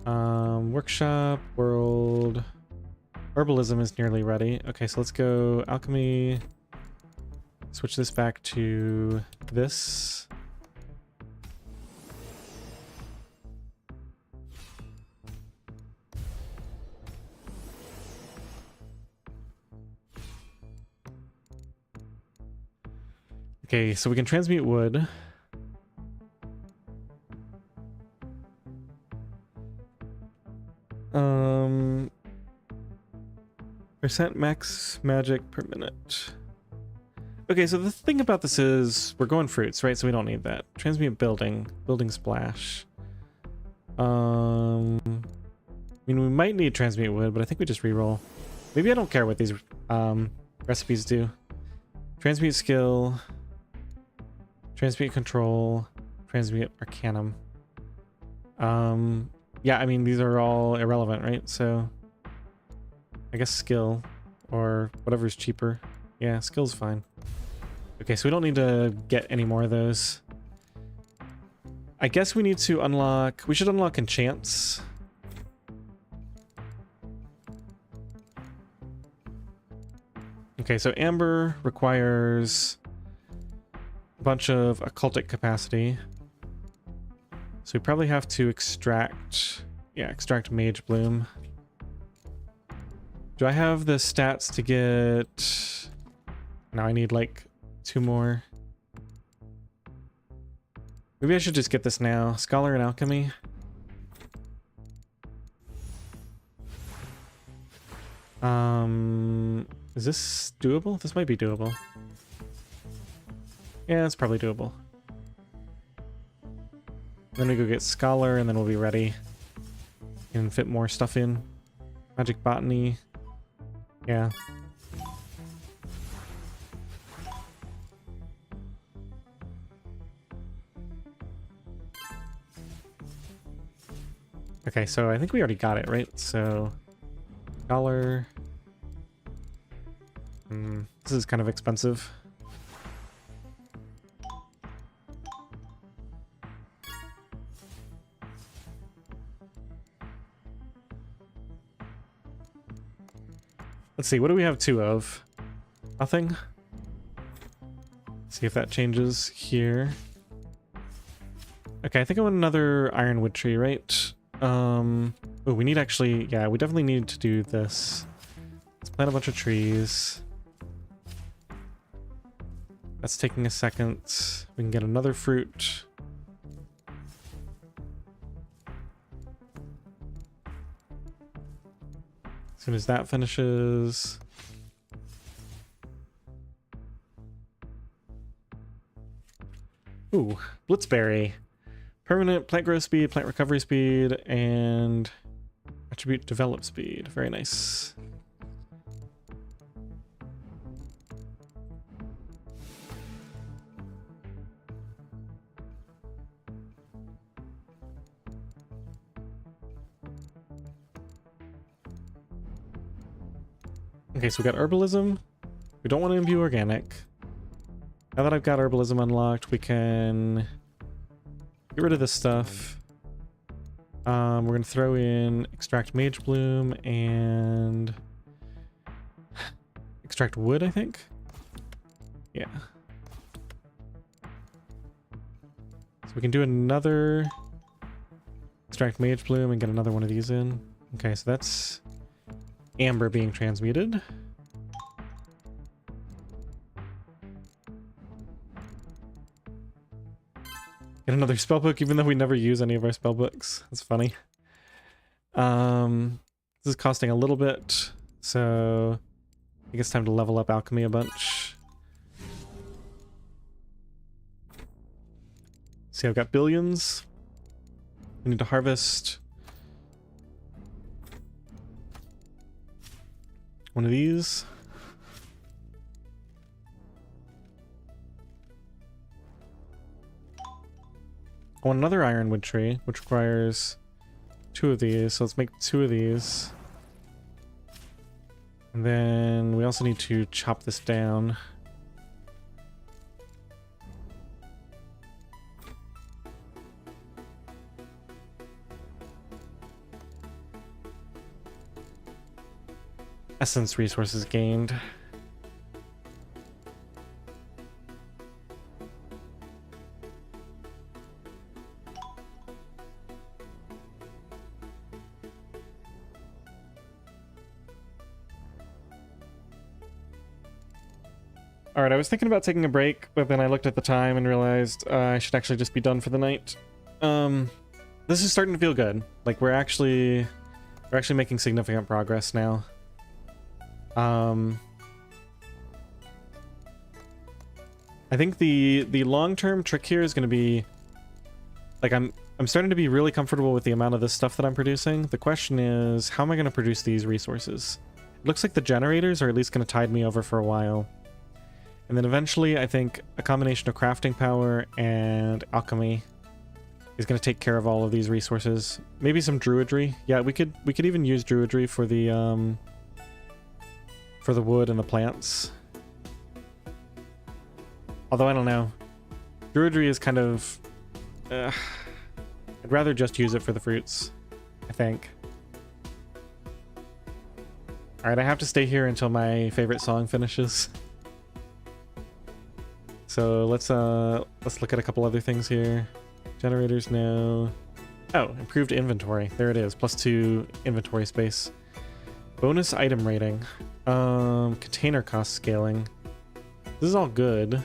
Workshop, world. Herbalism is nearly ready. Okay, so let's go alchemy. Switch this back to this. Okay, so we can transmute wood. Percent max magic per minute. Okay, so the thing about this is we're going fruits, right? So we don't need that. Transmute building. Building splash. I mean, we might need transmute wood, but I think we just reroll. Maybe I don't care what these recipes do. Transmute skill. Transmute control. Transmute arcanum. Yeah, I mean, these are all irrelevant, right? So I guess skill or whatever's cheaper. Yeah, skill's fine. Okay, so we don't need to get any more of those. I guess we need to unlock... We should unlock enchants. Okay, so Amber requires a bunch of occultic capacity. So we probably have to extract... Yeah, extract Mage Bloom. Do I have the stats to get... Now I need like 2 more. Maybe I should just get this now. Scholar in Alchemy. Is this doable? This might be doable. Yeah, it's probably doable. Then we go get Scholar and then we'll be ready. And fit more stuff in. Magic Botany. Yeah. Okay, so I think we already got it, right? So, Scholar. This is kind of expensive. Let's see, what do we have 2 of? Nothing? See if that changes here. Okay, I think I want another ironwood tree, right? Oh, we need actually... Yeah, we definitely need to do this. Let's plant a bunch of trees. That's taking a second. We can get another fruit. As soon as that finishes... Ooh, Blitzberry. Permanent plant growth speed, plant recovery speed, and attribute develop speed. Very nice. Okay, so we got herbalism. We don't want to imbue organic. Now that I've got herbalism unlocked, we can get rid of this stuff. We're going to throw in extract Mage Bloom and extract wood, I think. Yeah. So we can do another extract Mage Bloom and get another one of these in. Okay, so that's Amber being transmuted. Get another spellbook, even though we never use any of our spellbooks. That's funny. This is costing a little bit, so I think it's time to level up alchemy a bunch. See, I've got billions. I need to harvest one of these. I want another ironwood tree, which requires 2 of these, so let's make 2 of these. And then we also need to chop this down. Essence resources gained. Alright, I was thinking about taking a break, but then I looked at the time and realized I should actually just be done for the night. This is starting to feel good. Like, we're actually making significant progress now. I think the long-term trick here is going to be, like, I'm starting to be really comfortable with the amount of this stuff that I'm producing. The question is, how am I going to produce these resources? It looks like the generators are at least going to tide me over for a while. And then eventually, I think a combination of crafting power and alchemy is going to take care of all of these resources. Maybe some druidry. Yeah, we could even use druidry for the wood and the plants. Although I don't know, druidry is kind of. I'd rather just use it for the fruits, I think. All right, I have to stay here until my favorite song finishes. So let's look at a couple other things here. Generators, no. Oh, improved inventory. There it is. +2 inventory space. Bonus item rating. Container cost scaling. This is all good.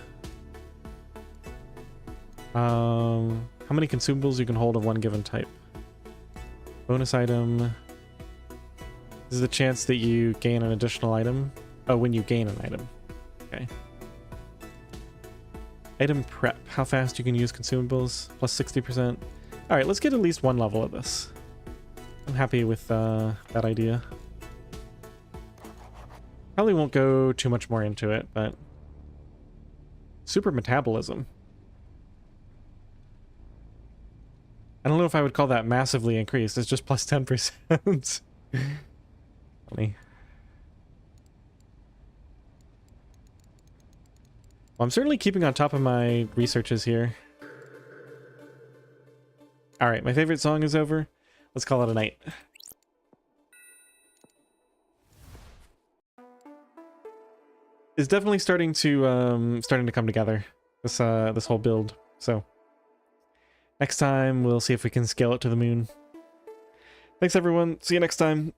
How many consumables you can hold of one given type. Bonus item. This is the chance that you gain an additional item. Oh, when you gain an item. Okay. Item prep, how fast you can use consumables, +60%. All right, let's get at least 1 level of this. I'm happy with that idea. Probably won't go too much more into it, but super metabolism. I don't know if I would call that massively increased. It's just +10%. Funny. Well, I'm certainly keeping on top of my researches here. Alright, my favorite song is over. Let's call it a night. It's definitely starting to come together, this this whole build. So next time we'll see if we can scale it to the moon. Thanks everyone. See you next time.